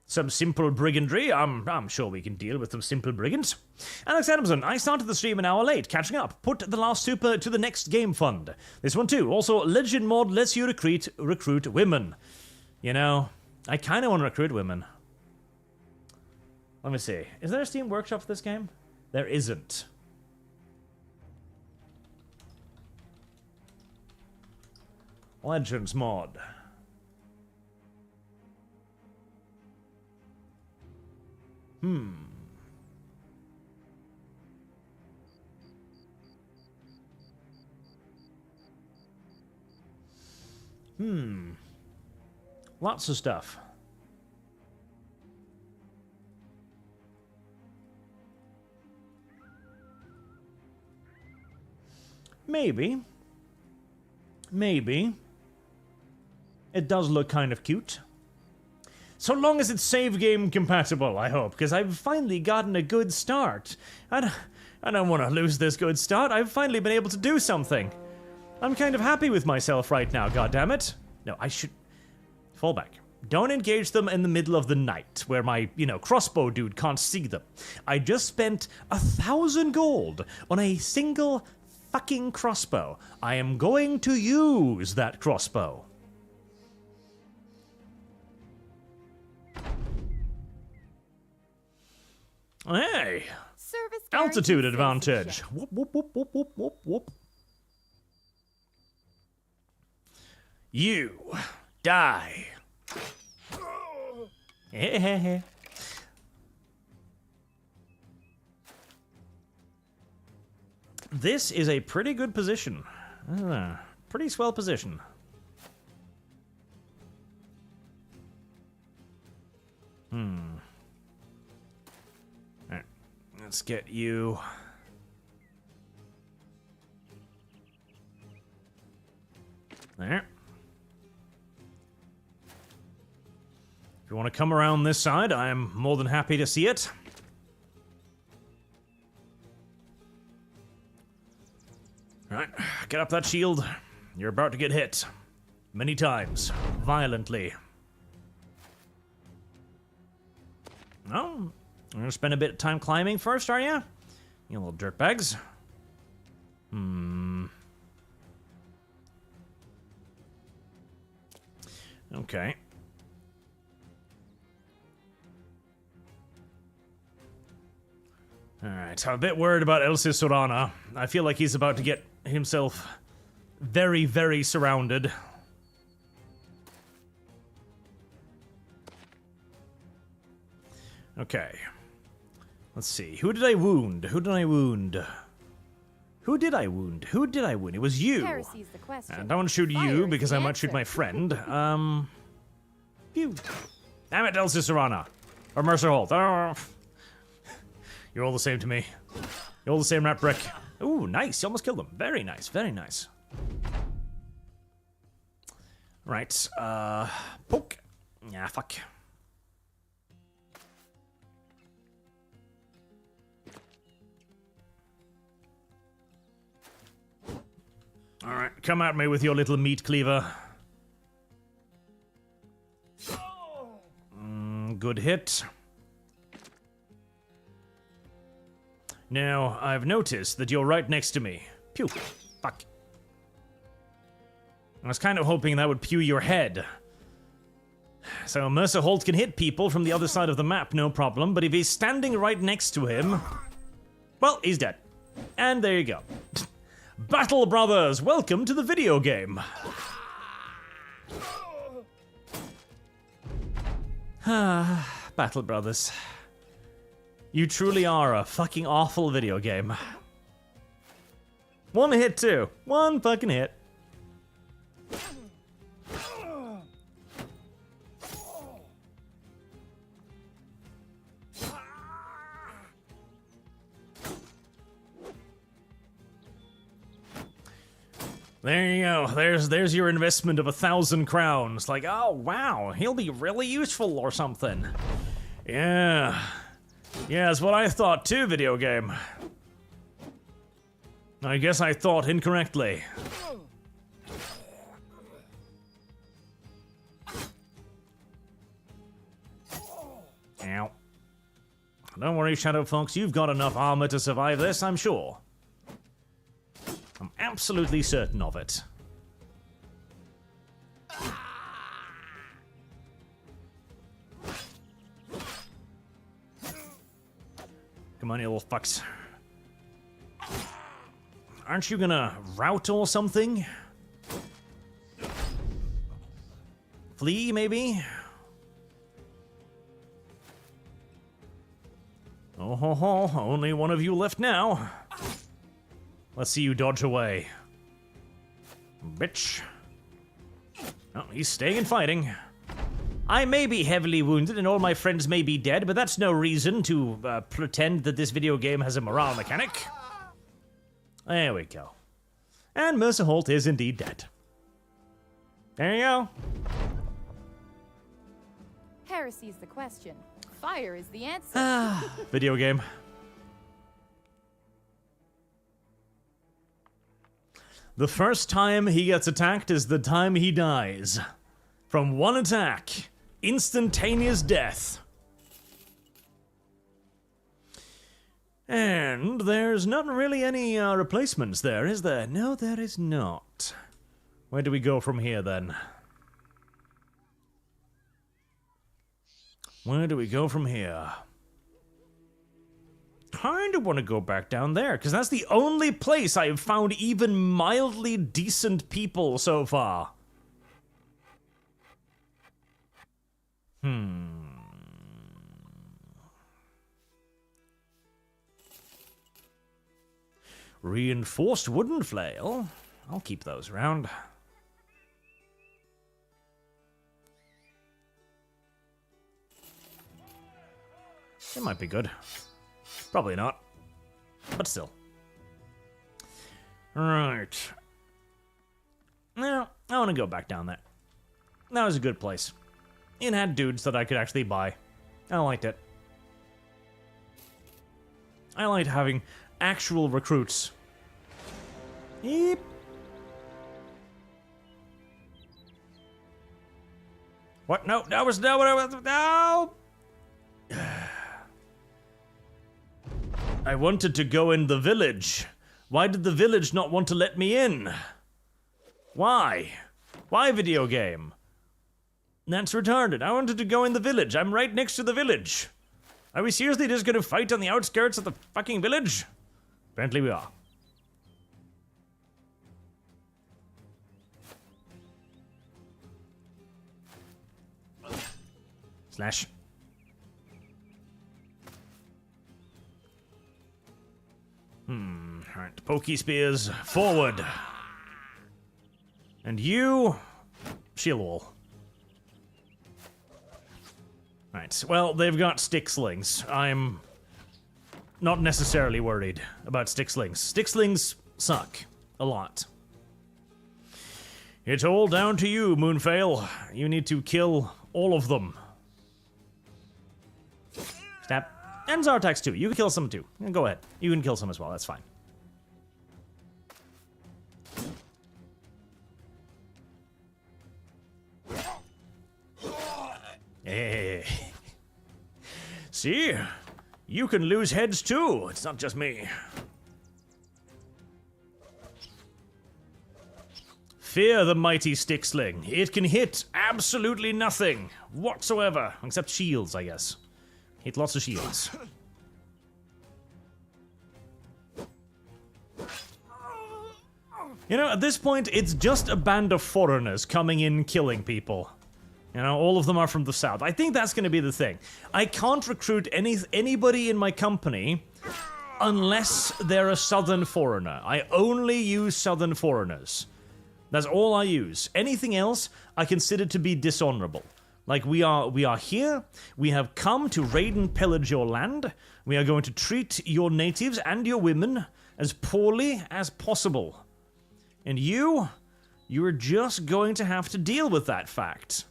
Some simple brigandry. I'm sure we can deal with some simple brigands. Alex Adamson, I started the stream an hour late. Catching up. Put the last super to the next game fund. This one too. Also, Legend mod lets you recruit women. You know, I kind of want to recruit women. Let me see. Is there a Steam Workshop for this game? There isn't. Legends mod. Lots of stuff. Maybe. It does look kind of cute. So long as it's save game compatible, I hope, because I've finally gotten a good start. I don't want to lose this good start. I've finally been able to do something. I'm kind of happy with myself right now, goddammit. No, I should... Fall back. Don't engage them in the middle of the night, where my, crossbow dude can't see them. I just spent 1,000 gold on a single fucking crossbow. I am going to use that crossbow. Hey! Service Altitude guarantee advantage. citizenship. Whoop, whoop, whoop, whoop, whoop, whoop, whoop. You die. This is a pretty good position. Pretty swell position. Alright, let's get you. There. If you want to come around this side, I am more than happy to see it. Alright, get up that shield. You're about to get hit. Many times. Violently. No? You're gonna spend a bit of time climbing first, are you? You little dirtbags. Okay. Alright, I'm a bit worried about El Cisorana. I feel like he's about to get himself very, very surrounded. Okay. Let's see. Who did I wound? Who did I wound? Who did I wound? Who did I wound? It was you. Heresy's the question. And I want to shoot Fire you is because the I might shoot answer. my friend. Phew. Damn it, El Cisorana. Or Mercer Holt. You're all the same to me. You're all the same rat brick. Ooh, nice. You almost killed him. Very nice. Very nice. Right. Poke. Yeah, fuck. Alright, come at me with your little meat cleaver. Good hit. Now, I've noticed that you're right next to me. Pew. Fuck. I was kind of hoping that would pew your head. So Mercer Holt can hit people from the other side of the map, no problem, but if he's standing right next to him... Well, he's dead. And there you go. Battle Brothers, welcome to the video game. Battle Brothers. You truly are a fucking awful video game. One hit too. One fucking hit. There you go. There's your investment of 1,000 crowns. Like, oh wow, he'll be really useful or something. Yeah. Yeah, that's what I thought too, video game. I guess I thought incorrectly. Ow. Don't worry, Shadow Fox, you've got enough armor to survive this, I'm sure. I'm absolutely certain of it. Come on, you little fucks. Aren't you gonna rout or something? Flee, maybe? Oh ho ho, only one of you left now. Let's see you dodge away. Bitch. Oh, he's staying and fighting. I may be heavily wounded and all my friends may be dead, but that's no reason to pretend that this video game has a morale mechanic. There we go. And Mercer Holt is indeed dead. There you go. Heresy's the question. Fire is the answer. Video game. The first time he gets attacked is the time he dies. From one attack. Instantaneous death. And there's not really any replacements there, is there? No, there is not. Where do we go from here, then? Where do we go from here? Kinda want to go back down there, because that's the only place I have found even mildly decent people so far. Reinforced wooden flail. I'll keep those around. It might be good. Probably not. But still. Right. Now, I want to go back down there. That was a good place. It had dudes that I could actually buy. I liked it. I liked having actual recruits. Yep. What? No, that was no. No. I wanted to go in the village. Why did the village not want to let me in? Why? Why, video game? That's retarded. I wanted to go in the village. I'm right next to the village. Are we seriously just gonna fight on the outskirts of the fucking village? Apparently we are. Slash. Alright, pokey spears, forward. And you, shield wall. Right, well, they've got stick slings. I'm not necessarily worried about stick slings. Stick slings suck a lot. It's all down to you, Moonfail. You need to kill all of them. Snap. And Zartax too. You can kill some too. Go ahead. You can kill some as well. That's fine. Hey. See? You can lose heads too. It's not just me. Fear the mighty stick sling. It can hit absolutely nothing whatsoever. Except shields, I guess. Hit lots of shields. You know, at this point, it's just a band of foreigners coming in killing people. You know, all of them are from the south. I think that's going to be the thing. I can't recruit anybody in my company unless they're a southern foreigner. I only use southern foreigners. That's all I use. Anything else, I consider to be dishonorable. Like, we are here, we have come to raid and pillage your land, we are going to treat your natives and your women as poorly as possible. And you're just going to have to deal with that fact.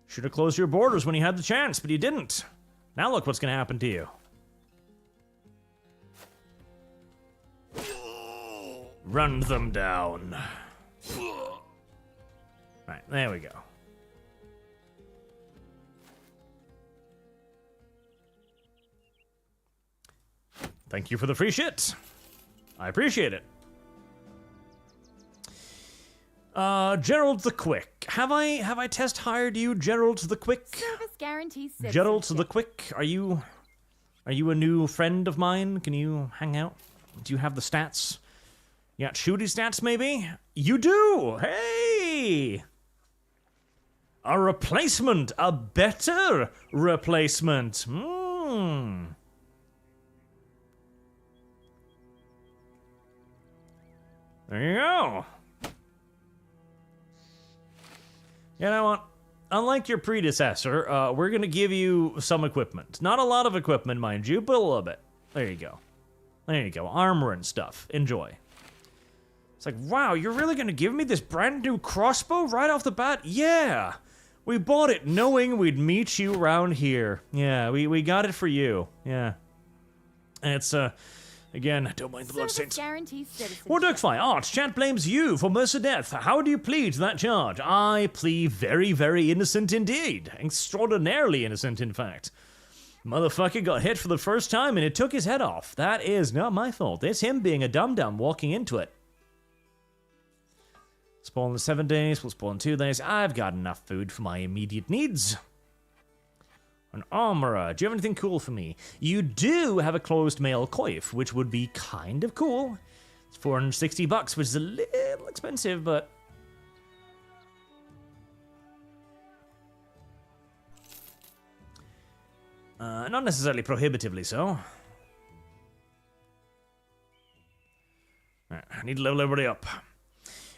Should have closed your borders when you had the chance, but you didn't. Now look what's going to happen to you. Run them down. Right, there we go. Thank you for the free shit. I appreciate it. Gerald the Quick. Have I test hired you, Gerald the Quick? Service guarantees citizenship. Gerald the Quick, are you a new friend of mine? Can you hang out? Do you have the stats? You got shooty stats, maybe? You do! Hey! Hey! A replacement! A better replacement! Hmm. There you go. You know what? Unlike your predecessor, we're gonna give you some equipment. Not a lot of equipment, mind you, but a little bit. There you go. There you go. Armor and stuff. Enjoy. It's like, wow, you're really gonna give me this brand new crossbow right off the bat? Yeah! We bought it knowing we'd meet you around here. Yeah, we got it for you. Yeah. And it's, again, don't mind the bloodstains. Wardukfly, Arch, chat blames you for Mercer death. How do you plead to that charge? I plead very, very innocent indeed. Extraordinarily innocent, in fact. Motherfucker got hit for the first time and it took his head off. That is not my fault. It's him being a dum-dum walking into it. Spawn in 7 days, we'll spawn in 2 days. I've got enough food for my immediate needs. An armorer. Do you have anything cool for me? You do have a closed mail coif, which would be kind of cool. It's $460, which is a little expensive, but... not necessarily prohibitively so. I need to level everybody up.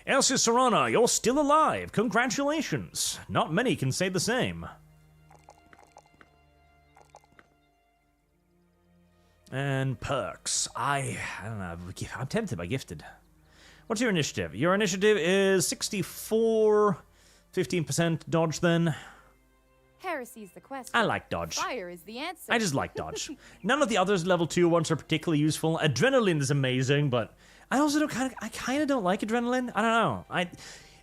Elsie Serrana, you're still alive. Congratulations. Not many can say the same. And perks. I don't know. I'm tempted by gifted. What's your initiative? Your initiative is 64. 15% dodge then. Heresy's the question. I like dodge. Fire is the answer. I just like dodge. None of the others level 2 ones are particularly useful. Adrenaline is amazing, but I also don't kind of don't like adrenaline. I don't know.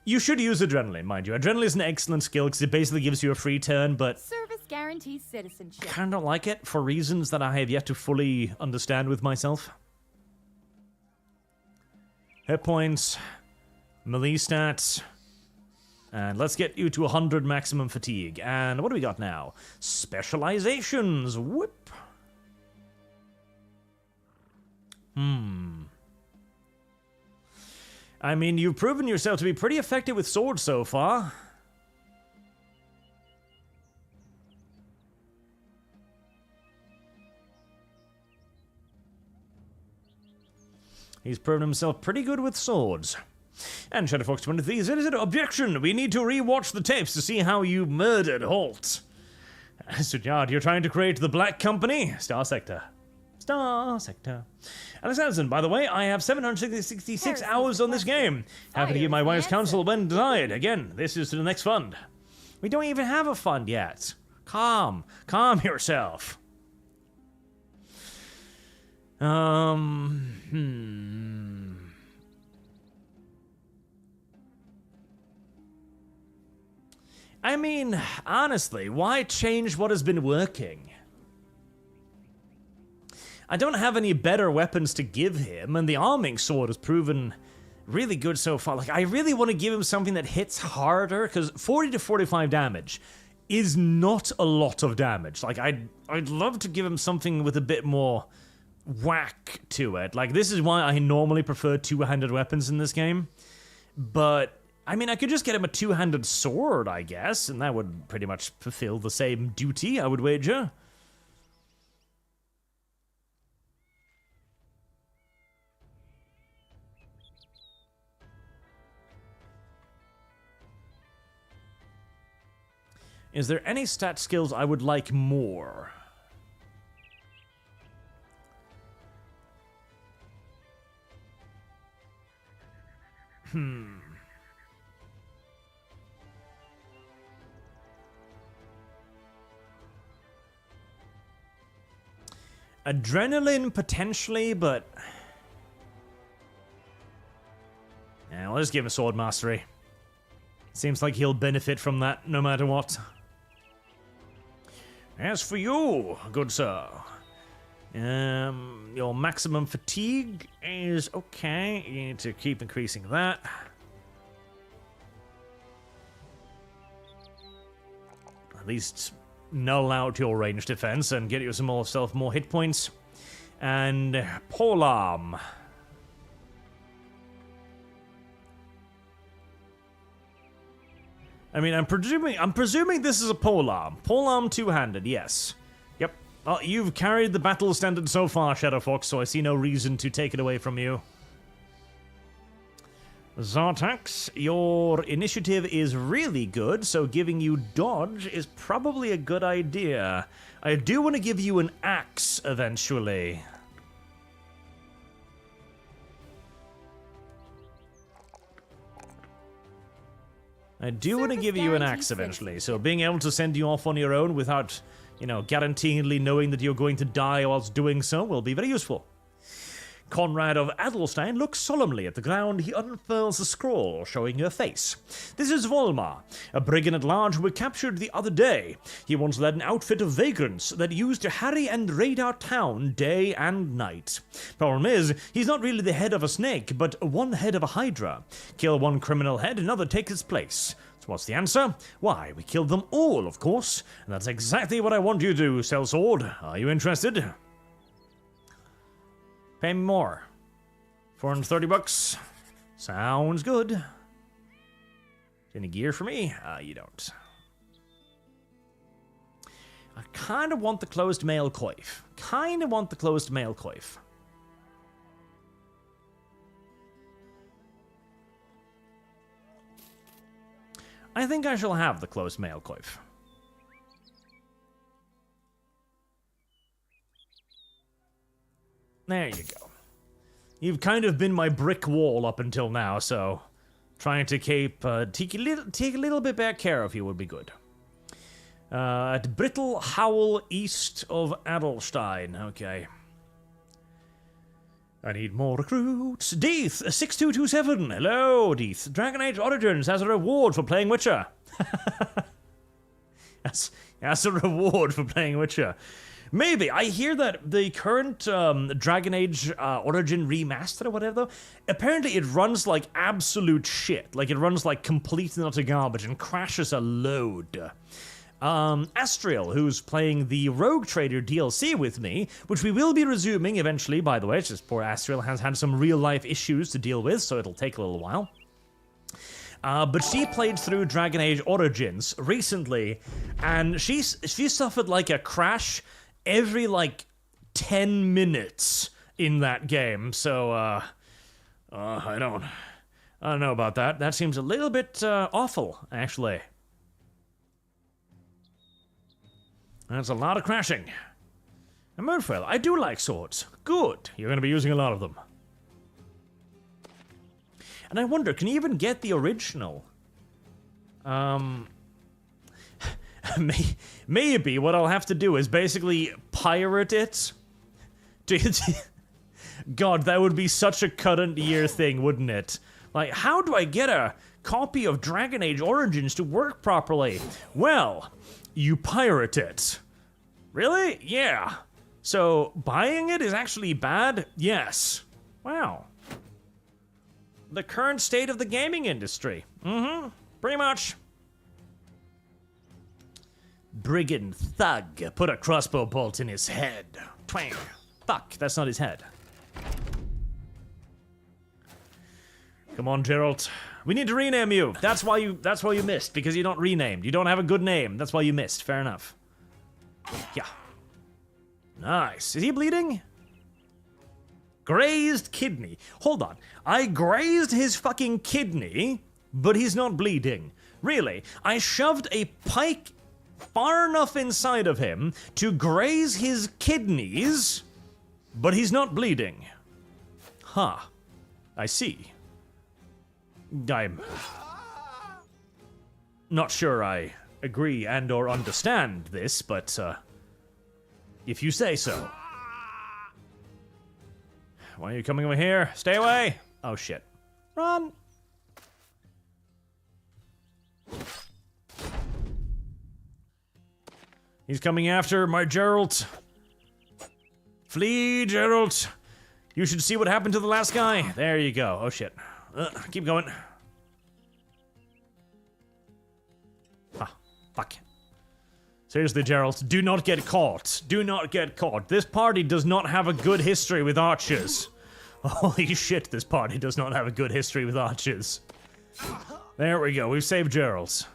You should use adrenaline, mind you. Adrenaline is an excellent skill because it basically gives you a free turn, but service guarantees citizenship. I kind of don't like it for reasons that I have yet to fully understand with myself. Hit points, melee stats, and let's get you to 100 maximum fatigue. And what do we got now? Specializations. Whoop. I mean, you've proven yourself to be pretty effective with swords so far. He's proven himself pretty good with swords. And Shadowfox23 says, objection! We need to re-watch the tapes to see how you murdered Holt. Sudyard, you're trying to create the Black Company? Star Sector. Star Sector. Alex Anderson, by the way, I have 766 hours on this game. Happy to give my wife's counsel when desired. Again, this is to the next fund. We don't even have a fund yet. Calm yourself. I mean, honestly, why change what has been working? I don't have any better weapons to give him, and the arming sword has proven really good so far. Like, I really want to give him something that hits harder, because 40 to 45 damage is not a lot of damage. Like, I'd love to give him something with a bit more whack to it. Like, this is why I normally prefer two-handed weapons in this game. But, I mean, I could just get him a two-handed sword, I guess, and that would pretty much fulfill the same duty, I would wager. Is there any stat skills I would like more? Adrenaline, potentially, but... yeah, I'll just give him sword mastery. Seems like he'll benefit from that no matter what. As for you, good sir, your maximum fatigue is okay. You need to keep increasing that. At least null out your ranged defense and get yourself more hit points. And polearm. I mean, I'm presuming this is a polearm. Polearm two-handed, yes. Yep. Well, you've carried the battle standard so far, Shadowfox, so I see no reason to take it away from you. Zartax, your initiative is really good, so giving you dodge is probably a good idea. I do want to give you an axe eventually. I do want to give you an axe eventually, so being able to send you off on your own without, you know, guaranteedly knowing that you're going to die whilst doing so will be very useful. Conrad of Adelstein looks solemnly at the ground. He unfurls a scroll, showing her face. This is Volmar, a brigand at large we captured the other day. He once led an outfit of vagrants that used to harry and raid our town day and night. Problem is, he's not really the head of a snake, but one head of a hydra. Kill one criminal head, another takes its place. So what's the answer? Why, we killed them all, of course. And that's exactly what I want you to do, Sellsword. Are you interested? Pay me more. 430 bucks. Sounds good. Any gear for me? You don't. I kind of want the closed mail coif. I think I shall have the closed mail coif. There you go. You've kind of been my brick wall up until now, so trying to take a little bit better care of you would be good. At Brittle Howl, east of Adelstein. Okay. I need more recruits. Deeth, 6227. Hello, Deeth. Dragon Age Origins has a reward for playing Witcher. That's a reward for playing Witcher. Maybe. I hear that the current Dragon Age Origin remaster or whatever, apparently it runs like absolute shit. Like, it runs like complete and utter garbage and crashes a load. Astriel, who's playing the Rogue Trader DLC with me, which we will be resuming eventually, by the way. It's just poor Astriel has had some real-life issues to deal with, so it'll take a little while. But she played through Dragon Age Origins recently, and she suffered like a crash every, like, 10 minutes in that game, so, I don't know about that. That seems a little bit, awful, actually. That's a lot of crashing. And Murfell, I do like swords. Good. You're going to be using a lot of them. And I wonder, can you even get the original? Maybe what I'll have to do is basically pirate it. God, that would be such a current year thing, wouldn't it? Like, how do I get a copy of Dragon Age Origins to work properly? Well, you pirate it. Really? Yeah. So, buying it is actually bad? Yes. Wow. The current state of the gaming industry. Mm-hmm. Pretty much. Brigand thug put a crossbow bolt in his head. Twang. Fuck, that's not his head. Come on, Geralt. We need to rename you. That's why you missed, because you're not renamed. You don't have a good name. That's why you missed. Fair enough. Yeah. Nice. Is he bleeding? Grazed kidney. Hold on. I grazed his fucking kidney, but he's not bleeding. Really? I shoved a pike far enough inside of him to graze his kidneys, but he's not bleeding. Huh. I see. I'm not sure I agree and or understand this, but if you say so. Why are you coming over here? Stay away! Oh shit. Run! He's coming after my Geralt. Flee, Geralt. You should see what happened to the last guy. There you go. Oh shit. Keep going. Ah, fuck. Seriously, Geralt, do not get caught. Do not get caught. This party does not have a good history with archers. Holy shit, this party does not have a good history with archers. There we go, we've saved Geralt.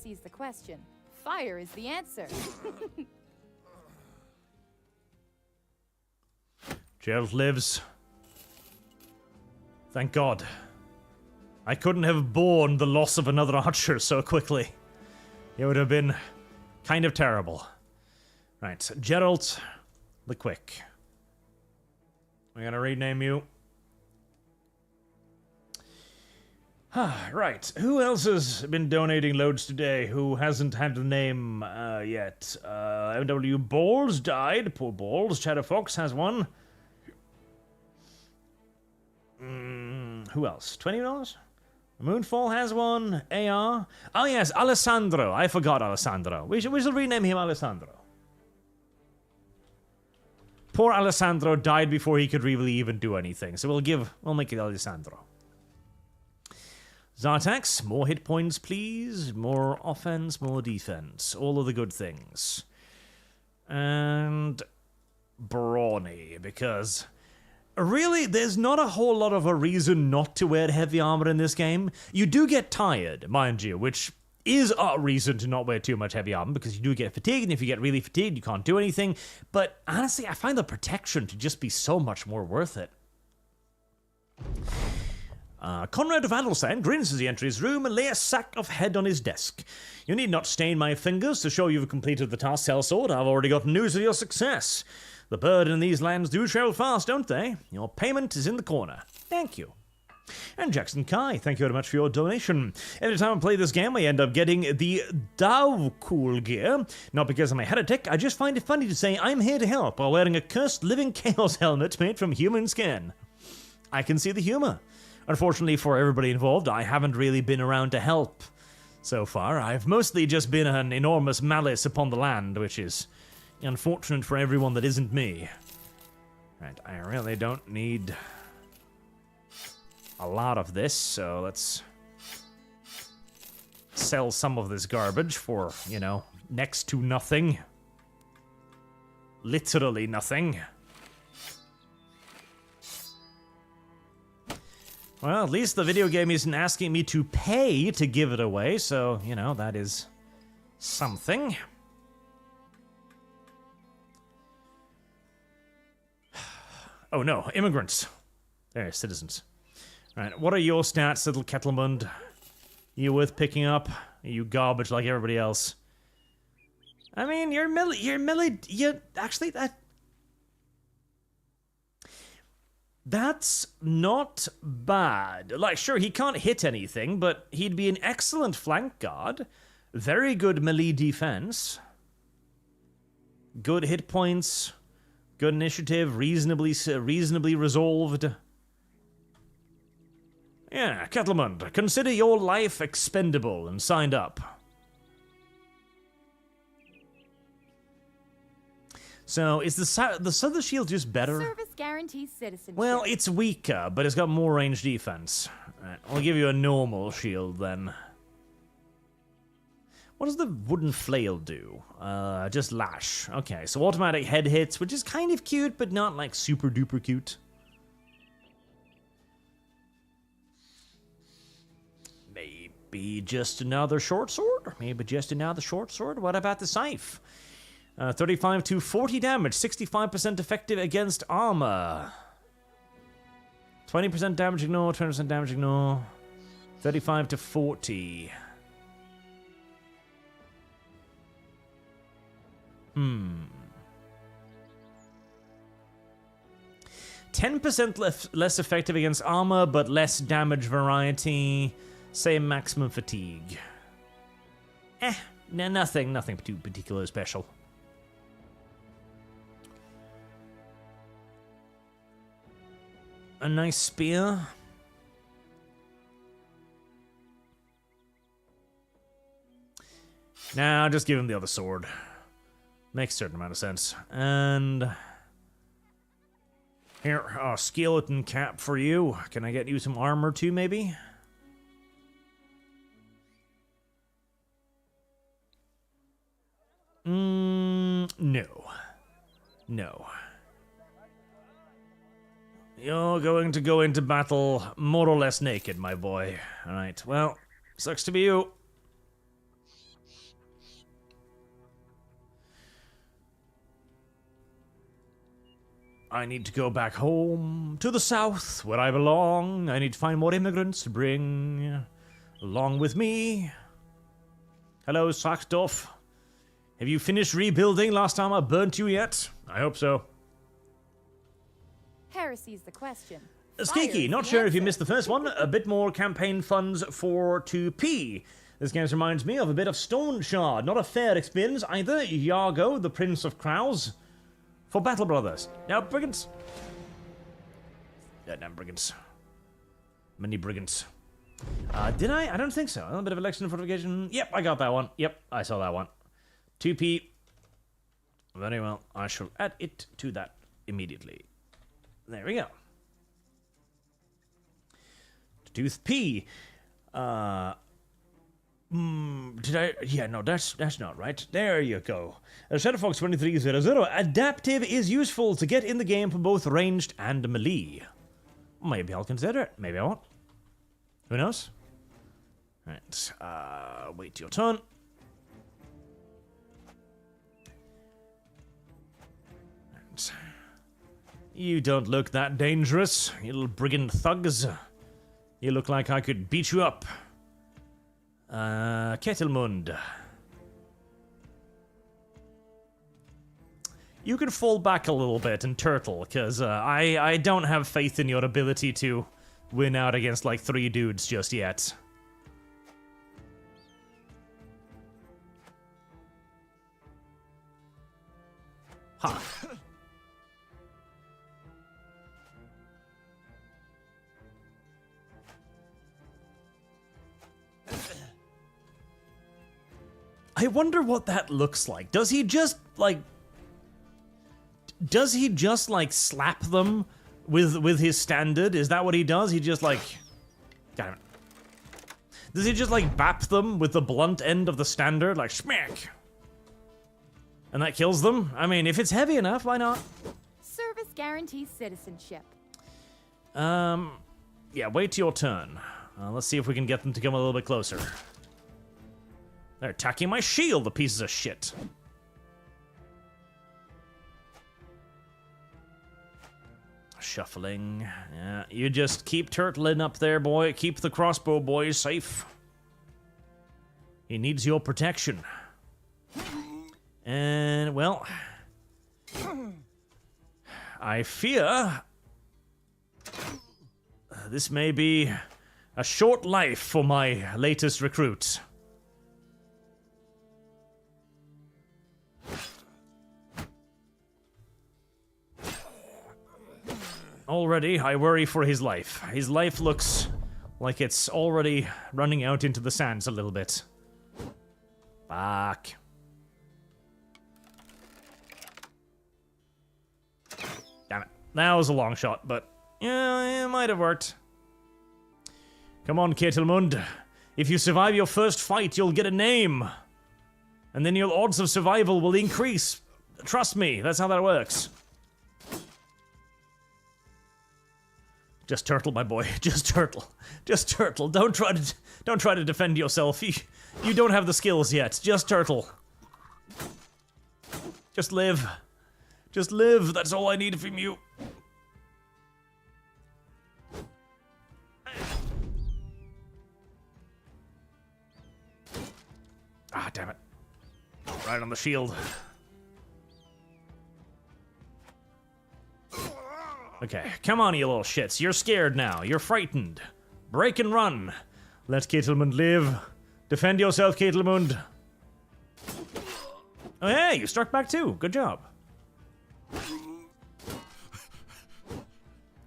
Heresy's the question. Fire is the answer. Gerald lives. Thank God. I couldn't have borne the loss of another archer so quickly. It would have been kind of terrible. Right, Gerald the Quick. We're gonna rename you. Right, who else has been donating loads today who hasn't had the name yet? MW Balls died. Poor Balls. Shadow Fox has one. Who else? $20? Moonfall has one. AR. Oh yes, Alessandro. I forgot Alessandro. We should rename him Alessandro. Poor Alessandro died before he could really even do anything, so we'll make it Alessandro. Zartax, more hit points, please. More offense, more defense. All of the good things. And Brawny, because really, there's not a whole lot of a reason not to wear heavy armor in this game. You do get tired, mind you, which is a reason to not wear too much heavy armor, because you do get fatigued, and if you get really fatigued, you can't do anything. But honestly, I find the protection to just be so much more worth it. Conrad of Adelstein grins as he enters his room and lays a sack of head on his desk. You need not stain my fingers to show you've completed the task, sellsword. I've already got news of your success. The bird in these lands do travel fast, don't they? Your payment is in the corner. Thank you. And Jackson Kai, thank you very much for your donation. Every time I play this game, I end up getting the Cool gear. Not because I'm a heretic, I just find it funny to say I'm here to help while wearing a cursed living chaos helmet made from human skin. I can see the humor. Unfortunately for everybody involved, I haven't really been around to help so far. I've mostly just been an enormous malice upon the land, which is unfortunate for everyone that isn't me. Right, I really don't need a lot of this, so let's sell some of this garbage for, you know, next to nothing. Literally nothing. Well, at least the video game isn't asking me to pay to give it away, so, you know, that is something. Oh no, immigrants. They're citizens. Right, what are your stats, little Kettlemund? You worth picking up? Are you garbage like everybody else? I mean, actually, that's not bad. Like, sure, he can't hit anything, but he'd be an excellent flank guard. Very good melee defense. Good hit points. Good initiative. Reasonably resolved. Yeah, Kettlemund, consider your life expendable and signed up. So, is the Southern Shield just better? Service guarantees citizenship. Well, it's weaker, but it's got more range defense. Right, I'll give you a normal shield then. What does the wooden flail do? Just lash. Okay, so automatic head hits, which is kind of cute, but not like super duper cute. Maybe just another short sword? Maybe just another short sword? What about the scythe? 35 to 40 damage, 65% effective against armor. 20% damage ignore, 20% damage ignore. 35 to 40. 10% less effective against armor, but less damage variety. Same maximum fatigue. Nothing too particularly special. A nice spear. Nah, just give him the other sword. Makes a certain amount of sense. And here, a skeleton cap for you. Can I get you some armor too, maybe? No. No. You're going to go into battle more or less naked, my boy. Alright, well, sucks to be you. I need to go back home to the south where I belong. I need to find more immigrants to bring along with me. Hello, Sackdorf. Have you finished rebuilding last time I burnt you yet? I hope so. Heresy's the question. Skiki, not sure if you missed the first one. A bit more campaign funds for 2P. This game reminds me of a bit of Stone Shard. Not a fair experience either. Yargo, the Prince of Crows. For Battle Brothers. Now, brigands. Yeah, damn brigands. Many brigands. Did I? I don't think so. A little bit of election fortification. Yep, I got that one. Yep, I saw that one. 2P. Very well. I shall add it to that immediately. There we go. Tooth P. Did I? Yeah, no, that's not right. There you go. Shadowfox 2300. Adaptive is useful to get in the game for both ranged and melee. Maybe I'll consider it. Maybe I won't. Who knows? Right. Wait your turn. Right. You don't look that dangerous, you little brigand thugs. You look like I could beat you up. Ketelmund. You can fall back a little bit and turtle, because I don't have faith in your ability to win out against like 3 dudes just yet. Ha. I wonder what that looks like. Does he just like slap them with his standard? Is that what he does? He just like, damn it. Does he just like bap them with the blunt end of the standard, like smack? And that kills them? I mean, if it's heavy enough, why not? Service guarantees citizenship. Yeah, wait your turn. Let's see if we can get them to come a little bit closer. They're attacking my shield, the pieces of shit. Shuffling. Yeah, you just keep turtling up there, boy. Keep the crossbow boy safe. He needs your protection. And, well, I fear this may be a short life for my latest recruit. Already, I worry for his life. His life looks like it's already running out into the sands a little bit. Fuck. Damn it. That was a long shot, but yeah, it might have worked. Come on, Ketelmund. If you survive your first fight, you'll get a name. And then your odds of survival will increase. Trust me, that's how that works. Just turtle, my boy. Just turtle. Just turtle. Don't try to defend yourself. You don't have the skills yet. Just turtle. Just live. Just live. That's all I need from you. Ah, damn it. Right on the shield. Okay, come on, you little shits. You're scared now. You're frightened. Break and run. Let Ketelmund live. Defend yourself, Ketelmund. Oh, hey, you struck back too. Good job.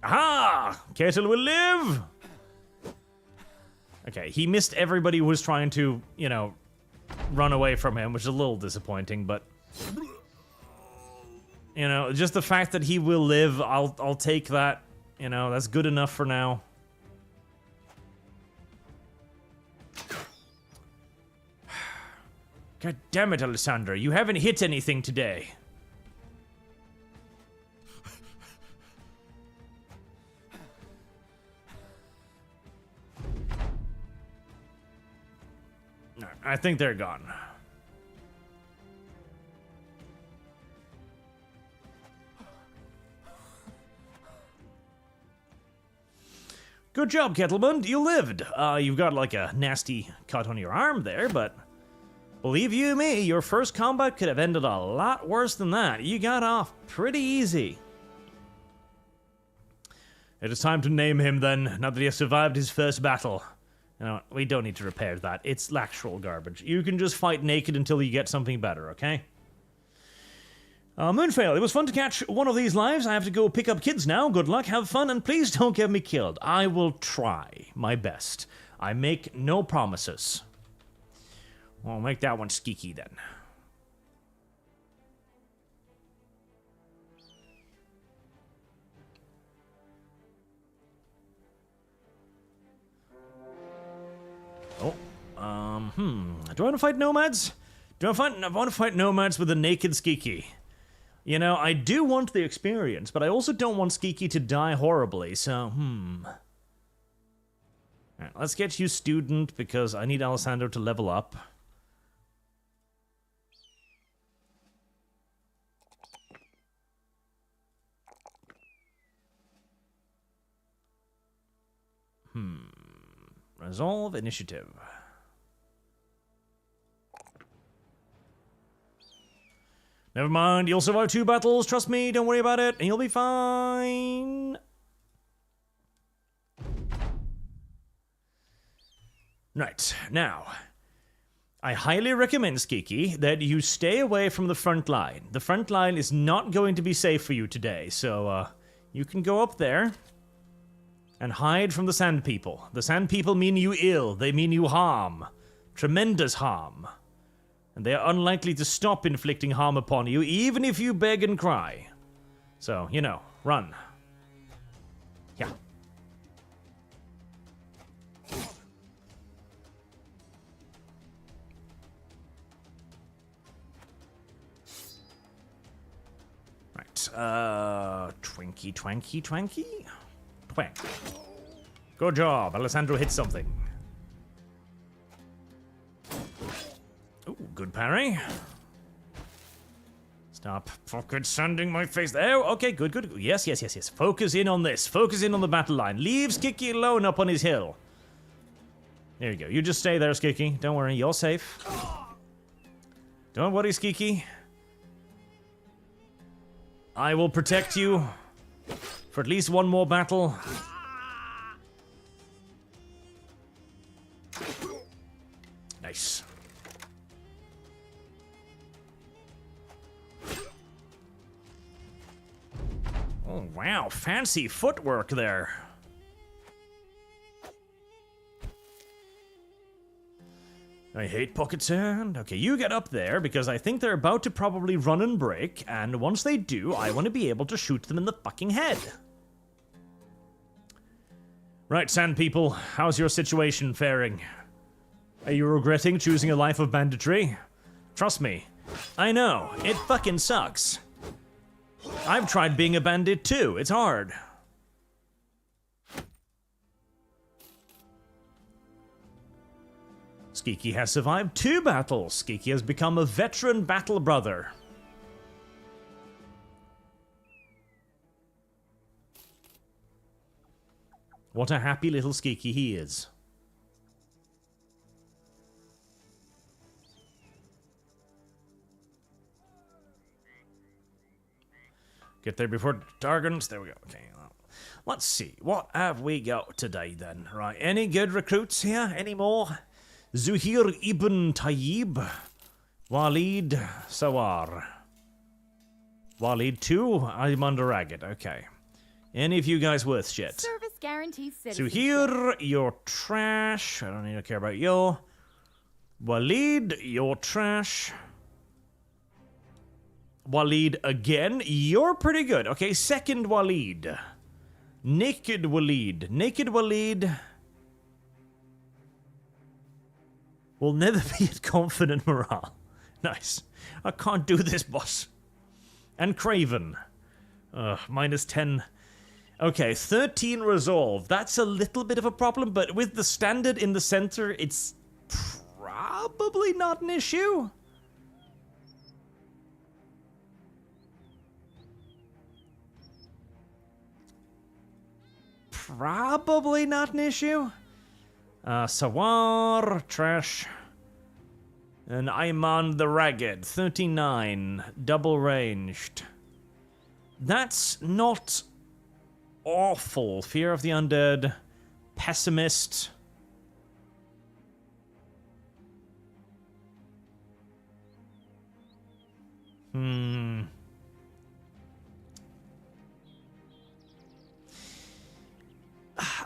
Aha! Ketel will live! Okay, he missed everybody who was trying to, you know, run away from him, which is a little disappointing, but... You know, just the fact that he will live, I'll take that. You know, that's good enough for now. God damn it, Alessandra, you haven't hit anything today. I think they're gone. Good job, Kettleman. You lived. You've got like a nasty cut on your arm there, but believe you me, your first combat could have ended a lot worse than that. You got off pretty easy. It is time to name him then, now that he has survived his first battle. No, we don't need to repair that. It's actual garbage. You can just fight naked until you get something better, okay? Moonfail, it was fun to catch one of these lives. I have to go pick up kids now. Good luck, have fun, and please don't get me killed. I will try my best. I make no promises. I'll make that one skeeky then. Oh, do I want to fight nomads? I want to fight nomads with a naked skeeky. You know, I do want the experience, but I also don't want Skeeky to die horribly, so, Alright, let's get you student, because I need Alessandro to level up. Resolve initiative. Never mind, you'll survive 2 battles, trust me, don't worry about it, and you'll be fine. Right, now, I highly recommend, Skeeky, that you stay away from the front line. The front line is not going to be safe for you today, so, you can go up there and hide from the Sand People. The Sand People mean you ill, they mean you harm. Tremendous harm. And they are unlikely to stop inflicting harm upon you, even if you beg and cry. So, you know, run. Yeah. Right, Twinkie, twanky, twanky? Twank. Good job, Alessandro hit something. Ooh, good parry. Stop fucking sanding my face. There, okay, good, good. Yes, yes, yes, yes. Focus in on this. Focus in on the battle line. Leave Skiki alone up on his hill. There you go. You just stay there, Skiki. Don't worry, you're safe. Don't worry, Skiki. I will protect you for at least one more battle. Nice. Oh, wow, fancy footwork there. I hate pocket sand. Okay, you get up there, because I think they're about to probably run and break, and once they do, I want to be able to shoot them in the fucking head. Right, Sand People, how's your situation faring? Are you regretting choosing a life of banditry? Trust me, I know, it fucking sucks. I've tried being a bandit too, it's hard. Skeeky has survived 2 battles. Skeeky has become a veteran battle brother. What a happy little Skeeky he is. Get there before Targons. There we go. Okay. Let's see. What have we got today then? Right. Any good recruits here? Any more? Zuhair ibn Tayyib. Walid Sawar. Walid 2. I'm under Agate. Okay. Any of you guys worth shit? Service guarantees citizenship. Zuhair, you're trash. I don't need to care about you. Walid, you're trash. Walid again. You're pretty good. Okay, second Walid. Naked Walid. Naked Walid will never be at confident morale. Nice. I can't do this, boss. And Craven. Minus 10. Okay, 13 resolve. That's a little bit of a problem, but with the standard in the center, it's probably not an issue. probably not an issue. Sawar, trash. And Ayman the Ragged, 39, double ranged. That's not awful. Fear of the Undead, Pessimist.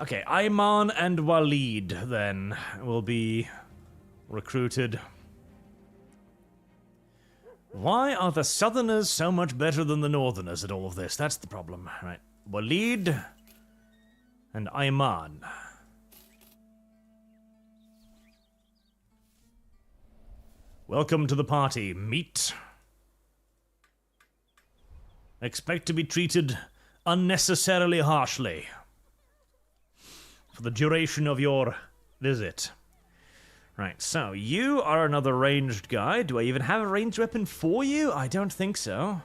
Okay, Ayman and Waleed, then, will be recruited. Why are the Southerners so much better than the Northerners at all of this? That's the problem. Right, Waleed and Ayman. Welcome to the party, meat. Expect to be treated unnecessarily harshly for the duration of your visit. Right, so you are another ranged guy. Do I even have a ranged weapon for you? I don't think so.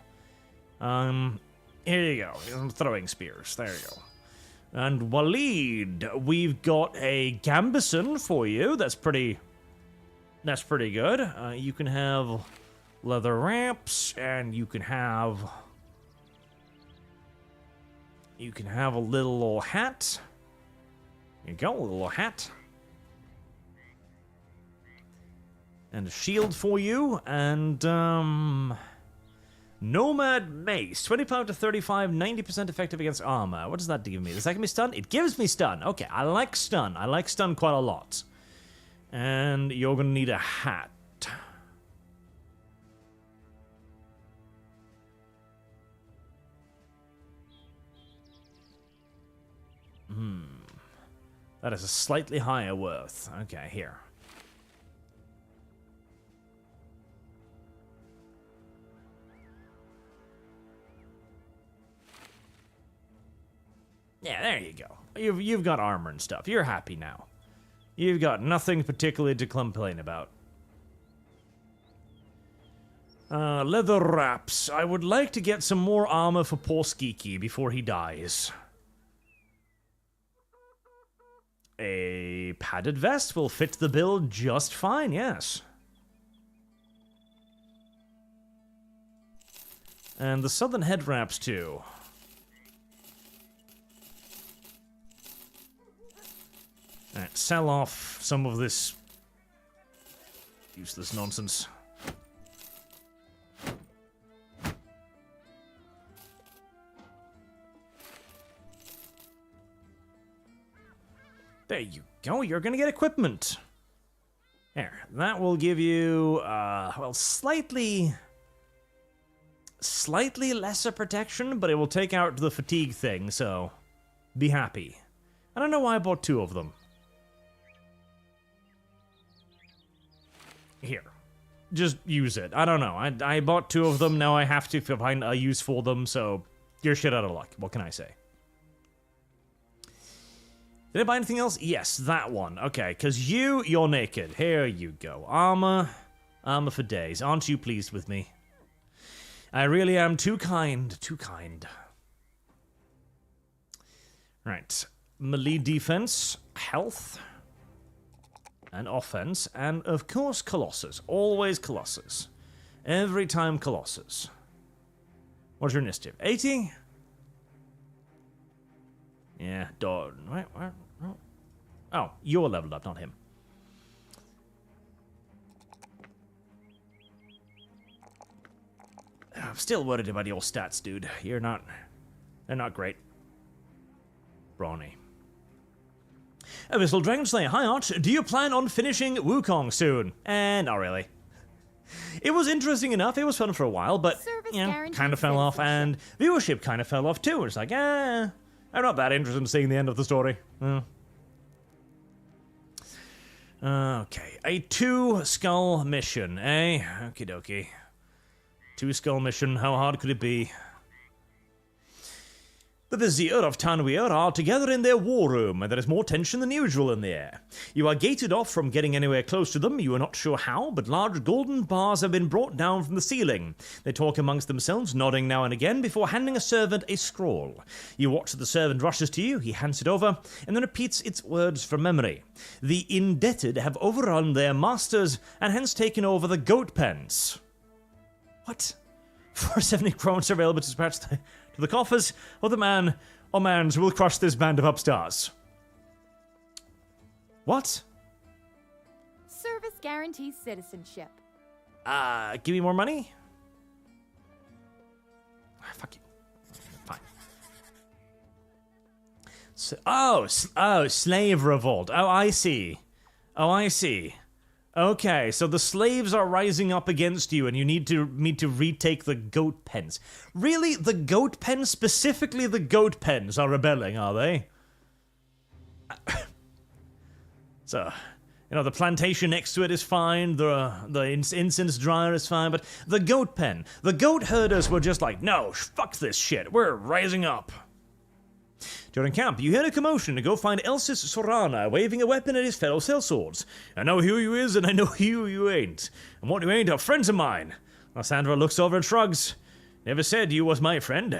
Here you go. Throwing spears. There you go. And Waleed, we've got a Gambison for you. That's pretty good. You can have leather wraps, and you can have a little hat. Here you go, a little hat. And a shield for you, and, Nomad Mace, 25 to 35, 90% effective against armor. What does that give me? Does that give me stun? It gives me stun. Okay, I like stun. I like stun quite a lot. And you're gonna need a hat. That is a slightly higher worth. Okay, here. Yeah, there you go. You've got armor and stuff. You're happy now. You've got nothing particularly to complain about. Leather wraps. I would like to get some more armor for poor Skeeky before he dies. A padded vest will fit the bill just fine, yes. And the southern head wraps, too. Alright, sell off some of this useless nonsense. There you go, you're gonna get equipment. There, that will give you, well, slightly lesser protection, but it will take out the fatigue thing, so be happy. I don't know why I bought two of them. Here, just use it. I don't know, I bought two of them, now I have to find a use for them, so you're shit out of luck. What can I say? Did I buy anything else? Yes, that one. Okay, because you're naked. Here you go. Armor for days. Aren't you pleased with me? I really am too kind. Too kind. Right. Melee defense, health, and offense, and of course Colossus. Always Colossus. Every time Colossus. What's your initiative? 80? Yeah, wait, where? Oh, you're leveled up, not him. I'm still worried about your stats, dude. They're not great. Brawny. Abyssal Dragon Slayer, hi Arch. Do you plan on finishing Wukong soon? Not really. It was interesting enough, it was fun for a while, but, you know, kind of fell off, and viewership kind of fell off too. It's like, I'm not that interested in seeing the end of the story. Okay, a 2-skull mission, eh? Okie dokie. 2-skull mission, how hard could it be? The Vizier of Tanweer are together in their war room, and there is more tension than usual in the air. You are gated off from getting anywhere close to them. You are not sure how, but large golden bars have been brought down from the ceiling. They talk amongst themselves, nodding now and again, before handing a servant a scroll. You watch as the servant rushes to you, he hands it over, and then repeats its words from memory. The indebted have overrun their masters, and hence taken over the goat pens. What? 470 crowns available to dispatch to the coffers of the man or mans who will crush this band of upstarts. What? Service guarantees citizenship. Give me more money? Fuck you. Fine. Slave revolt. Oh, I see. Okay, so the slaves are rising up against you, and you need to retake the goat pens. Really? The goat pens? Specifically the goat pens are rebelling, are they? So, the plantation next to it is fine, the incense dryer is fine, but the goat pen, the goat herders were just like, no, fuck this shit, we're rising up. During camp, you hear a commotion and go find Elsis Sorana waving a weapon at his fellow sellswords. I know who you is and I know who you ain't. And what you ain't are friends of mine. Lysandra looks over and shrugs. Never said you was my friend.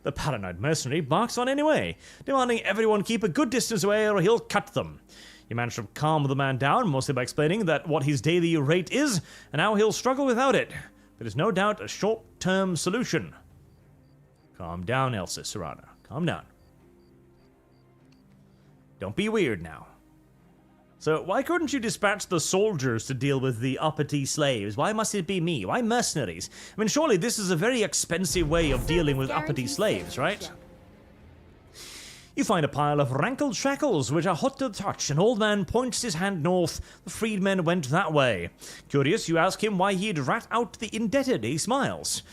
The paranoid mercenary barks on anyway, demanding everyone keep a good distance away or he'll cut them. You manage to calm the man down, mostly by explaining that what his daily rate is, and how he'll struggle without it. But it's no doubt a short-term solution. Calm down, Elsis Sorana. Calm down. Don't be weird now. So why couldn't you dispatch the soldiers to deal with the uppity slaves? Why must it be me? Why mercenaries? I mean, surely this is a very expensive way of dealing with uppity slaves, right? You find a pile of rankled shackles, which are hot to the touch. An old man points his hand north. The freedmen went that way. Curious, you ask him why he'd rat out the indebted. He smiles.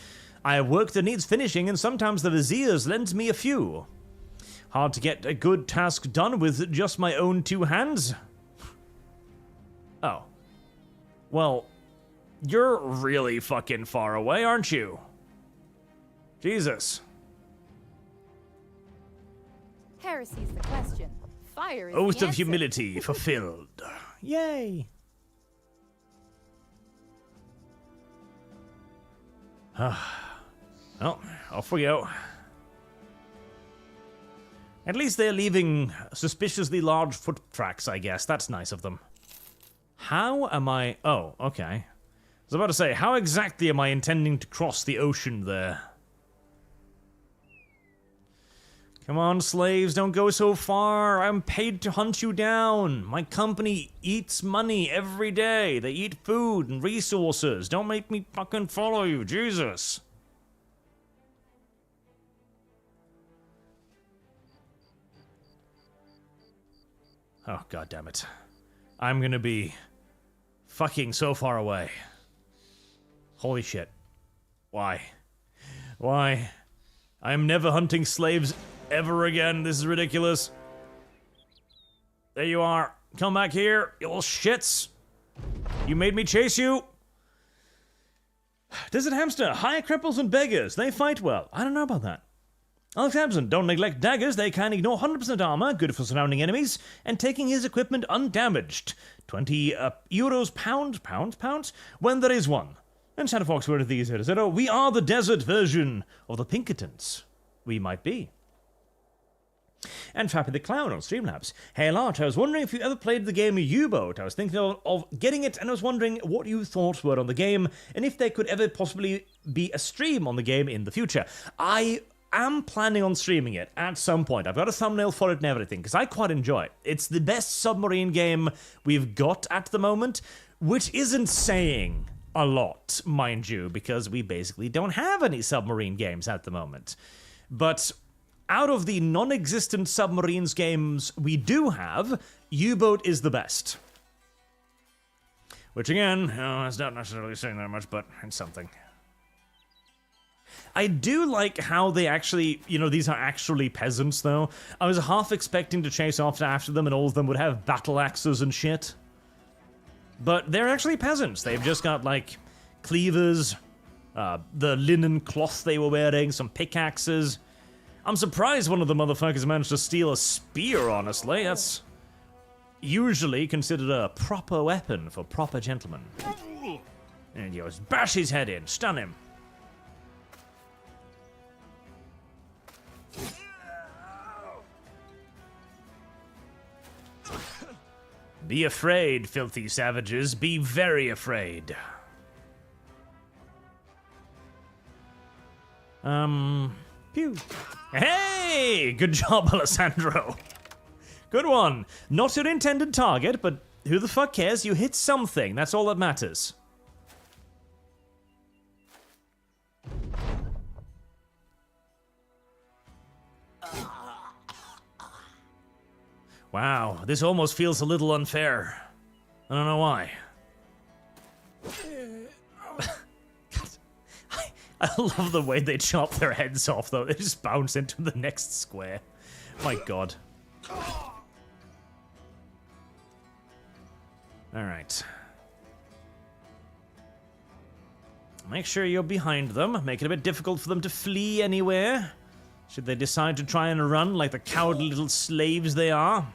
I have work that needs finishing, and sometimes the viziers lends me a few. Hard to get a good task done with just my own two hands? Oh. Well, you're really fucking far away, aren't you? Jesus. Heresy's the question. Fire is Oath the of answer. humility fulfilled. Yay. Well, off we go. At least they're leaving suspiciously large foot tracks, I guess. That's nice of them. How am I... Oh, okay. I was about to say, how exactly am I intending to cross the ocean there? Come on, slaves, don't go so far. I'm paid to hunt you down. My company eats money every day. They eat food and resources. Don't make me fucking follow you, Jesus. Oh, god damn it. I'm gonna be fucking so far away. Holy shit. Why? Why? I'm never hunting slaves ever again. This is ridiculous. There you are. Come back here, you little shits. You made me chase you. Desert hamster, hire cripples and beggars. They fight well. I don't know about that. Alex Absent, don't neglect daggers. They can ignore 100% armor, good for surrounding enemies, and taking his equipment undamaged. 20 euros pounds, when there is one. And Santa Fox, where are these here? Oh, we are the desert version of the Pinkertons. We might be. And Trappy the Clown on Streamlabs. Hey Larch, I was wondering if you ever played the game U-Boat. I was thinking of getting it, and I was wondering what your thoughts were on the game, and if there could ever possibly be a stream on the game in the future. I am planning on streaming it at some point. I've got a thumbnail for it and everything, because I quite enjoy it. It's the best submarine game we've got at the moment, which isn't saying a lot, mind you, because we basically don't have any submarine games at the moment. But out of the non-existent submarines games we do have, U-Boat is the best. Which again, it's not necessarily saying that much, but it's something. I do like how they actually, these are actually peasants, though. I was half expecting to chase after them and all of them would have battle axes and shit. But they're actually peasants. They've just got, cleavers, the linen cloth they were wearing, some pickaxes. I'm surprised one of the motherfuckers managed to steal a spear, honestly. That's usually considered a proper weapon for proper gentlemen. And he goes, bash his head in, stun him. Be afraid, filthy savages. Be very afraid. Pew. Hey! Good job, Alessandro. Good one. Not your intended target, but who the fuck cares? You hit something. That's all that matters. Wow, this almost feels a little unfair. I don't know why. I love the way they chop their heads off, though. They just bounce into the next square. My god. Alright. Make sure you're behind them. Make it a bit difficult for them to flee anywhere. Should they decide to try and run like the cowardly little slaves they are.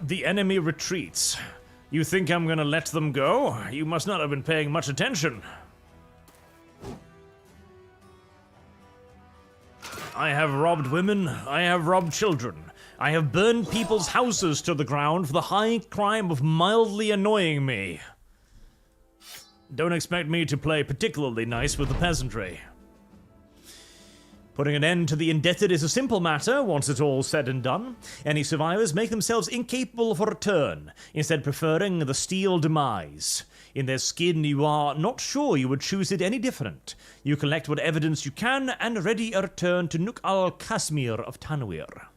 The enemy retreats. You think I'm gonna let them go? You must not have been paying much attention. I have robbed women, I have robbed children. I have burned people's houses to the ground for the high crime of mildly annoying me. Don't expect me to play particularly nice with the peasantry. Putting an end to the indebted is a simple matter once it's all said and done. Any survivors make themselves incapable of a return, instead preferring the steel demise. In their skin, you are not sure you would choose it any different. You collect what evidence you can and ready a return to Nuk al-Kashmir of Tanwir.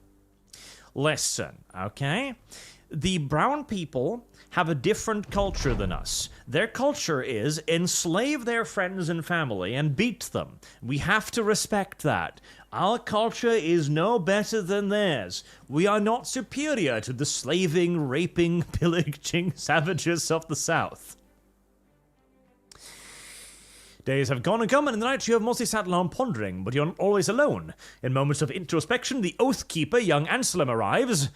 Lesson, okay? The brown people have a different culture than us. Their culture is enslave their friends and family and beat them. We have to respect that. Our culture is no better than theirs. We are not superior to the slaving, raping, pillaging savages of the South. Days have gone and come, and in the night you have mostly sat alone pondering, but you're not always alone. In moments of introspection, the Oathkeeper, young Anselm, arrives,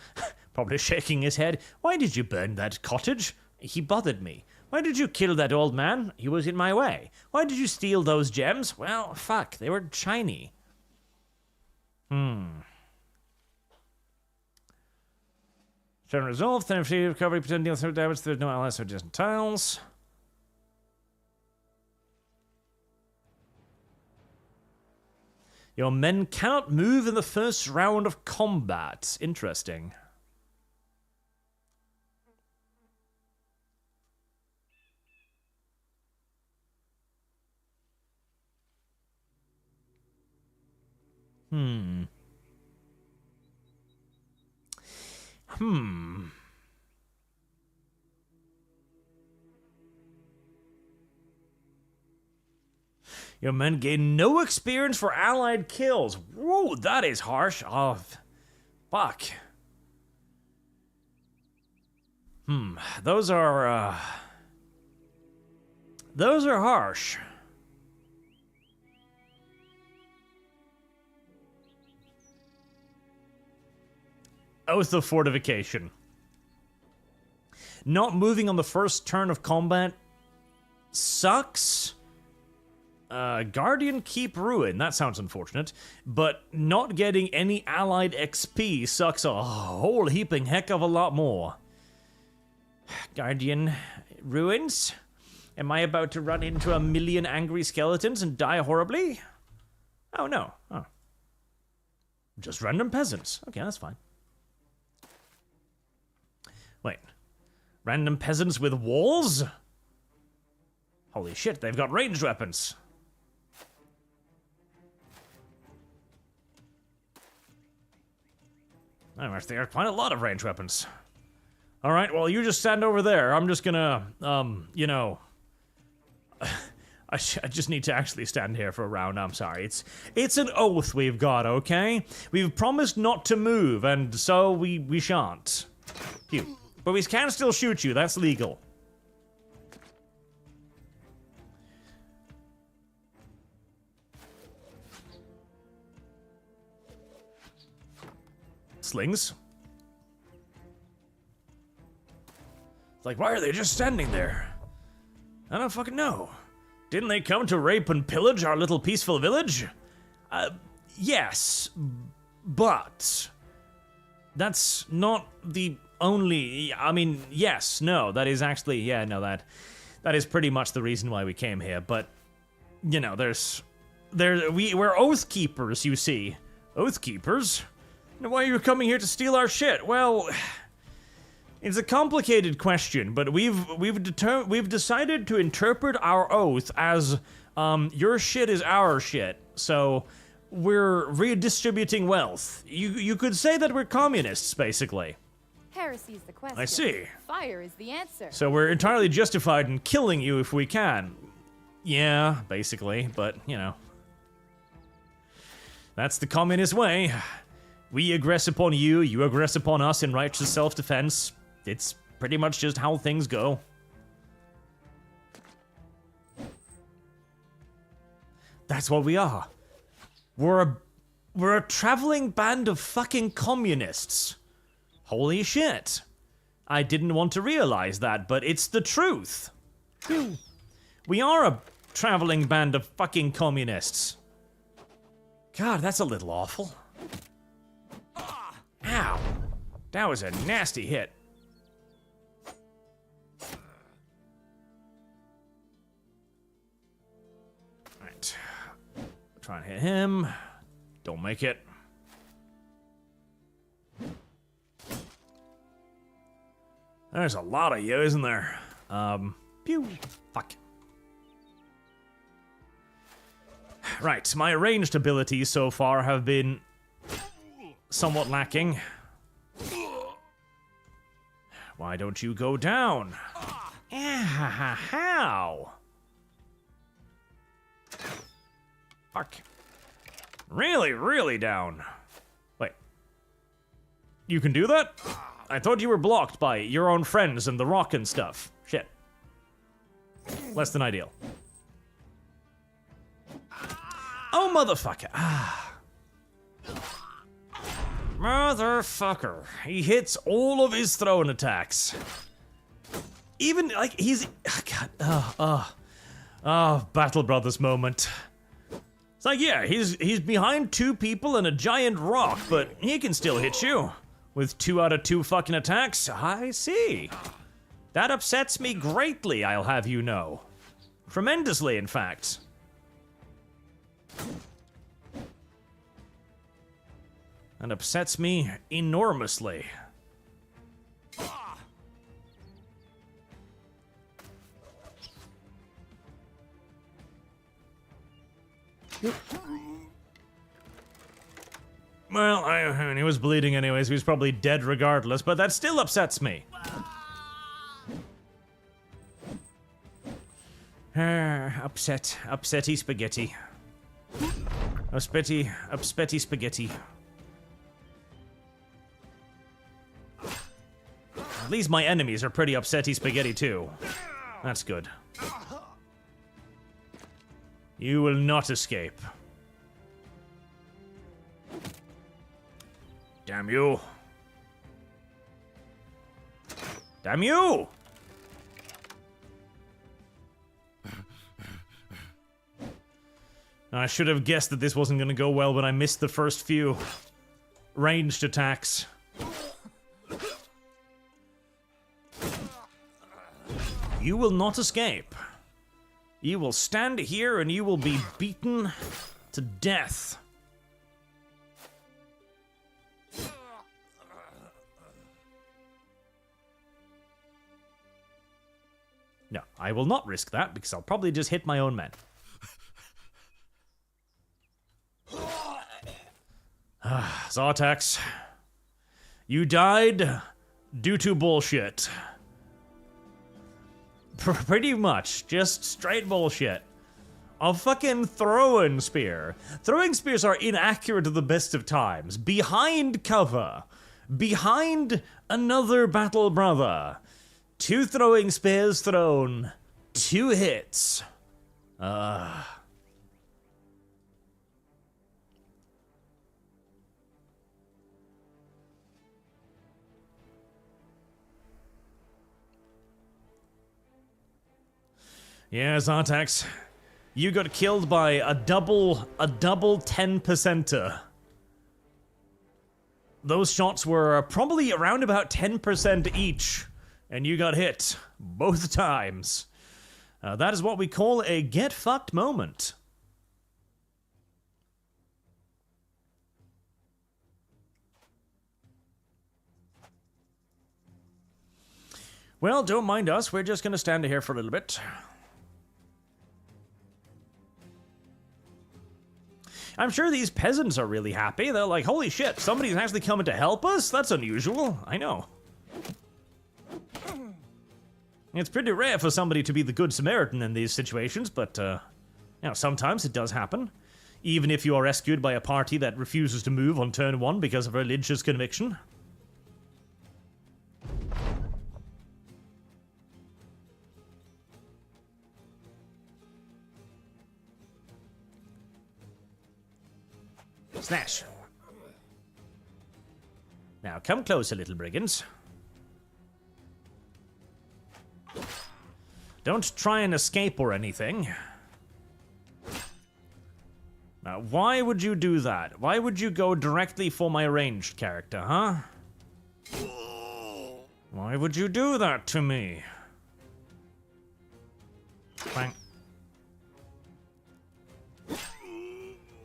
probably shaking his head. Why did you burn that cottage? He bothered me. Why did you kill that old man? He was in my way. Why did you steal those gems? Well, fuck, they were shiny. Turn resolved, then free recovery, pretend deal through damage, there's no allies or distant tiles. Your men cannot move in the first round of combat. Interesting. Your men gain no experience for allied kills. Whoa, that is harsh. Oh, fuck. Those are harsh. Oath of Fortification. Not moving on the first turn of combat sucks. Guardian Keep Ruin, that sounds unfortunate, but not getting any allied XP sucks a whole heaping heck of a lot more. Guardian Ruins? Am I about to run into 1,000,000 angry skeletons and die horribly? Oh no. Oh. Just random peasants. Okay, that's fine. Wait. Random peasants with walls? Holy shit, they've got ranged weapons. Oh, actually, there are quite a lot of ranged weapons. Alright, well, you just stand over there. I'm just gonna, I just need to actually stand here for a round. I'm sorry. It's an oath we've got, okay? We've promised not to move, and so we shan't. Phew. But we can still shoot you. That's legal. Slings. Like, why are they just standing there? I don't fucking know. Didn't they come to rape and pillage our little peaceful village? Yes, but that's not the only, I mean, yes, no, that is actually, yeah, no, that is pretty much the reason why we came here, but, you know, we're oath keepers, you see. Oath keepers? Why are you coming here to steal our shit? Well, it's a complicated question, but we've decided to interpret our oath as your shit is our shit. So we're redistributing wealth. You could say that we're communists, basically. Heresy's the question. I see. Fire is the answer. So we're entirely justified in killing you if we can. Yeah, basically, but you know. That's the communist way. We aggress upon you, you aggress upon us in righteous self-defense. It's pretty much just how things go. That's what we are. We're a traveling band of fucking communists. Holy shit. I didn't want to realize that, but it's the truth. We are a traveling band of fucking communists. God, that's a little awful. Ow. That was a nasty hit. Right. Try and hit him. Don't make it. There's a lot of you, isn't there? Pew. Fuck. Right, my ranged abilities so far have been somewhat lacking. Why don't you go down? How? Fuck. Really, really down. Wait. You can do that? I thought you were blocked by your own friends and the rock and stuff. Shit. Less than ideal. Oh, motherfucker. Motherfucker. He hits all of his throwing attacks. Even, like, he's... Oh, God. Battle Brothers moment. It's like, yeah, he's behind two people and a giant rock, but he can still hit you. With 2 out of 2 fucking attacks. I see. That upsets me greatly, I'll have you know. Tremendously, in fact. And upsets me enormously. Well, I mean, he was bleeding anyways, he was probably dead regardless, but that still upsets me. Upsetty spaghetti. Upsetty spaghetti. At least my enemies are pretty upsetty spaghetti too. That's good. You will not escape. Damn you. Damn you! I should have guessed that this wasn't going to go well when I missed the first few ranged attacks. You will not escape. You will stand here and you will be beaten to death. No, I will not risk that because I'll probably just hit my own men. Zartax, you died due to bullshit. Pretty much, just straight bullshit. A fucking throwing spear. Throwing spears are inaccurate at the best of times. Behind cover. Behind another battle brother. 2 throwing spears thrown. 2 hits. Yes, Artax. You got killed by a double 10%er. Those shots were probably around about 10% each, and you got hit both times. That is what we call a get fucked moment. Well, don't mind us. We're just going to stand here for a little bit. I'm sure these peasants are really happy. They're like, holy shit, somebody's actually coming to help us? That's unusual. I know. It's pretty rare for somebody to be the Good Samaritan in these situations, but, you know, sometimes it does happen. Even if you are rescued by a party that refuses to move on turn 1 because of religious conviction. Slash. Now come closer, little brigands. Don't try and escape or anything. Now, why would you do that? Why would you go directly for my ranged character, huh? Why would you do that to me? Bang.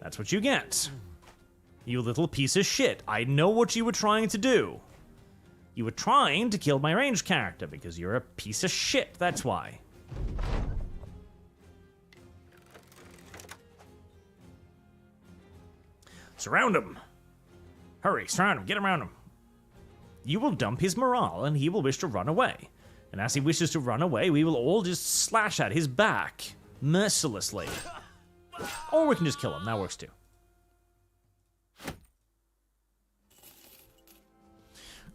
That's what you get. You little piece of shit. I know what you were trying to do. You were trying to kill my ranged character because you're a piece of shit, that's why. Surround him. Hurry, surround him, get around him. You will dump his morale and he will wish to run away. And as he wishes to run away, we will all just slash at his back. Mercilessly. Or we can just kill him, that works too.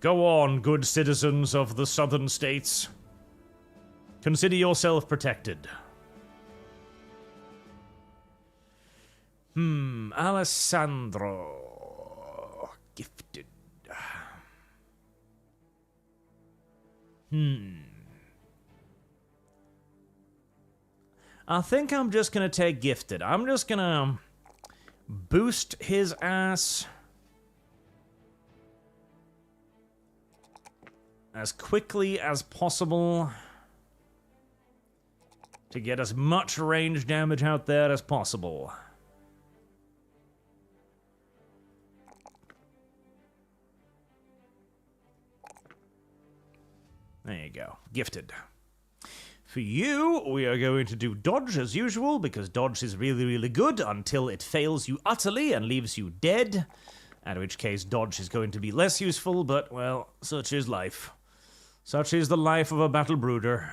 Go on, good citizens of the southern states. Consider yourself protected. Alessandro. Gifted. I think I'm just gonna take gifted. I'm just gonna boost his ass as quickly as possible to get as much range damage out there as possible. There you go. Gifted. For you, we are going to do dodge as usual, because dodge is really, really good until it fails you utterly and leaves you dead, in which case dodge is going to be less useful, but, well, such is life. Such is the life of a battle brooder.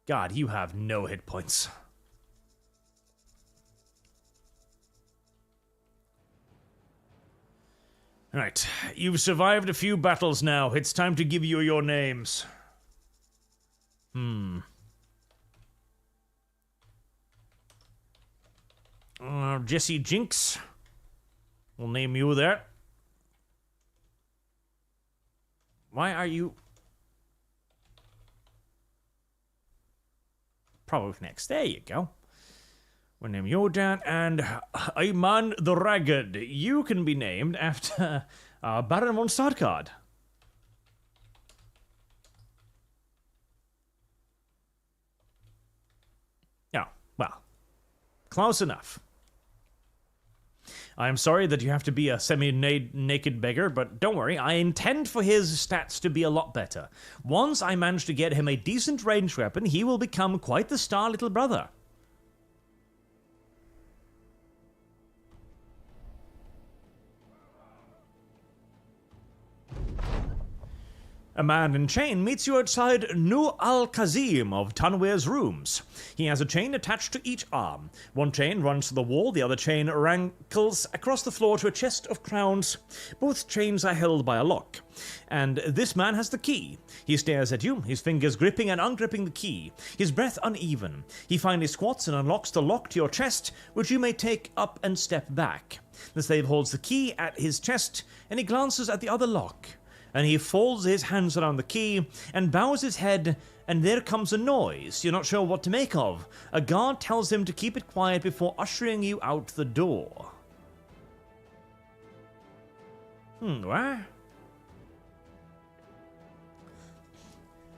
God, you have no hit points. Alright, you've survived a few battles now. It's time to give you your names. Jesse Jinx. We'll name you that. Why are you... Probably next. There you go. We'll name you that, and Ayman the Ragged. You can be named after Baron von Starkard. Yeah, well, close enough. I'm sorry that you have to be a semi-naked beggar, but don't worry, I intend for his stats to be a lot better. Once I manage to get him a decent ranged weapon, he will become quite the star little brother. A man in chain meets you outside Nu Al-Kazim of Tanweer's rooms. He has a chain attached to each arm. One chain runs to the wall, the other chain rankles across the floor to a chest of crowns. Both chains are held by a lock. And this man has the key. He stares at you, his fingers gripping and ungripping the key, his breath uneven. He finally squats and unlocks the lock to your chest, which you may take up and step back. The slave holds the key at his chest, and he glances at the other lock. And he folds his hands around the key and bows his head, and there comes a noise you're not sure what to make of. A guard tells him to keep it quiet before ushering you out the door. What?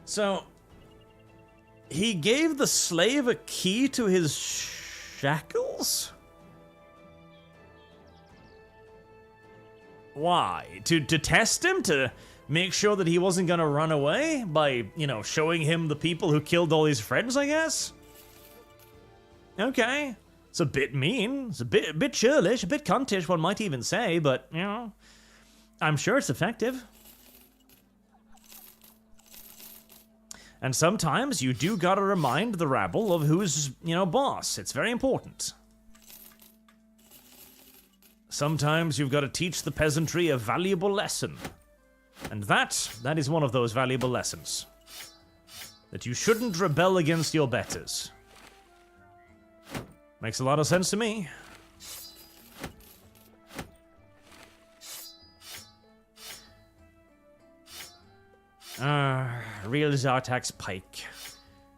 So, he gave the slave a key to his shackles? Why? To test him? To make sure that he wasn't gonna run away? By, showing him the people who killed all his friends, I guess? Okay. It's a bit mean. It's a bit churlish, a bit cuntish, one might even say, but, I'm sure it's effective. And sometimes you do gotta remind the rabble of who's, boss. It's very important. Sometimes you've got to teach the peasantry a valuable lesson. And that is one of those valuable lessons. That you shouldn't rebel against your betters. Makes a lot of sense to me. Real Zartak's pike.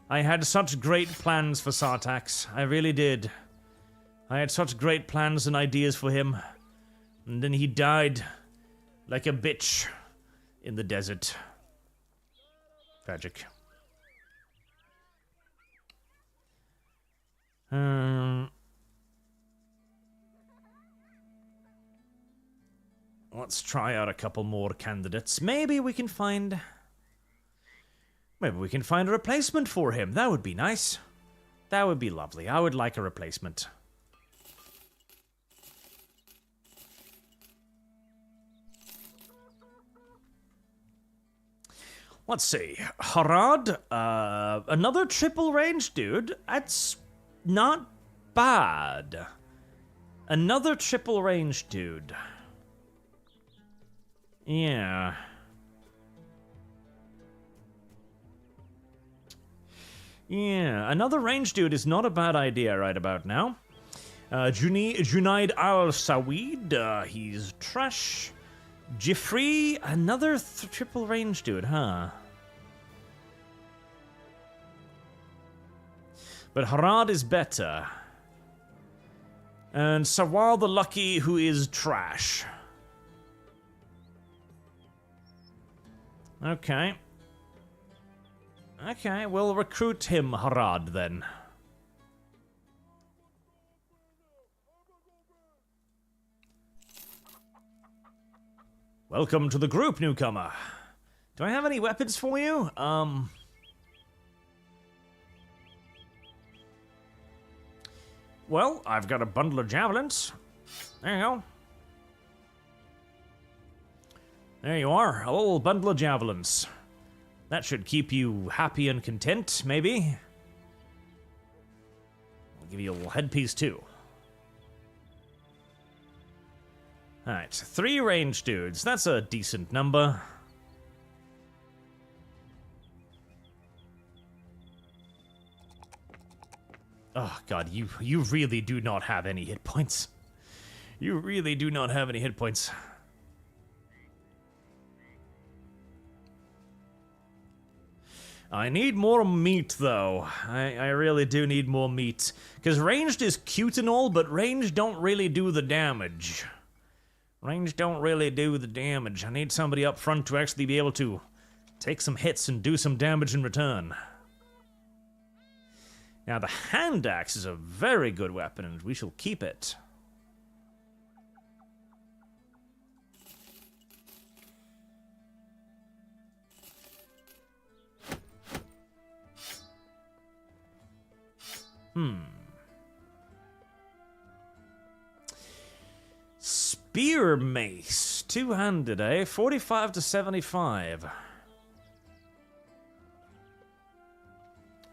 I had such great plans for Sartax. I really did. I had such great plans and ideas for him. And then he died like a bitch in the desert. Tragic. Let's try out a couple more candidates. Maybe we can find a replacement for him. That would be nice. That would be lovely. I would like a replacement. Let's see. Harad, another triple range dude. That's not bad. Another triple range dude. Yeah. Yeah, another range dude is not a bad idea right about now. Junaid Al-Sawid, he's trash. Jifri, another triple range dude, huh? But Harad is better. And Sawar the Lucky, who is trash. Okay. Okay, we'll recruit him, Harad, then. Welcome to the group, newcomer. Do I have any weapons for you? Well, I've got a bundle of javelins. There you go. There you are, a little bundle of javelins. That should keep you happy and content, maybe. I'll give you a little headpiece, too. Alright, 3 range dudes. That's a decent number. Oh, God, you really do not have any hit points. You really do not have any hit points. I need more meat, though. I really do need more meat. Because ranged is cute and all, but ranged don't really do the damage. Ranged don't really do the damage. I need somebody up front to actually be able to take some hits and do some damage in return. Now, the hand axe is a very good weapon, and we shall keep it. Spear mace. Two-handed, eh? 45 to 75.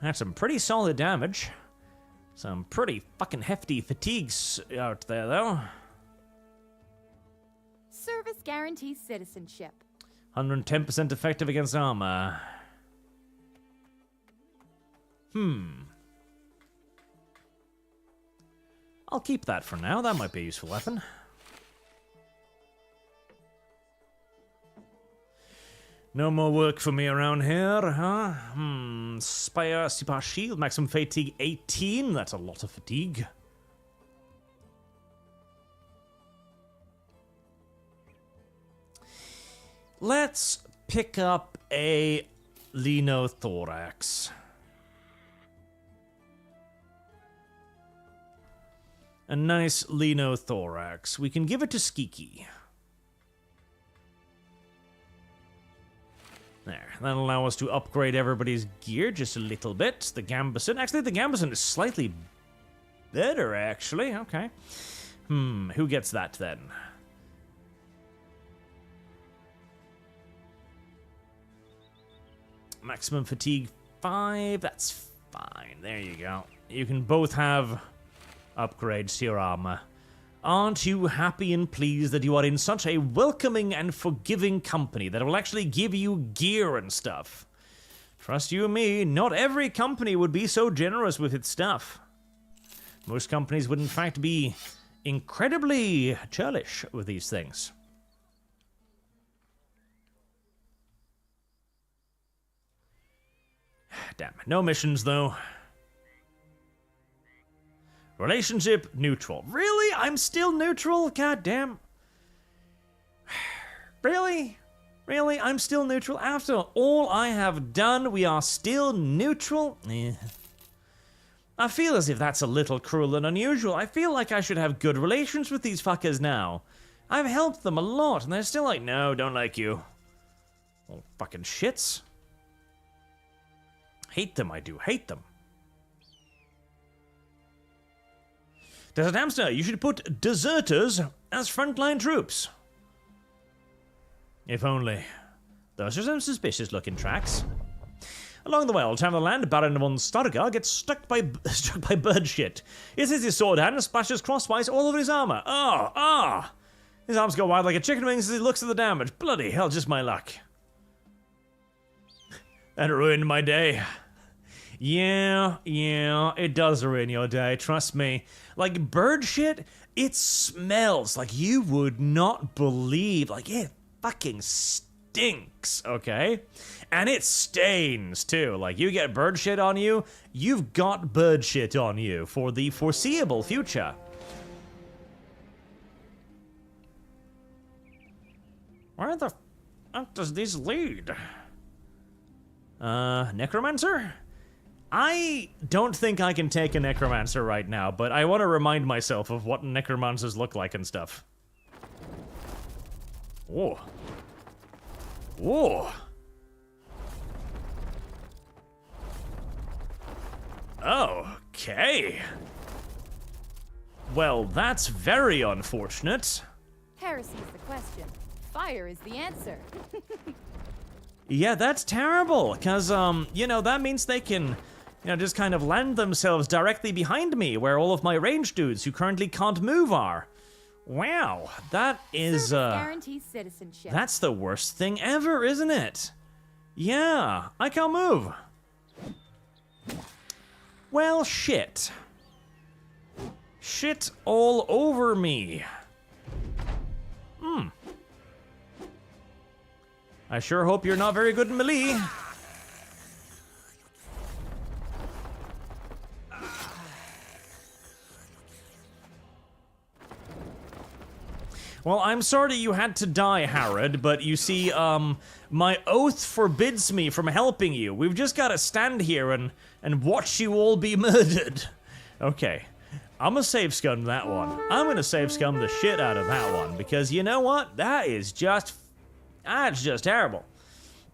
That's some pretty solid damage. Some pretty fucking hefty fatigues out there, though. Service guarantees citizenship. 110% effective against armor. I'll keep that for now. That might be a useful weapon. No more work for me around here, huh? Spire, super shield, maximum fatigue 18. That's a lot of fatigue. Let's pick up a Lenothorax. A nice Lenothorax. We can give it to Skiki. There, that'll allow us to upgrade everybody's gear just a little bit. The Gambeson, actually the Gambeson is slightly better, actually. Okay. Who gets that then? Maximum fatigue 5, that's fine. There you go. You can both have upgrades to your armor. Aren't you happy and pleased that you are in such a welcoming and forgiving company that will actually give you gear and stuff? Trust you and me, not every company would be so generous with its stuff. Most companies would in fact be incredibly churlish with these things. Damn, no missions though. Relationship neutral. Really? I'm still neutral? God damn. Really? Really? I'm still neutral? After all I have done, we are still neutral? I feel as if that's a little cruel and unusual. I feel like I should have good relations with these fuckers now. I've helped them a lot, and they're still like, no, don't like you. Well, fucking shits. Hate them, I do. Hate them. Desert Hamster, you should put deserters as frontline troops. If only. Those are some suspicious-looking tracks. Along the way, all time of the land, Baron von Stargar gets struck by bird shit. He sees his sword hand and splashes crosswise all over his armor. His arms go wide like a chicken wings as he looks at the damage. Bloody hell, just my luck. That ruined my day. Yeah, it does ruin your day, trust me. Like, bird shit, it smells like you would not believe. Like, it fucking stinks, okay? And it stains, too. Like, you get bird shit on you, you've got bird shit on you for the foreseeable future. Where the fuck does this lead? Necromancer? I don't think I can take a necromancer right now, but I want to remind myself of what necromancers look like and stuff. Whoa. Whoa. Okay. Well, that's very unfortunate. Heresy is the question. Fire is the answer. Yeah, that's terrible, because, you know, that means they can, just kind of land themselves directly behind me, where all of my ranged dudes who currently can't move are. Wow, that is, guarantees citizenship. That's the worst thing ever, isn't it? Yeah, I can't move. Well, shit. Shit all over me. I sure hope you're not very good in melee. Well, I'm sorry you had to die, Harrod, but you see, my oath forbids me from helping you. We've just gotta stand here and watch you all be murdered. Okay, I'm gonna save scum that one. I'm gonna save scum the shit out of that one, because you know what? That's just terrible.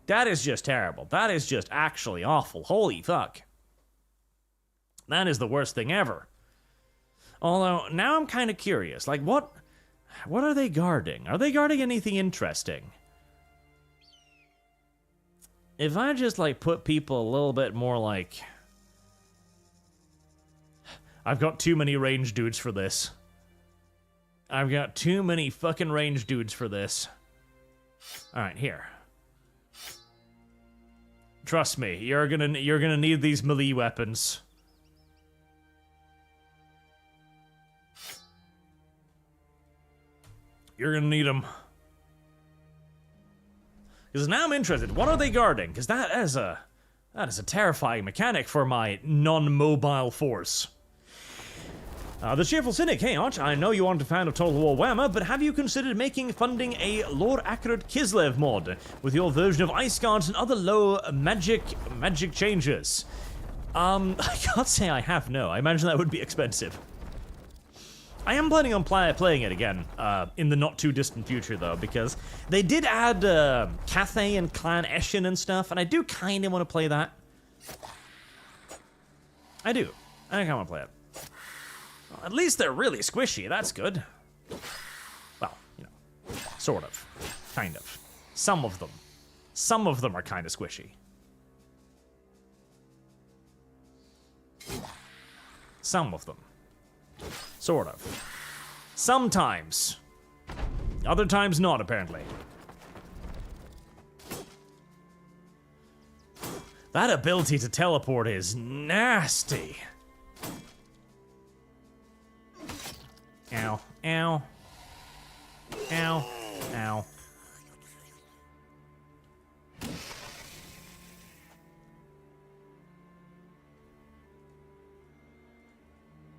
That is just terrible. That is just actually awful. Holy fuck. That is the worst thing ever. Although, now I'm kind of curious. Like, what are they guarding? Are they guarding anything interesting? If I just, like, put people a little bit more, like, I've got too many range dudes for this. I've got too many fucking range dudes for this. Alright, here. Trust me, you're gonna need these melee weapons. You're gonna need them. Because now I'm interested. What are they guarding? Because that is a terrifying mechanic for my non-mobile force. The Cheerful Cynic, hey Arch, I know you aren't a fan of Total War Warhammer, but have you considered funding a lore-accurate Kislev mod with your version of Ice Guards and other low magic changes? I can't say I have, no. I imagine that would be expensive. I am planning on playing it again, in the not-too-distant future, though, because they did add Cathay and Clan Eshin and stuff, and I do kind of want to play that. I do. I kind of want to play it. Well, at least they're really squishy, that's good. Well, you know, sort of. Kind of. Some of them. Some of them are kind of squishy. Some of them. Sort of. Sometimes. Other times not, apparently. That ability to teleport is nasty. Ow. Ow. Ow. Ow.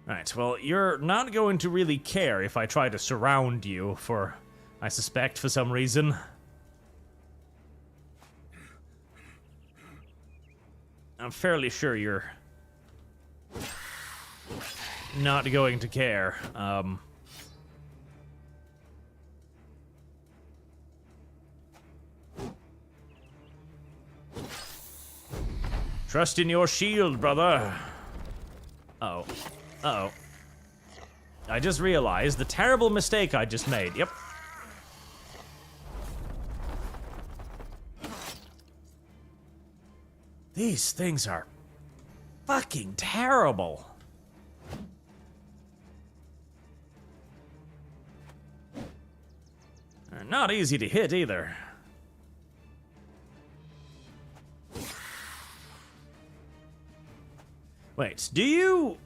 Right, well, you're not going to really care if I try to surround you for, I suspect, for some reason. I'm fairly sure you're not going to care. Trust in your shield, brother. Uh-oh. Uh-oh. I just realized the terrible mistake I just made. Yep. These things are fucking terrible. They're not easy to hit either. Wait, do you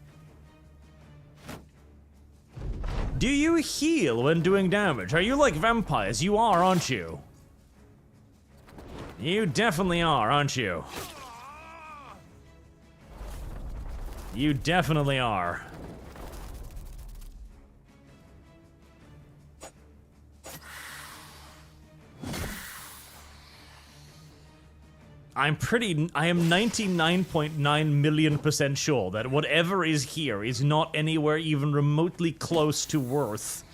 heal when doing damage? Are you like vampires? You are, aren't you? You definitely are, aren't you? You definitely are. I am 99.9 million% sure that whatever is here is not anywhere even remotely close to worth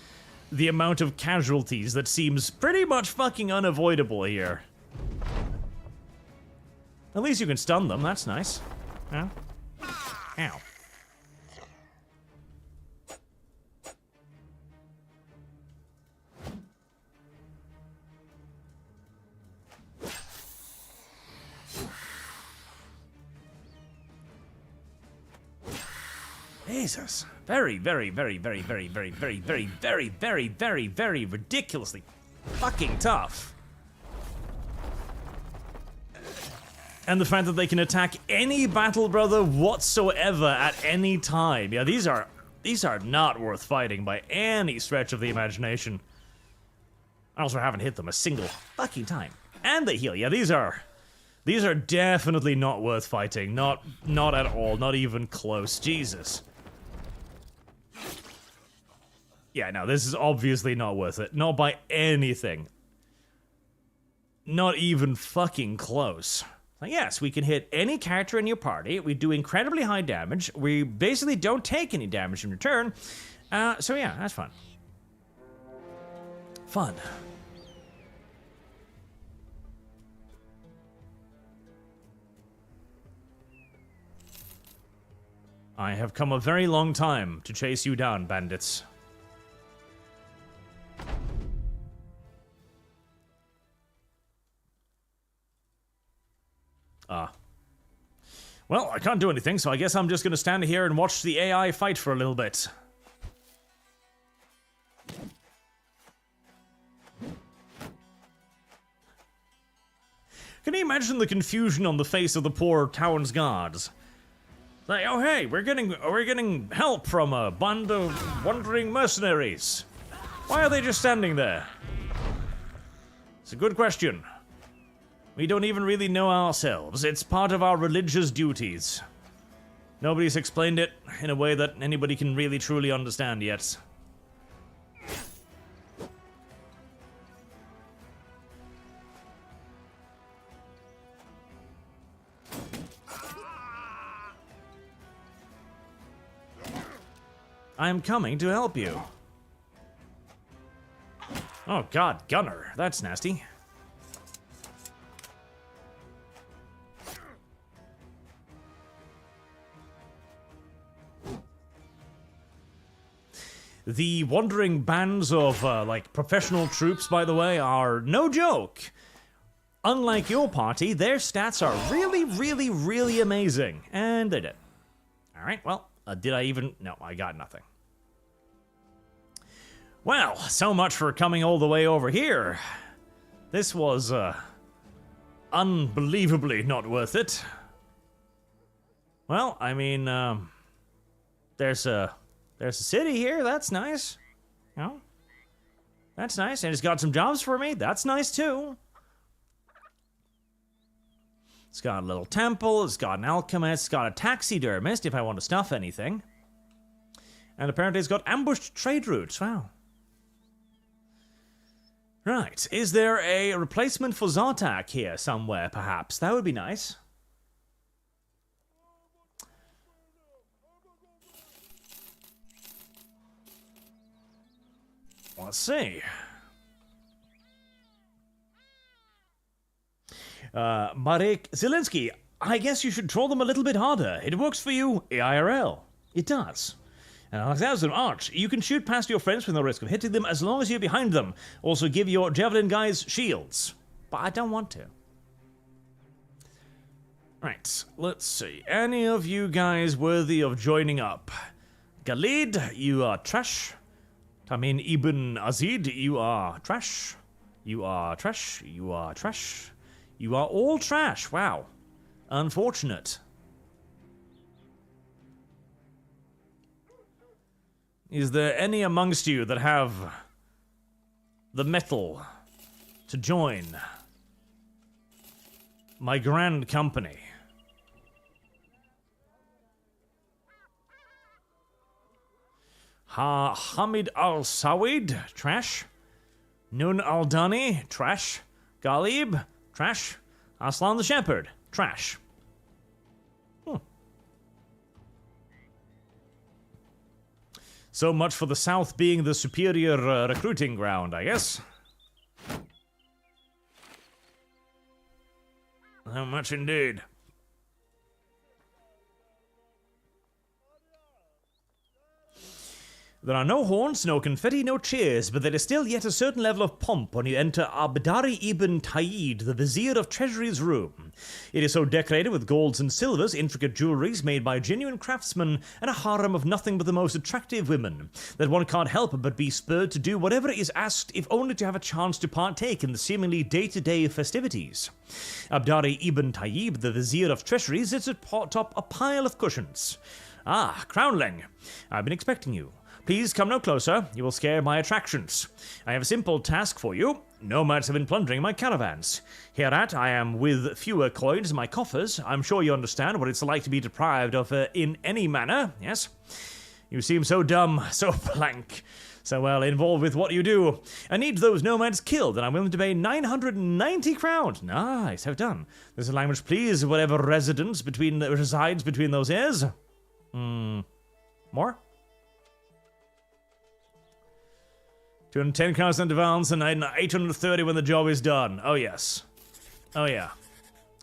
the amount of casualties that seems pretty much fucking unavoidable here. At least you can stun them, that's nice. Yeah. Ow. Jesus. Very, very, very, very, very, very, very, very, very, very, very, very ridiculously fucking tough. And the fact that they can attack any battle brother whatsoever at any time. Yeah, these are not worth fighting by any stretch of the imagination. I also haven't hit them a single fucking time. And they heal. Yeah, these are definitely not worth fighting. Not at all. Not even close. Jesus. Yeah, no, this is obviously not worth it. Not by anything. Not even fucking close. Yes, we can hit any character in your party. We do incredibly high damage. We basically don't take any damage in return. So yeah, that's fun. Fun. I have come a very long time to chase you down, bandits. Well, I can't do anything, so I guess I'm just gonna stand here and watch the AI fight for a little bit. Can you imagine the confusion on the face of the poor town's guards? Like, oh hey, we're getting help from a band of wandering mercenaries. Why are they just standing there? It's a good question. We don't even really know ourselves. It's part of our religious duties. Nobody's explained it in a way that anybody can really truly understand yet. I am coming to help you. Oh god, Gunner, that's nasty. The wandering bands of, like, professional troops, by the way, are no joke. Unlike your party, their stats are really, really, really amazing. And they did. Alright, well, did I even... No, I got nothing. Well, so much for coming all the way over here. This was, unbelievably not worth it. Well, I mean, there's a city here, that's nice. You know? That's nice, and it's got some jobs for me, that's nice too. It's got a little temple, it's got an alchemist, it's got a taxidermist if I want to stuff anything. And apparently it's got ambushed trade routes, wow. Right, is there a replacement for Zartak here somewhere, perhaps? That would be nice. Let's see. Marek Zelensky, I guess you should troll them a little bit harder. It works for you, IRL. It does. Alexander Arch, you can shoot past your friends with no risk of hitting them as long as you're behind them. Also give your javelin guys shields. But I don't want to. Right, let's see. Any of you guys worthy of joining up? Khalid, you are trash. Tamin Ibn Azid, you are trash. You are trash. You are trash. You are all trash. Wow. Unfortunate. Is there any amongst you that have the mettle to join my grand company? Hamid al-Sawid, trash. Nun al-Dani, trash. Ghalib, trash. Aslan the Shepherd, trash. So much for the South being the superior recruiting ground, I guess. So much indeed. There are no horns, no confetti, no cheers, but there is still yet a certain level of pomp when you enter Abdari ibn Taid, the Vizier of Treasury's room. It is so decorated with golds and silvers, intricate jewelries made by genuine craftsmen, and a harem of nothing but the most attractive women, that one can't help but be spurred to do whatever is asked, if only to have a chance to partake in the seemingly day-to-day festivities. Abdari ibn Tayyib, the Vizier of Treasury, sits atop a pile of cushions. Ah, Crownling, I've been expecting you. Please come no closer, you will scare my attractions. I have a simple task for you. Nomads have been plundering my caravans. Hereat, I am with fewer coins in my coffers. I'm sure you understand what it's like to be deprived of in any manner, yes? You seem so dumb, so blank, so well involved with what you do. I need those nomads killed, and I'm willing to pay 990 crowns. Nice, have done. This language, please, whatever resides between those ears. More? 210 crowns in advance and 830 when the job is done. Oh, yes. Oh, yeah.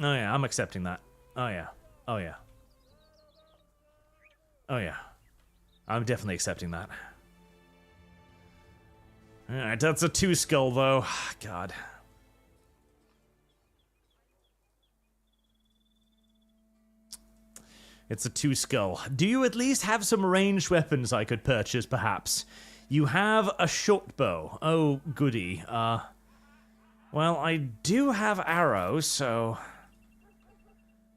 Oh, yeah, I'm accepting that. Oh, yeah. Oh, yeah. Oh, yeah. I'm definitely accepting that. Alright, that's a 2 skull, though. God. It's a 2 skull. Do you at least have some ranged weapons I could purchase, perhaps? You have a short bow. Oh, goody. Well, I do have arrows, so...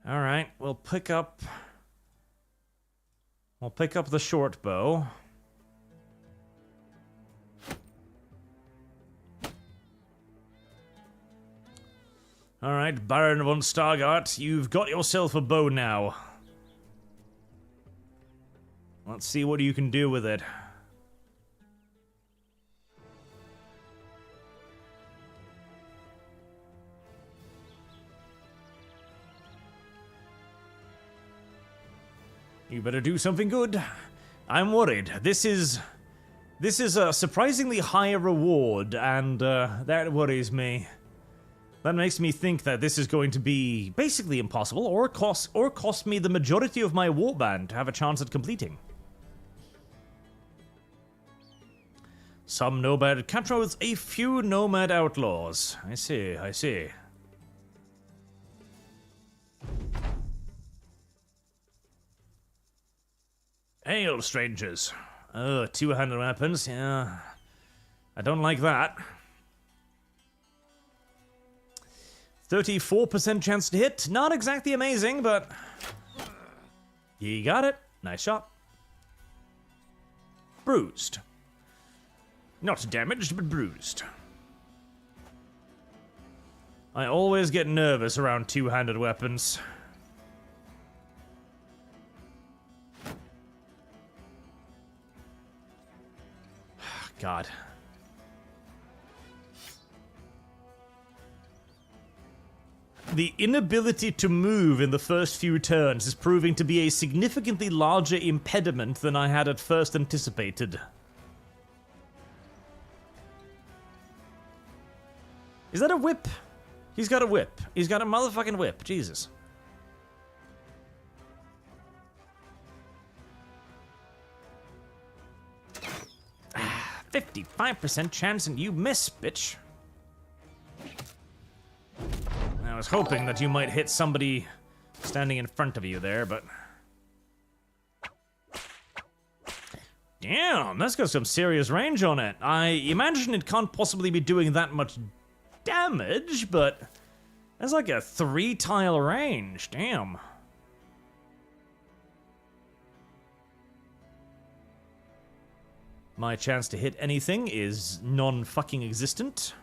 Alright, we'll pick up the short bow. Alright, Baron von Stargard, you've got yourself a bow now. Let's see what you can do with it. You better do something good. I'm worried. This is a surprisingly high reward, and that worries me. That makes me think that this is going to be basically impossible, or cost me the majority of my warband to have a chance at completing. Some nomad captures a few nomad outlaws. I see, I see. Hail, strangers. Oh, 2-handed weapons, yeah. I don't like that. 34% chance to hit. Not exactly amazing, but... You got it. Nice shot. Bruised. Not damaged, but bruised. I always get nervous around 2-handed weapons. God. The inability to move in the first few turns is proving to be a significantly larger impediment than I had at first anticipated. Is that a whip? He's got a whip. He's got a motherfucking whip. Jesus. Ah, 55% chance and you miss, bitch. I was hoping that you might hit somebody standing in front of you there, but... Damn, that's got some serious range on it. I imagine it can't possibly be doing that much damage, but... That's like a 3-tile range, damn. My chance to hit anything is non-fucking existent.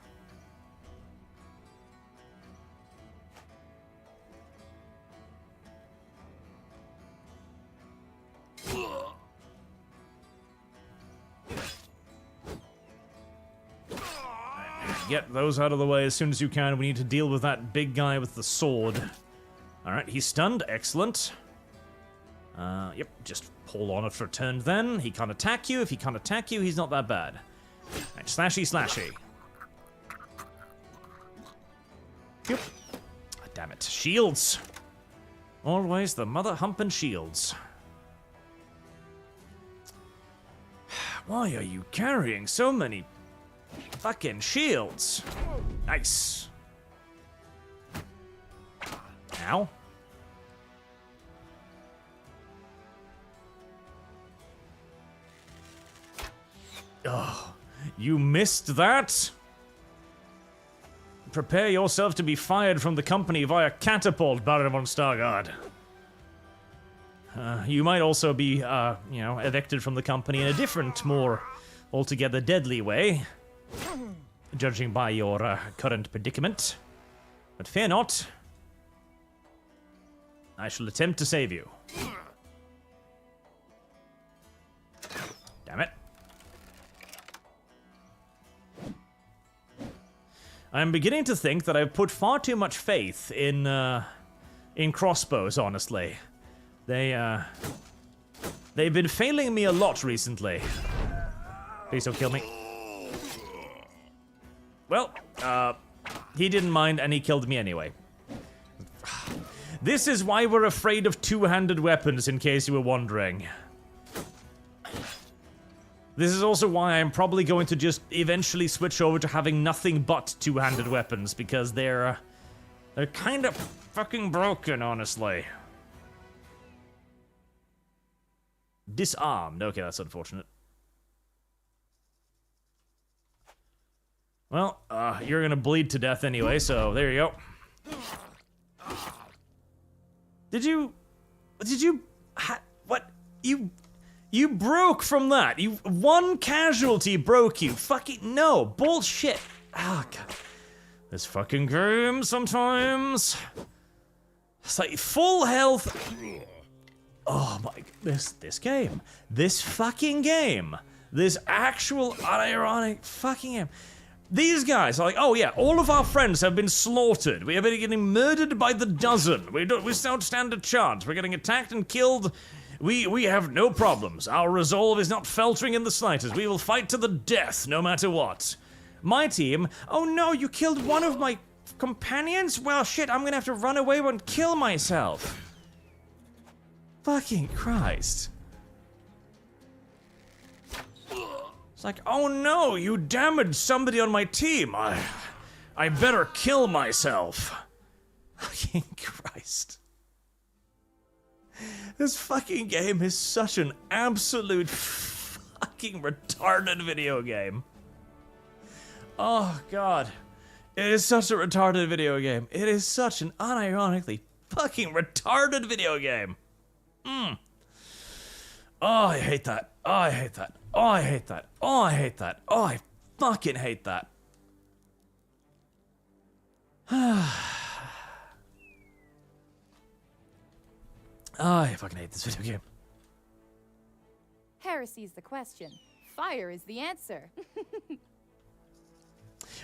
Get those out of the way as soon as you can. We need to deal with that big guy with the sword. Alright, he's stunned. Excellent. Yep, just hold on it for a turn then. He can't attack you. If he can't attack you, he's not that bad. Right, slashy, slashy. Yep. Oh, damn it. Shields. Always the mother humping shields. Why are you carrying so many fucking shields? Nice. Ow. Oh, you missed that? Prepare yourself to be fired from the company via catapult, Baron von Stargard. You might also be, evicted from the company in a different, more altogether deadly way, judging by your current predicament. But fear not. I shall attempt to save you. Damn it. I'm beginning to think that I've put far too much faith in crossbows, honestly. They've been failing me a lot recently. Please don't kill me. Well, he didn't mind and he killed me anyway. This is why we're afraid of two-handed weapons, in case you were wondering. This is also why I'm probably going to just eventually switch over to having nothing but two-handed weapons, because they're kind of fucking broken, honestly. Disarmed. Okay, that's unfortunate. Well, you're gonna bleed to death anyway, so there you go. Did you, what, you broke from that. One casualty broke you. Fucking, no, bullshit. Oh, God. This fucking game sometimes. It's like full health. Oh my, this game. This fucking game. This actual unironic fucking game. These guys are like, oh yeah, all of our friends have been slaughtered. We have been getting murdered by the dozen. We don't stand a chance. We're getting attacked and killed. We have no problems. Our resolve is not faltering in the slightest. We will fight to the death, no matter what. My team, oh no, you killed one of my companions? Well, shit, I'm gonna have to run away and kill myself. Fucking Christ. It's like, oh no, you damaged somebody on my team. I better kill myself. Fucking Christ. This fucking game is such an absolute fucking retarded video game. Oh God. It is such a retarded video game. It is such an unironically fucking retarded video game. Oh, I hate that. Oh, I hate that. Oh, I hate that. Oh, I hate that. Oh, I fucking hate that. Oh, I fucking hate this video game. Heresy's the question. Fire is the answer.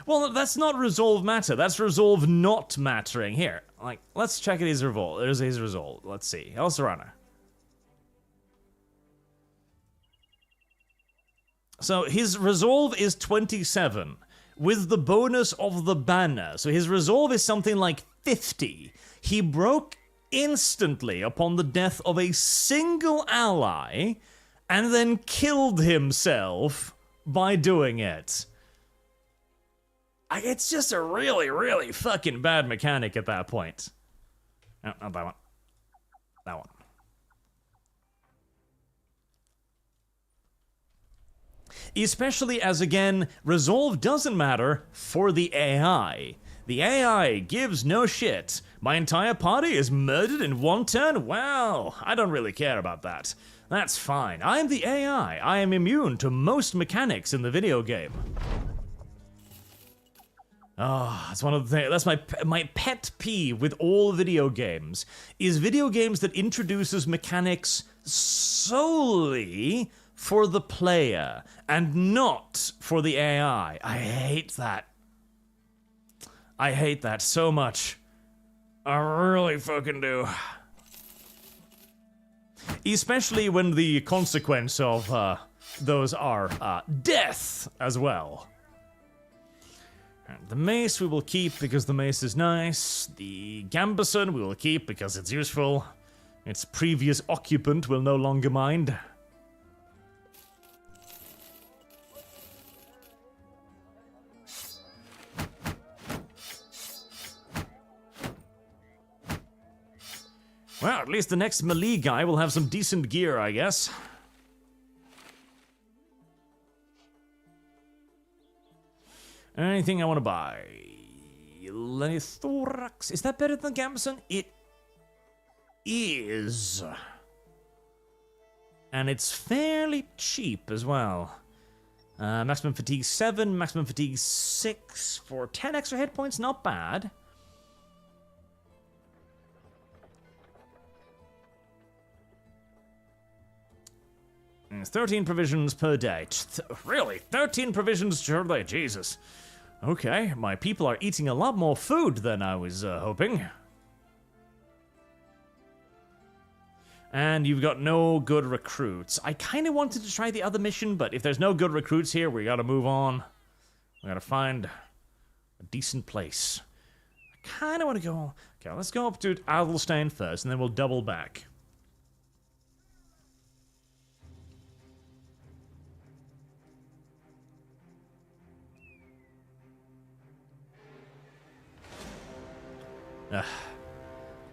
Well, that's not resolve matter. That's resolve not mattering. Here, like, let's check his resolve. There's his resolve. Let's see. El Serrano. So his resolve is 27 with the bonus of the banner. So his resolve is something like 50. He broke instantly upon the death of a single ally and then killed himself by doing it. It's just a really, really fucking bad mechanic at that point. No, not that one. That one. Especially as, again, resolve doesn't matter for the AI. The AI gives no shit. My entire party is murdered in one turn? Well, I don't really care about that. That's fine. I'm the AI. I am immune to most mechanics in the video game. Oh, it's one of the things, that's my pet peeve with all video games, is video games that introduces mechanics solely for the player and not for the AI. I hate that. I hate that so much. I really fucking do. Especially when the consequence of those are death as well. The mace we will keep because the mace is nice. The gambeson we will keep because it's useful. Its previous occupant will no longer mind. Well, at least the next melee guy will have some decent gear, I guess. Anything I want to buy? Lenithorax. Is that better than Gambeson? It is. And it's fairly cheap as well. Maximum fatigue 7, maximum fatigue 6 for 10 extra hit points. Not bad. And 13 provisions per day. Really? 13 provisions per day? Jesus. Okay, my people are eating a lot more food than I was hoping. And you've got no good recruits. I kind of wanted to try the other mission, but if there's no good recruits here, we gotta move on. We gotta find a decent place. I kind of want to go... Okay, let's go up to Adelstain first, and then we'll double back.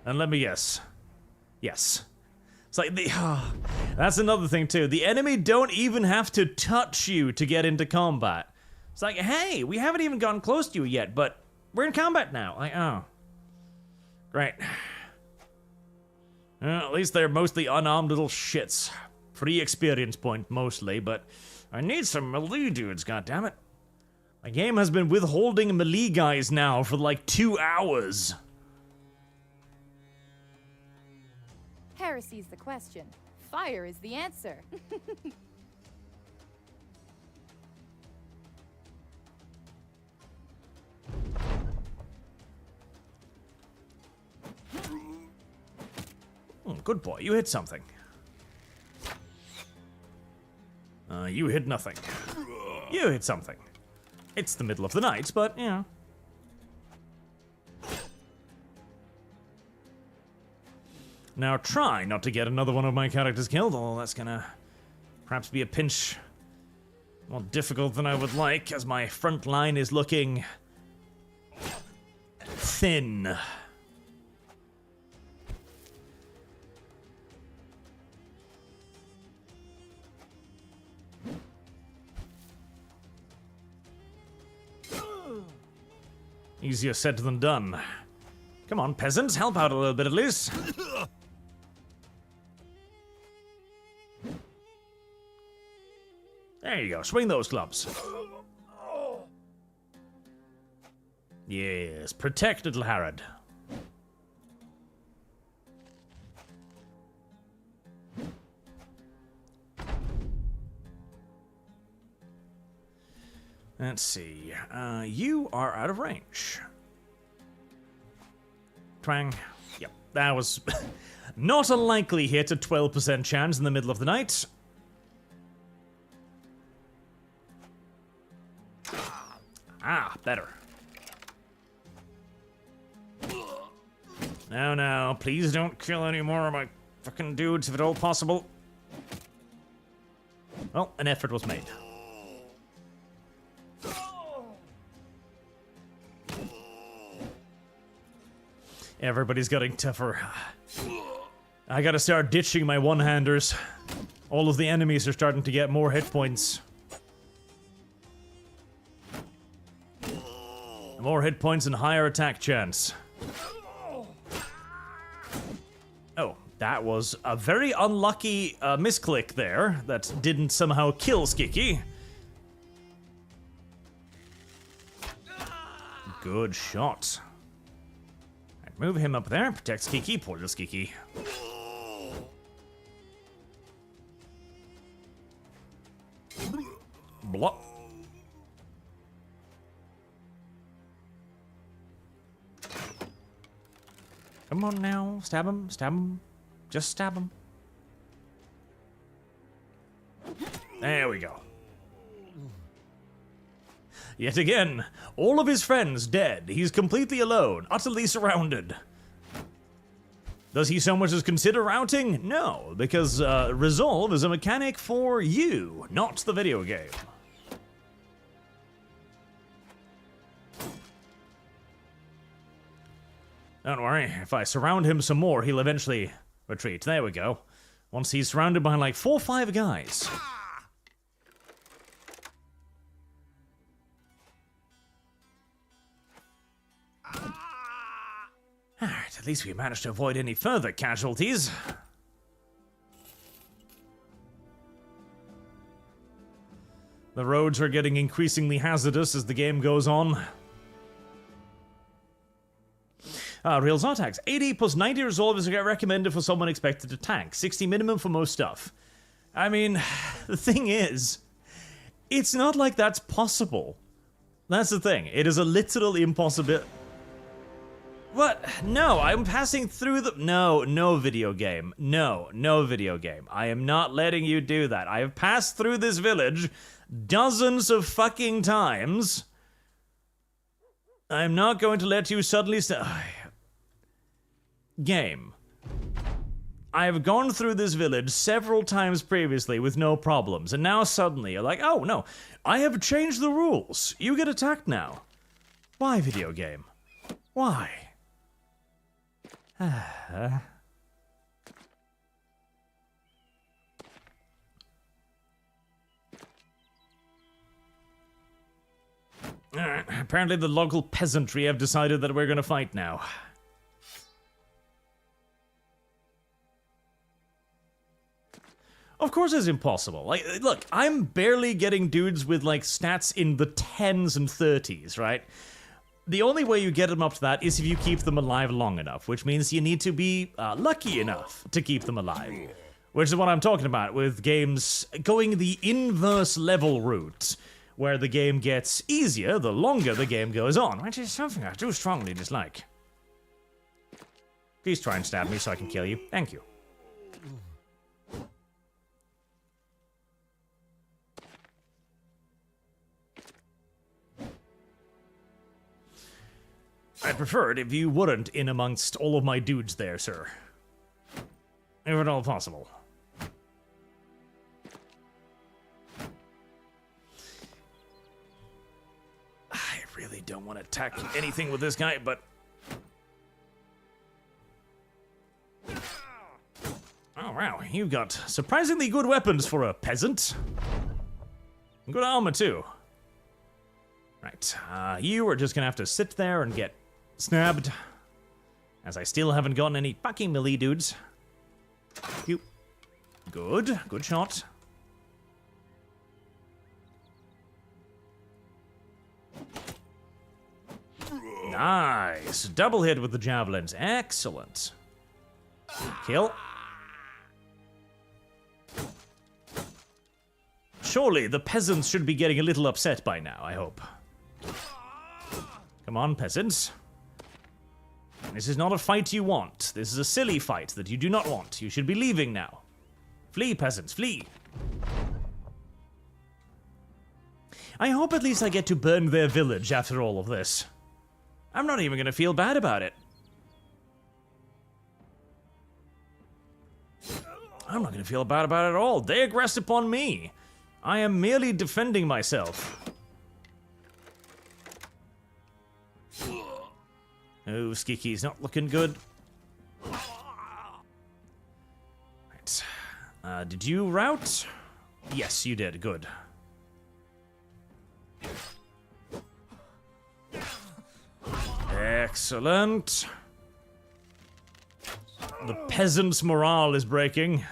And let me guess. Yes. It's like That's another thing too. The enemy don't even have to touch you to get into combat. It's like, hey, we haven't even gotten close to you yet, but we're in combat now. Like, oh. Great. Well, at least they're mostly unarmed little shits. Free experience point, mostly, but I need some melee dudes, goddammit. My game has been withholding melee guys now for like 2 hours. Heresy's the question. Fire is the answer. Good boy, you hit something. You hit nothing. You hit something. It's the middle of the night, but, you know. Now try not to get another one of my characters killed, although that's gonna perhaps be a pinch more difficult than I would like, as my front line is looking thin. Easier said than done. Come on, peasants, help out a little bit at least. There you go, swing those clubs. Yes, protect little Harrod. Let's see. You are out of range. Twang. Yep, that was not a likely hit, a 12% chance in the middle of the night. Ah, better. No, please don't kill any more of my fucking dudes if at all possible. Well, an effort was made. Everybody's getting tougher. I gotta start ditching my one-handers. All of the enemies are starting to get more hit points. More hit points and higher attack chance. Oh, that was a very unlucky misclick there that didn't somehow kill Skiki. Good shot. Right, move him up there, protect Skiki, poor little Skiki. Blah. Come on now, stab him, just stab him. There we go. Yet again, all of his friends dead. He's completely alone, utterly surrounded. Does he so much as consider routing? No, because resolve is a mechanic for you, not the video game. Don't worry, if I surround him some more, he'll eventually retreat. There we go. Once he's surrounded by like 4 or 5 guys. Alright, at least we managed to avoid any further casualties. The roads are getting increasingly hazardous as the game goes on. Real Zartax, 80 plus 90 resolve is recommended for someone expected to tank. 60 minimum for most stuff. I mean, the thing is, it's not like that's possible. That's the thing. It is a literal impossibility. What? No, I'm passing through the... No video game. No video game. I am not letting you do that. I have passed through this village dozens of fucking times. I'm not going to let you suddenly Game. I have gone through this village several times previously with no problems, and now suddenly you're like, oh no, I have changed the rules. You get attacked now. Why, video game? Why? Apparently the local peasantry have decided that we're gonna fight now. Of course it's impossible. Like, look, I'm barely getting dudes with, like, stats in the 10s and 30s, right? The only way you get them up to that is if you keep them alive long enough, which means you need to be lucky enough to keep them alive. Which is what I'm talking about with games going the inverse level route, where the game gets easier the longer the game goes on, which is something I do strongly dislike. Please try and stab me so I can kill you. Thank you. I'd prefer it if you weren't in amongst all of my dudes there, sir. If at all possible. I really don't want to attack anything with this guy, but... Oh, wow, you've got surprisingly good weapons for a peasant. Good armor, too. Right, you are just gonna have to sit there and get snabbed, as I still haven't gotten any fucking melee dudes. You. Good shot. Nice, double hit with the javelins, excellent. Kill. Surely the peasants should be getting a little upset by now, I hope. Come on, peasants. This is not a fight you want. This is a silly fight that you do not want. You should be leaving now. Flee, peasants, flee. I hope at least I get to burn their village after all of this. I'm not even gonna feel bad about it. I'm not gonna feel bad about it at all. They aggressed upon me. I am merely defending myself. Oh, Skiki's not looking good. Right. Did you rout? Yes, you did. Good. Excellent. The peasants' morale is breaking.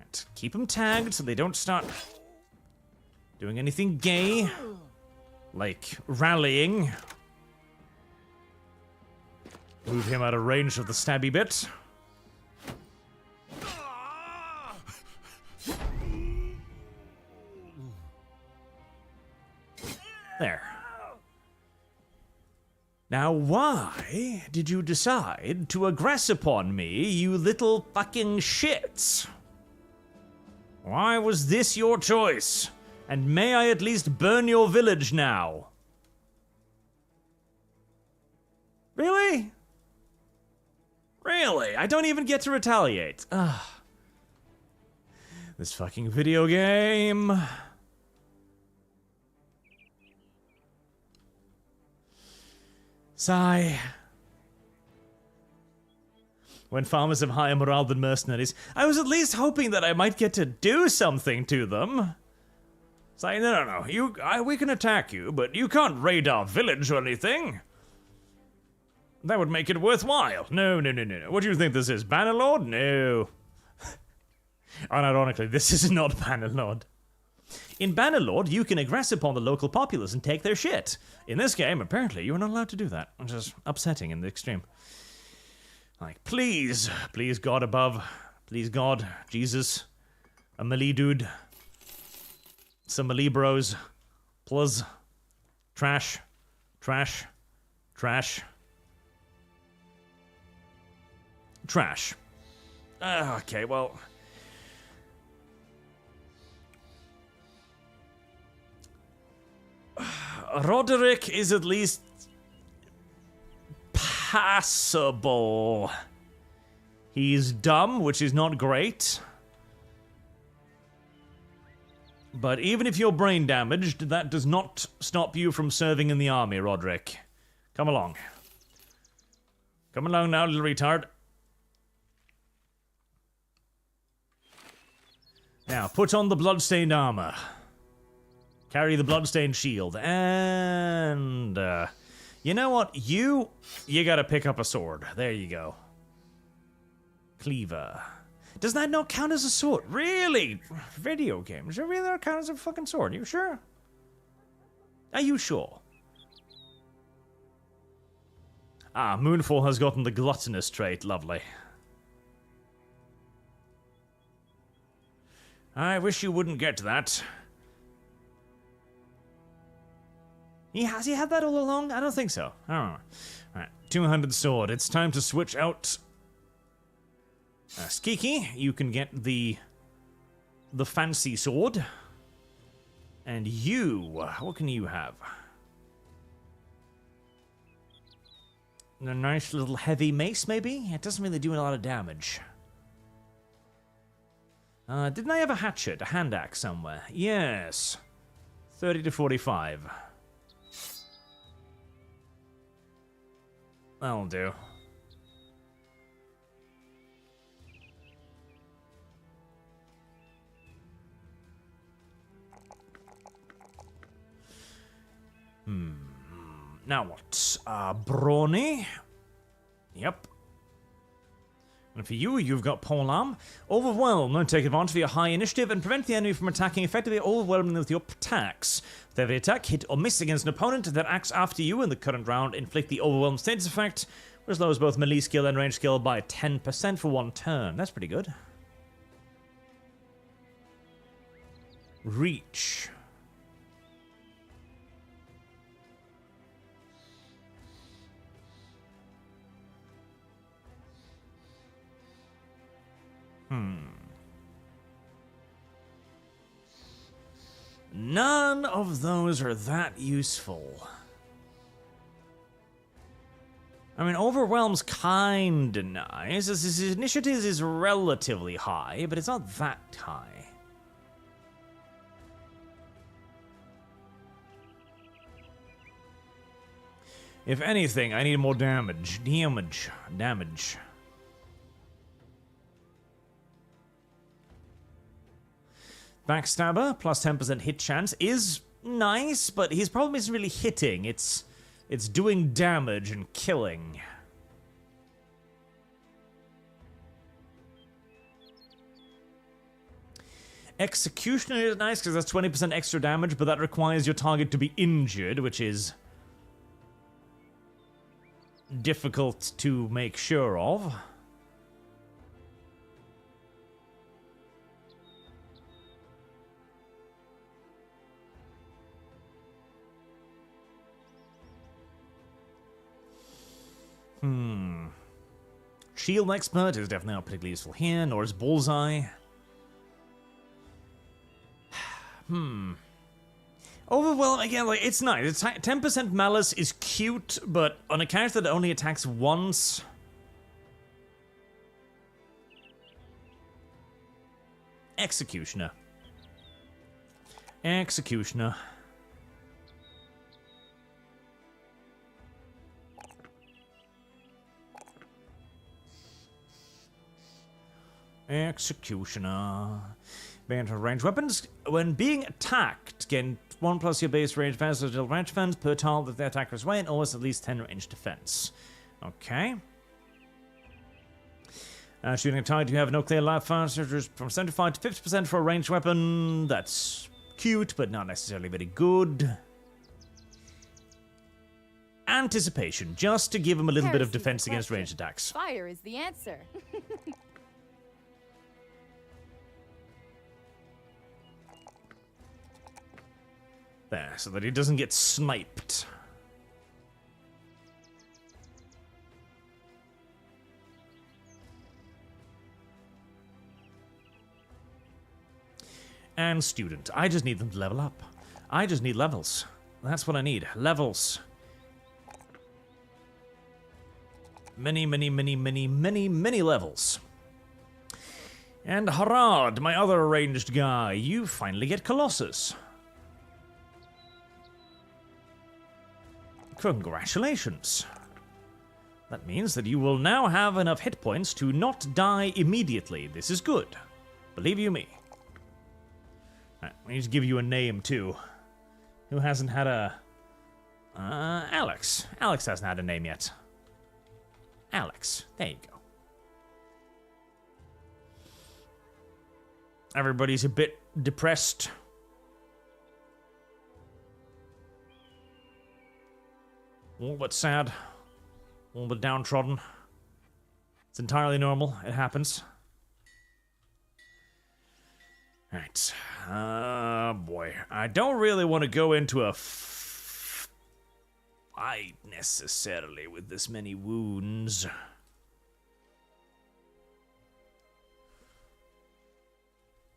Right. Keep them tagged so they don't start doing anything gay, like rallying. Move him out of range of the stabby bit. There. Now why did you decide to aggress upon me, you little fucking shits? Why was this your choice? And may I at least burn your village now? Really? Really? I don't even get to retaliate. Ugh. This fucking video game. Sigh. When farmers have higher morale than mercenaries, I was at least hoping that I might get to do something to them. Say, no, we can attack you, but you can't raid our village or anything. That would make it worthwhile. No. What do you think this is, Bannerlord? No. Unironically, this is not Bannerlord. In Bannerlord, you can aggress upon the local populace and take their shit. In this game, apparently, you're not allowed to do that, which is upsetting in the extreme. Like, please God above, please God, Jesus, a melee dude, some melee bros, plus, trash. Okay, well. Roderick is at least passable. He's dumb, which is not great. But even if you're brain damaged, that does not stop you from serving in the army, Roderick. Come along. Come along now, little retard. Now, put on the bloodstained armor. Carry the bloodstained shield. And, you know what? You gotta pick up a sword. There you go. Cleaver. Does that not count as a sword? Really? Video games? Does it really not count as a fucking sword? Are you sure? Are you sure? Ah, Moonfall has gotten the gluttonous trait. Lovely. I wish you wouldn't get that. Has he had that all along? I don't think so. I don't know. Alright, 200 sword. It's time to switch out. Skiki, you can get the fancy sword. And you, what can you have? A nice little heavy mace, maybe? It doesn't really do a lot of damage. Didn't I have a hatchet, a hand axe somewhere? Yes. 30 to 45. That'll do. Now what? Brawny? Yep. And for you, you've got polearm. Overwhelm. Don't take advantage of your high initiative and prevent the enemy from attacking effectively, overwhelming them with your attacks. If every attack, hit, or miss against an opponent that acts after you in the current round, inflict the overwhelm status effect, which lowers both melee skill and range skill by 10% for one turn. That's pretty good. Reach. None of those are that useful. I mean, Overwhelm's kinda nice. His initiative is relatively high, but it's not that high. If anything, I need more damage. Damage. Backstabber, plus 10% hit chance, is nice, but his problem isn't really hitting. It's doing damage and killing. Executioner is nice because that's 20% extra damage, but that requires your target to be injured, which is difficult to make sure of. Shield Expert is definitely not particularly useful here, nor is Bullseye. Overwhelm, again, like, it's nice. It's 10% Malice is cute, but on a character that only attacks once... Executioner. Executioner. Executioner. Being ranged weapons. When being attacked, gain 1 plus your base range defense or range defense per tile that the attacker's way and always at least 10 range defense. Okay. Shooting a target, you have no clear life fire, from 75 to 50% for a ranged weapon. That's cute, but not necessarily very good. Anticipation, just to give him a little bit of defense against ranged attacks. Fire is the answer. There, so that he doesn't get sniped. And student. I just need them to level up. I just need levels. That's what I need. Levels. Many levels. And Harad, my other ranged guy, you finally get Colossus. Congratulations. That means that you will now have enough hit points to not die immediately. This is good. Believe you me. I need to give you a name, too. Who hasn't had a... Alex. Alex hasn't had a name yet. Alex. There you go. Everybody's a bit depressed. A little bit sad. A little bit downtrodden. It's entirely normal. It happens. Right. Boy. I don't really want to go into a fight necessarily with this many wounds.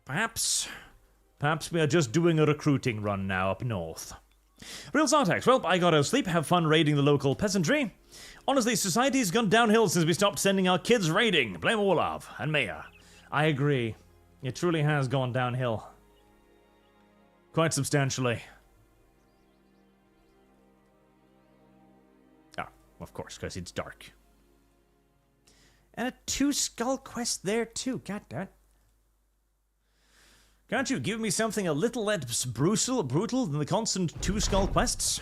Perhaps we are just doing a recruiting run now up north. Real Zartax, well, I gotta sleep, have fun raiding the local peasantry. Honestly, society's gone downhill since we stopped sending our kids raiding. Blame Olav and Maya. I agree. It truly has gone downhill. Quite substantially. Ah, of course, because it's dark. And a 2 skull quest there too, goddammit. Can't you give me something a little less brutal than the constant 2 skull quests?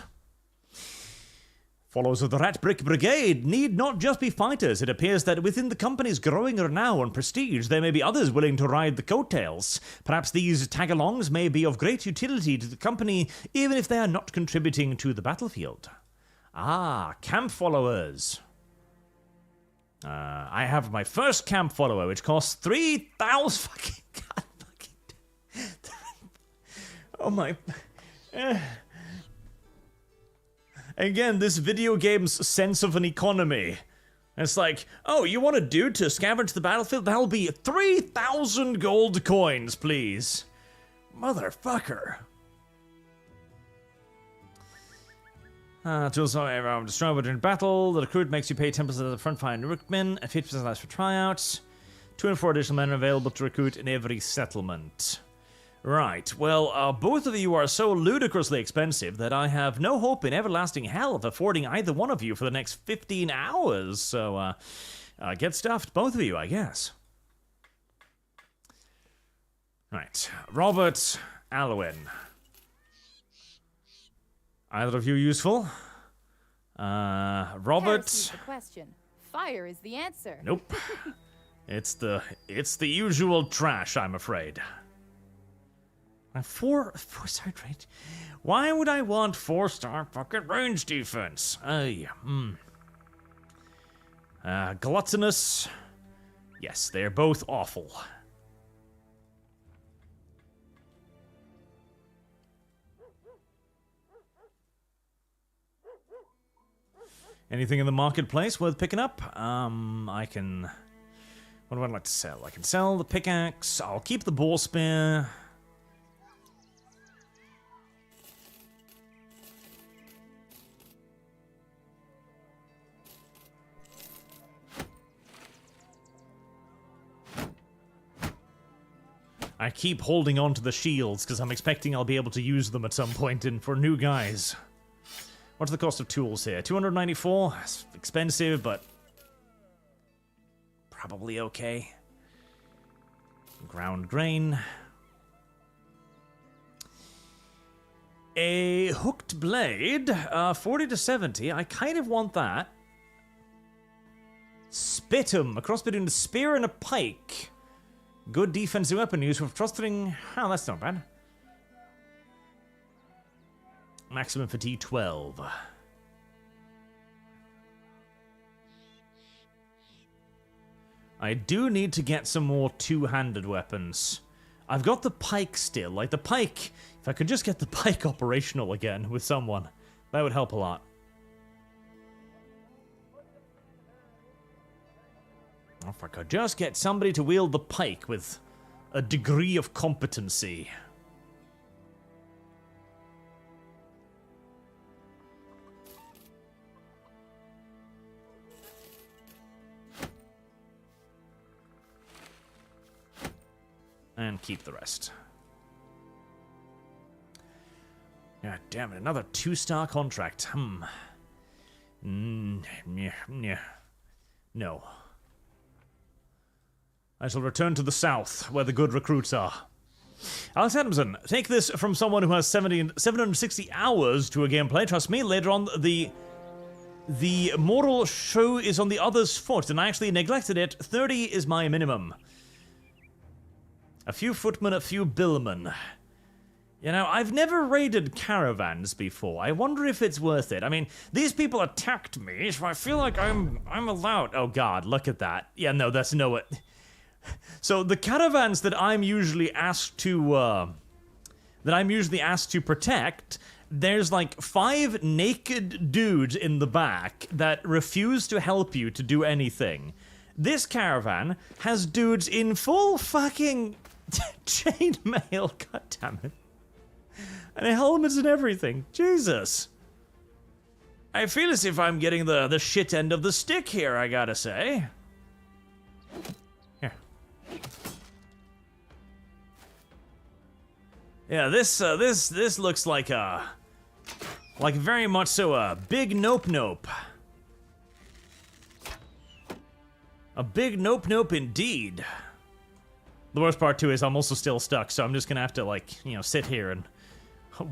Followers of the Rat Brick Brigade need not just be fighters. It appears that within the company's growing renown and prestige, there may be others willing to ride the coattails. Perhaps these tag-alongs may be of great utility to the company, even if they are not contributing to the battlefield. Ah, camp followers. I have my first camp follower, which costs 3,000 fucking... God fucking... Oh my... Again, this video game's sense of an economy. It's like, oh, you want a dude to scavenge the battlefield? That'll be 3,000 gold coins, please. Motherfucker. Tools are destroyed during battle. The recruit makes you pay 10% of the front fine recruitment and 50% less for tryouts. 2 and 4 additional men are available to recruit in every settlement. Right, well, both of you are so ludicrously expensive that I have no hope in everlasting hell of affording either one of you for the next 15 hours, so, get stuffed, both of you, I guess. Right, Robert Alwyn. Either of you useful? Robert... Heresy's the question. Fire is the answer. Nope. It's the usual trash, I'm afraid. 4-star range. Why would I want 4-star fucking range defense? Gluttonous. Yes, they're both awful. Anything in the marketplace worth picking up? I can... What do I like to sell? I can sell the pickaxe. I'll keep the boar spear. I keep holding on to the shields because I'm expecting I'll be able to use them at some point for new guys. What's the cost of tools here? 294? It's expensive, but probably okay. Ground grain. A hooked blade, 40 to 70. I kind of want that. Spitum, a cross between a spear and a pike. Good defensive weapon use with trusting. Oh, that's not bad. Maximum fatigue 12. I do need to get some more two-handed weapons. I've got the pike still. Like the pike, if I could just get the pike operational again with someone, that would help a lot. If I could just get somebody to wield the pike with a degree of competency. And keep the rest. God damn it, another 2-star contract. No. I shall return to the south, where the good recruits are. Alex Adamson, take this from someone who has 760 hours to a gameplay. Trust me, later on the moral shoe is on the other's foot, and I actually neglected it. 30 is my minimum. A few footmen, a few billmen. You know, I've never raided caravans before. I wonder if it's worth it. I mean, these people attacked me, so I feel like I'm allowed. Oh god, look at that. Yeah, no, that's no it. So the caravans that I'm usually asked to protect, there's like 5 naked dudes in the back that refuse to help you to do anything. This caravan has dudes in full fucking chainmail, goddammit. And helmets and everything. Jesus. I feel as if I'm getting the shit end of the stick here, I gotta say. Here. Yeah, this looks like very much so a big nope. A big nope indeed. The worst part too is I'm also still stuck, so I'm just gonna have to, like, you know, sit here and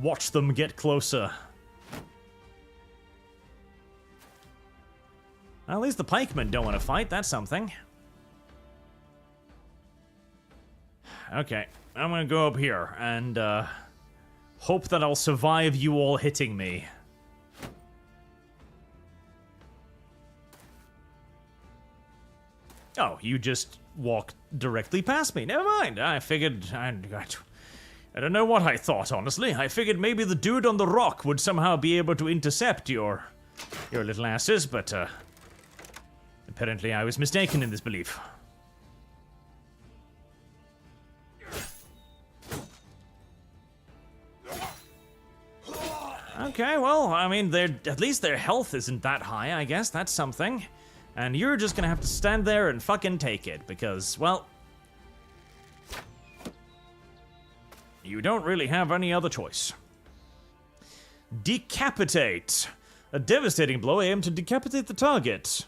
watch them get closer. Well, at least the pikemen don't want to fight, that's something. Okay, I'm gonna go up here and hope that I'll survive you all hitting me. Oh, you just walked directly past me. Never mind. I figured... I don't know what I thought, honestly. I figured maybe the dude on the rock would somehow be able to intercept your little asses, but apparently I was mistaken in this belief. Okay, well, I mean, at least their health isn't that high, I guess. That's something. And you're just gonna have to stand there and fucking take it, because, well... you don't really have any other choice. Decapitate. A devastating blow aimed to decapitate the target.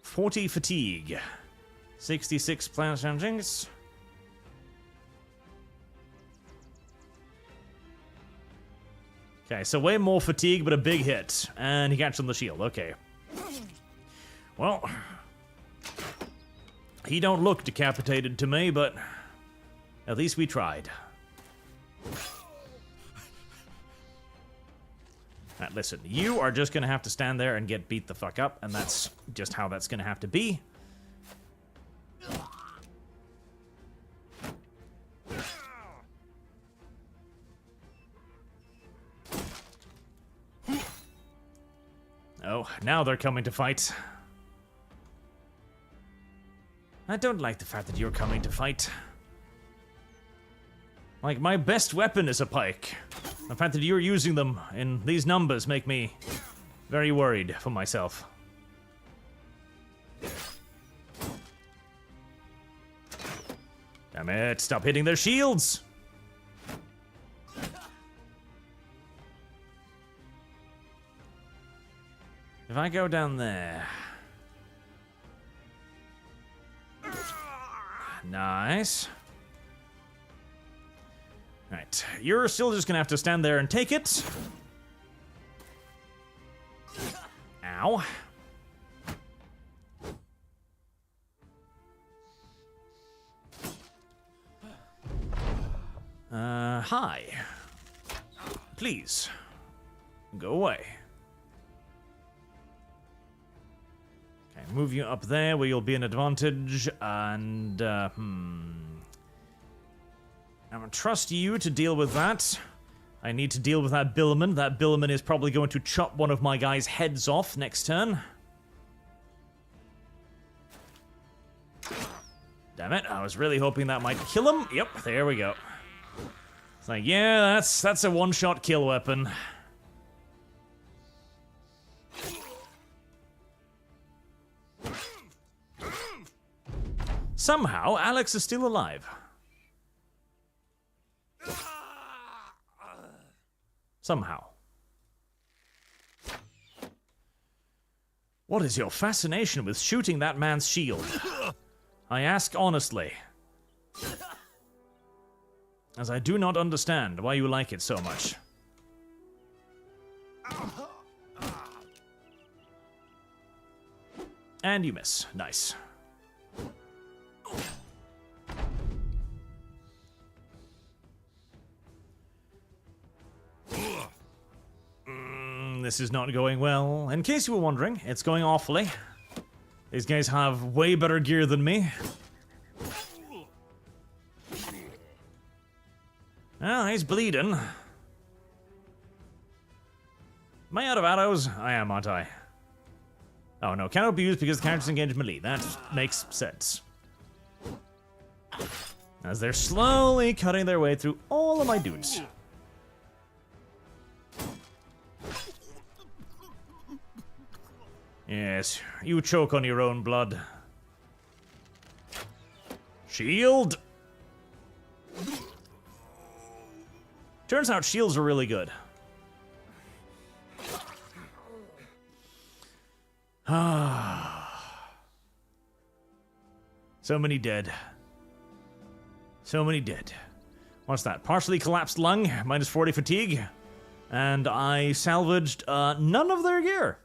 40 fatigue. 66 plant engines. Okay, so way more fatigue, but a big hit. And he catches on the shield, okay. Well, he don't look decapitated to me, but at least we tried. Now, listen, you are just gonna have to stand there and get beat the fuck up, and that's just how that's gonna have to be. Oh, now they're coming to fight. I don't like the fact that you're coming to fight. Like, my best weapon is a pike. The fact that you're using them in these numbers make me very worried for myself. Damn it, stop hitting their shields! If I go down there... Nice. Right, you're still just gonna have to stand there and take it. Ow. Hi. Please. Go away. Okay, move you up there where you'll be an advantage, and, I'm gonna trust you to deal with that. I need to deal with that billman. That billman is probably going to chop one of my guys' heads off next turn. Damn it, I was really hoping that might kill him. Yep, there we go. It's like, yeah, that's a one-shot kill weapon. Somehow, Alex is still alive. Somehow. What is your fascination with shooting that man's shield? I ask honestly. as I do not understand why you like it so much. And you miss. Nice. This is not going well. In case you were wondering, it's going awfully. These guys have way better gear than me. Ah, he's bleeding. Am I out of arrows? I am, aren't I? Oh no, cannot be used because the character's engaged melee. That makes sense. As they're slowly cutting their way through all of my dudes. Yes, you choke on your own blood. Shield! Turns out shields are really good. So many dead. So many dead. What's that? Partially collapsed lung, minus 40 fatigue. And I salvaged none of their gear.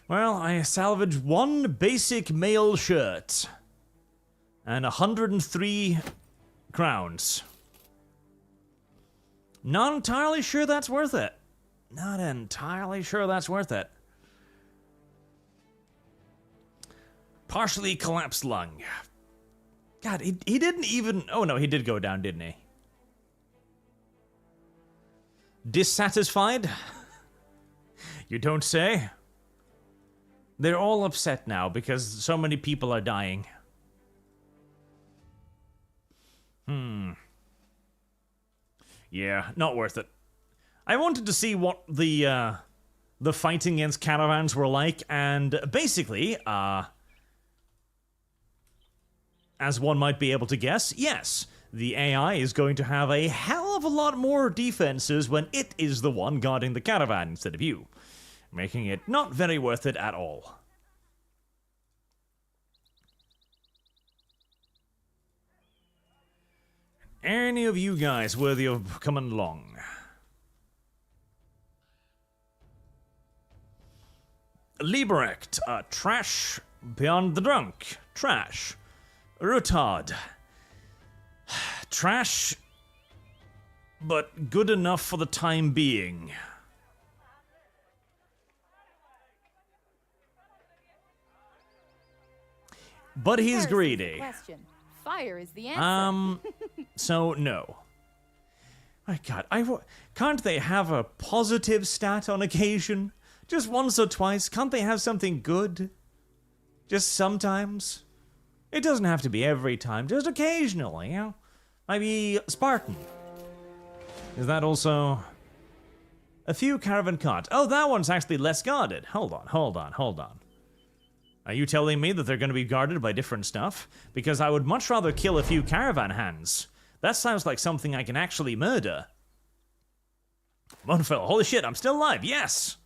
Well, I salvaged one basic male shirt. And 103 crowns. Not entirely sure that's worth it. Not entirely sure that's worth it. Partially collapsed lung. God, he didn't even... Oh no, he did go down, didn't he? Dissatisfied? You don't say? They're all upset now because so many people are dying. Yeah, not worth it. I wanted to see what the fighting against caravans were like, and basically, as one might be able to guess, yes, the AI is going to have a hell of a lot more defenses when it is the one guarding the caravan instead of you, making it not very worth it at all. Any of you guys worthy of coming along? Lieberrecht, trash beyond the drunk. Trash. Rutard. Trash, but good enough for the time being. But he's greedy. Question. Fire is the answer. So no. My God, can't they have a positive stat on occasion? Just once or twice? Can't they have something good? Just sometimes? It doesn't have to be every time, just occasionally, you know? Maybe Spartan. Is that also... A few caravan carts. Oh, that one's actually less guarded. Hold on. Are you telling me that they're going to be guarded by different stuff? Because I would much rather kill a few caravan hands. That sounds like something I can actually murder. Monfell, holy shit, I'm still alive, yes!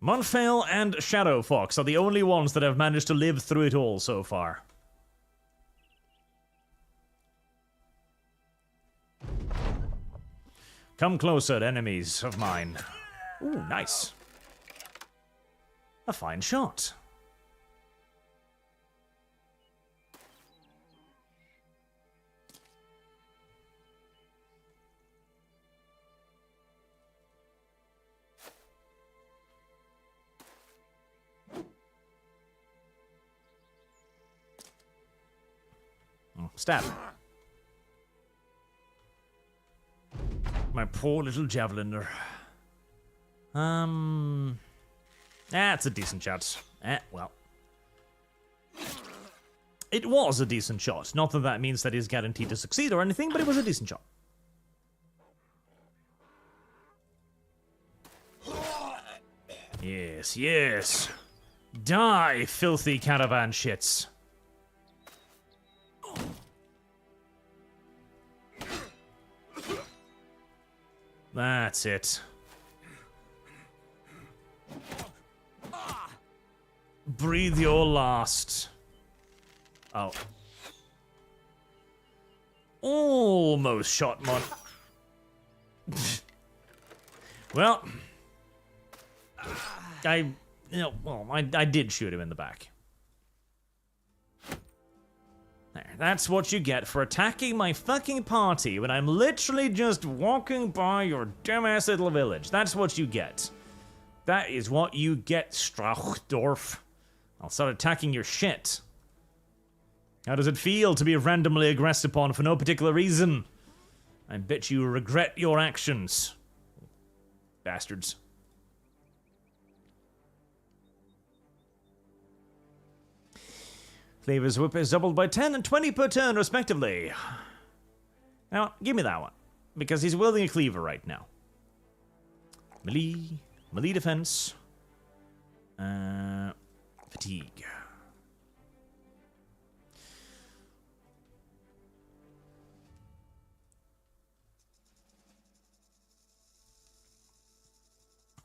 Monfell and Shadow Fox are the only ones that have managed to live through it all so far. Come closer, enemies of mine. Ooh, nice. A fine shot. Stab. My poor little javeliner. That's a decent shot. Well. It was a decent shot. Not that that means that he's guaranteed to succeed or anything, but it was a decent shot. Yes, yes. Die, filthy caravan shits. That's it. Breathe your last. Oh. almost shot Mon. Well, I did shoot him in the back. There, that's what you get for attacking my fucking party when I'm literally just walking by your dumbass little village. That's what you get. That is what you get, Strauchdorf. I'll start attacking your shit. How does it feel to be randomly aggressed upon for no particular reason? I bet you regret your actions. Bastards. Cleaver's whip is doubled by 10 and 20 per turn, respectively. Now, give me that one, because he's wielding a cleaver right now. Melee defense. Fatigue.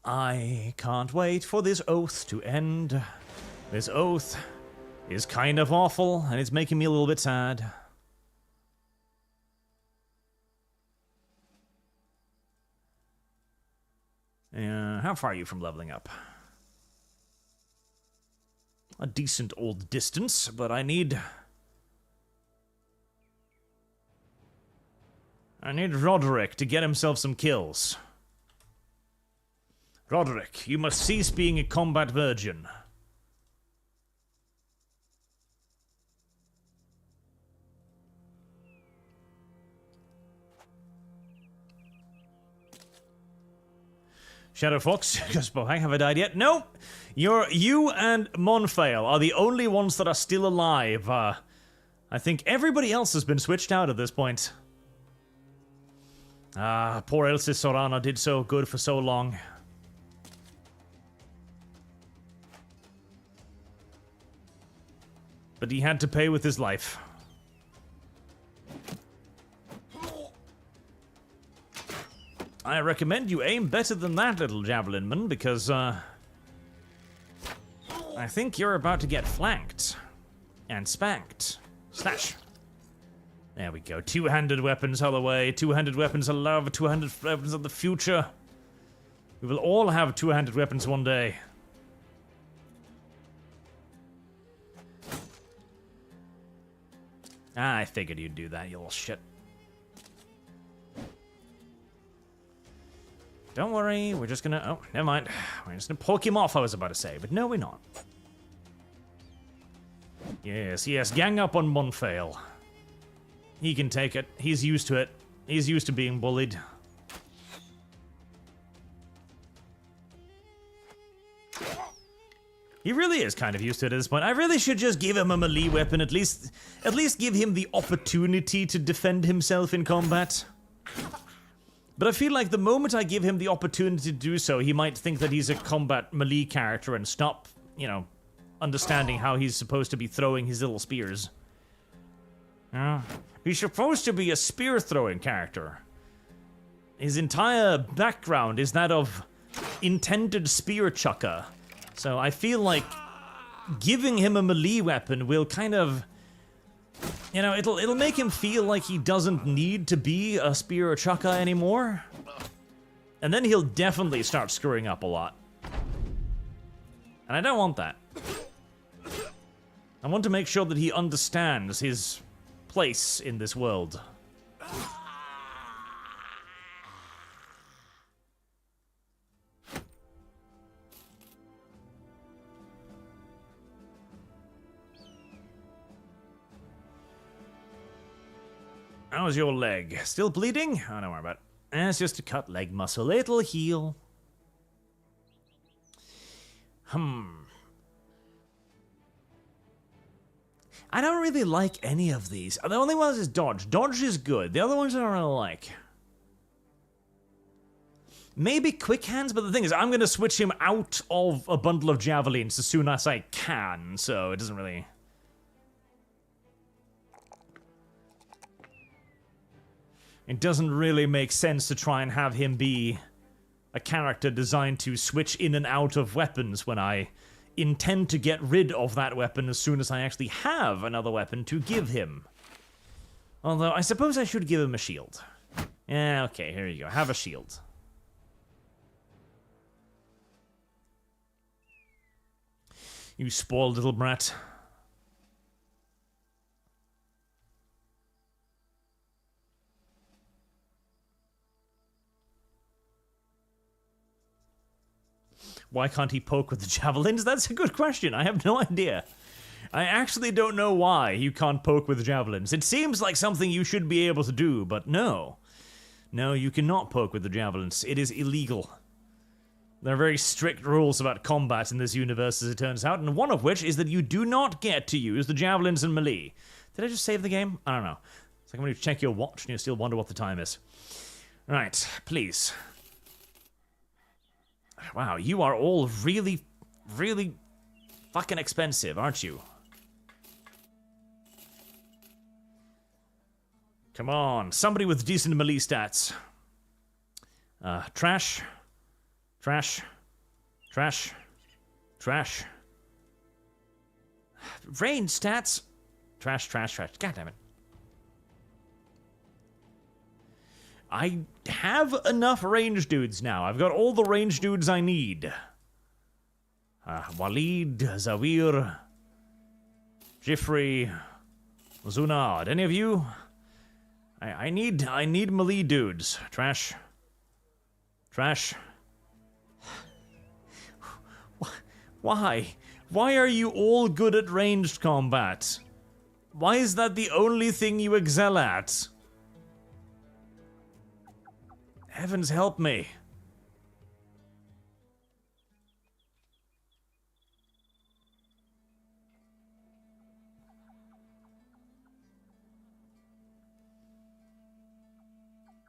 I can't wait for this oath to end. This oath is kind of awful, and it's making me a little bit sad. How far are you from leveling up? A decent old distance, but I need Roderick to get himself some kills. Roderick, you must cease being a combat virgin. Shadow Fox, just I haven't died yet. No, you and Monfail are the only ones that are still alive. I think everybody else has been switched out at this point. Poor Elsis Sorana did so good for so long. But he had to pay with his life. I recommend you aim better than that, little javelinman, because, I think you're about to get flanked. And spanked. Slash. There we go. Two-handed weapons all the way. Two-handed weapons are love. Two-handed weapons are the future. We will all have two-handed weapons one day. I figured you'd do that, you little shit. Don't worry, we're just gonna... Oh, never mind. We're just gonna poke him off, I was about to say, but no, we're not. Yes, gang up on Monfail. He can take it. He's used to it. He's used to being bullied. He really is kind of used to it at this point. I really should just give him a melee weapon, at least give him the opportunity to defend himself in combat. But I feel like the moment I give him the opportunity to do so, he might think that he's a combat melee character and stop, you know, understanding how he's supposed to be throwing his little spears. He's supposed to be a spear-throwing character. His entire background is that of intended spear chucker. So I feel like giving him a melee weapon will kind of, you know, it'll make him feel like he doesn't need to be a spear or chucker anymore. And then he'll definitely start screwing up a lot. And I don't want that. I want to make sure that he understands his place in this world. How's your leg? Still bleeding? Oh, don't worry about it. It's just a cut leg muscle. It'll heal. I don't really like any of these. The only one is dodge. Dodge is good. The other ones I don't really like. Maybe quick hands, but the thing is, I'm going to switch him out of a bundle of javelins as soon as I can, so it doesn't really... It doesn't really make sense to try and have him be a character designed to switch in and out of weapons when I intend to get rid of that weapon as soon as I actually have another weapon to give him. Although, I suppose I should give him a shield. Yeah, okay, here you go. Have a shield. You spoiled little brat. Why can't he poke with the javelins? That's a good question. I have no idea. I actually don't know why you can't poke with javelins. It seems like something you should be able to do, but no. No, you cannot poke with the javelins. It is illegal. There are very strict rules about combat in this universe, as it turns out, and one of which is that you do not get to use the javelins in melee. Did I just save the game? I don't know. It's like when you check your watch and you still wonder what the time is. Right, please. Wow, you are all really, really fucking expensive, aren't you? Come on, somebody with decent melee stats. Trash. Trash. Trash. Trash. Range stats. Trash, trash, trash. God damn it. I have enough range dudes now. I've got all the range dudes I need. Walid, Zawir, Jifri, Zunad. Any of you? I need melee dudes. Trash. Trash. Why? Why are you all good at ranged combat? Why is that the only thing you excel at? Heavens help me.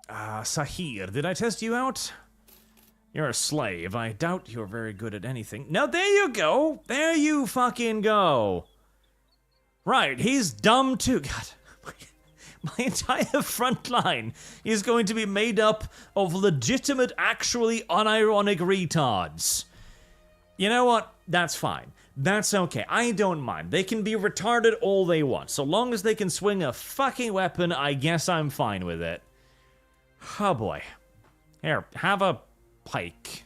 Sahir, did I test you out? You're a slave. I doubt you're very good at anything. Now there you go. There you fucking go. Right, he's dumb too. God. My entire front line is going to be made up of legitimate, actually unironic retards. You know what? That's fine. That's okay. I don't mind. They can be retarded all they want. So long as they can swing a fucking weapon, I guess I'm fine with it. Oh boy. Here, have a pike.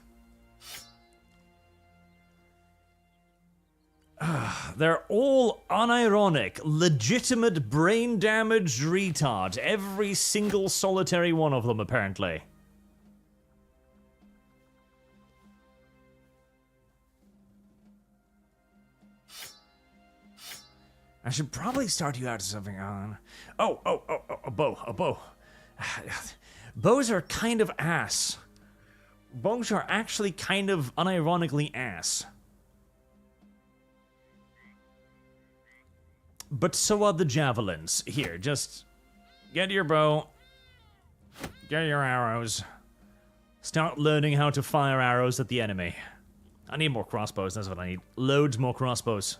They're all unironic, legitimate brain-damaged retards. Every single solitary one of them, apparently. I should probably start you out to something on. A bow. Bows are kind of ass. Bows are actually kind of unironically ass. But so are the javelins. Here, just get your bow. Get your arrows. Start learning how to fire arrows at the enemy. I need more crossbows, that's what I need. Loads more crossbows.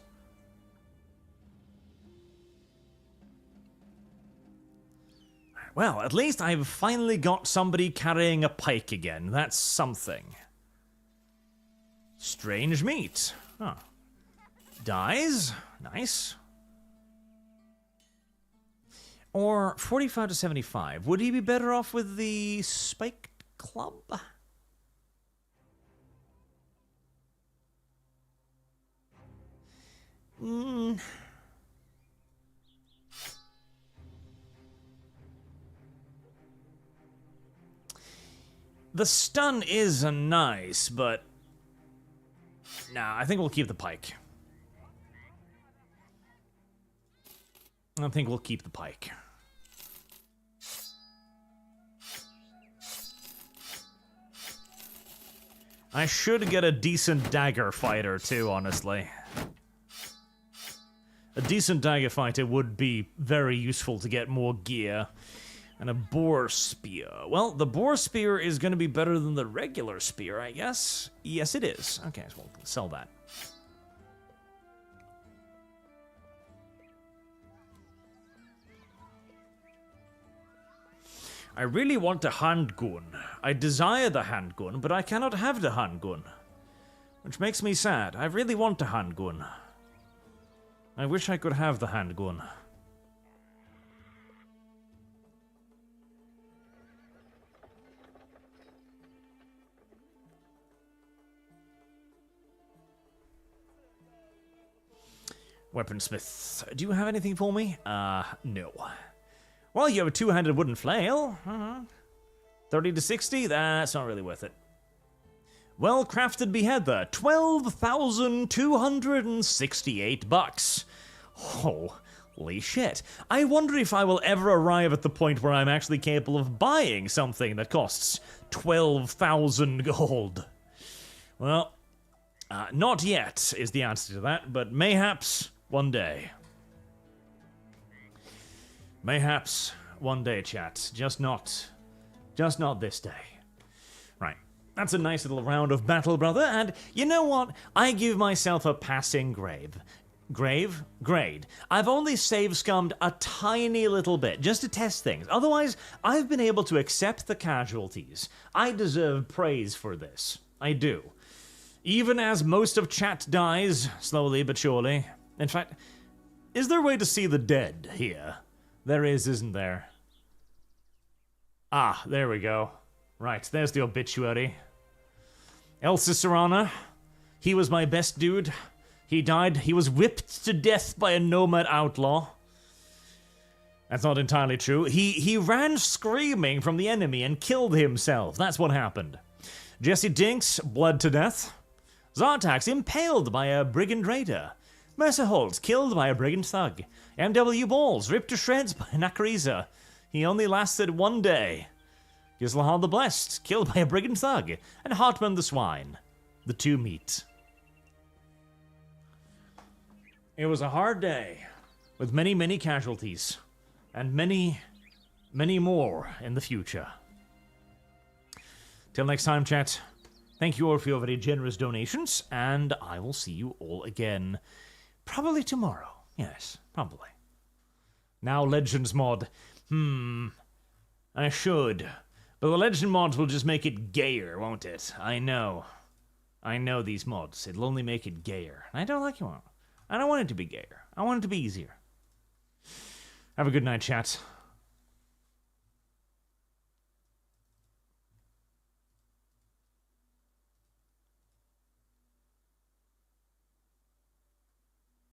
Well, at least I've finally got somebody carrying a pike again. That's something. Strange meat. Huh. Dies. Nice. Or 45 to 75. Would he be better off with the spiked club? The stun is nice, but... Nah, I think we'll keep the pike. I think we'll keep the pike. I should get a decent dagger fighter too, honestly. A decent dagger fighter would be very useful to get more gear. And a boar spear. Well, the boar spear is going to be better than the regular spear, I guess. Yes, it is. Okay, so we'll sell that. I really want a handgun. I desire the handgun, but I cannot have the handgun. Which makes me sad. I really want a handgun. I wish I could have the handgun. Weaponsmith, do you have anything for me? No. Well, you have a two-handed wooden flail. 30 to 60? That's not really worth it. Well-crafted beheader, 12,268 bucks. Holy shit. I wonder if I will ever arrive at the point where I'm actually capable of buying something that costs 12,000 gold. Well, not yet is the answer to that, but mayhaps one day. Mayhaps one day, chat. Just not this day. Right. That's a nice little round of battle, brother, and you know what? I give myself a passing grade. I've only save-scummed a tiny little bit, just to test things. Otherwise, I've been able to accept the casualties. I deserve praise for this. I do. Even as most of chat dies, slowly but surely. In fact, is there a way to see the dead here? There is, isn't there? Ah, there we go. Right, there's the obituary. El Cicerana, he was my best dude. He died. He was whipped to death by a nomad outlaw. That's not entirely true. He ran screaming from the enemy and killed himself. That's what happened. Jesse Dinks, bled to death. Zartax, impaled by a brigand raider. Mercer Holt, killed by a brigand thug. M.W. Balls, ripped to shreds by an Akariza. He only lasted 1 day. Gislahal the Blessed, killed by a brigand thug. And Hartman the Swine. The two meet. It was a hard day, with many, many casualties, and many, many more in the future. Till next time, chat, thank you all for your very generous donations, and I will see you all again, probably tomorrow. Yes, probably. Now, Legends mod. I should, but the Legend mods will just make it gayer, won't it? I know these mods. It'll only make it gayer. I don't like it. I don't want it to be gayer. I want it to be easier. Have a good night, chat.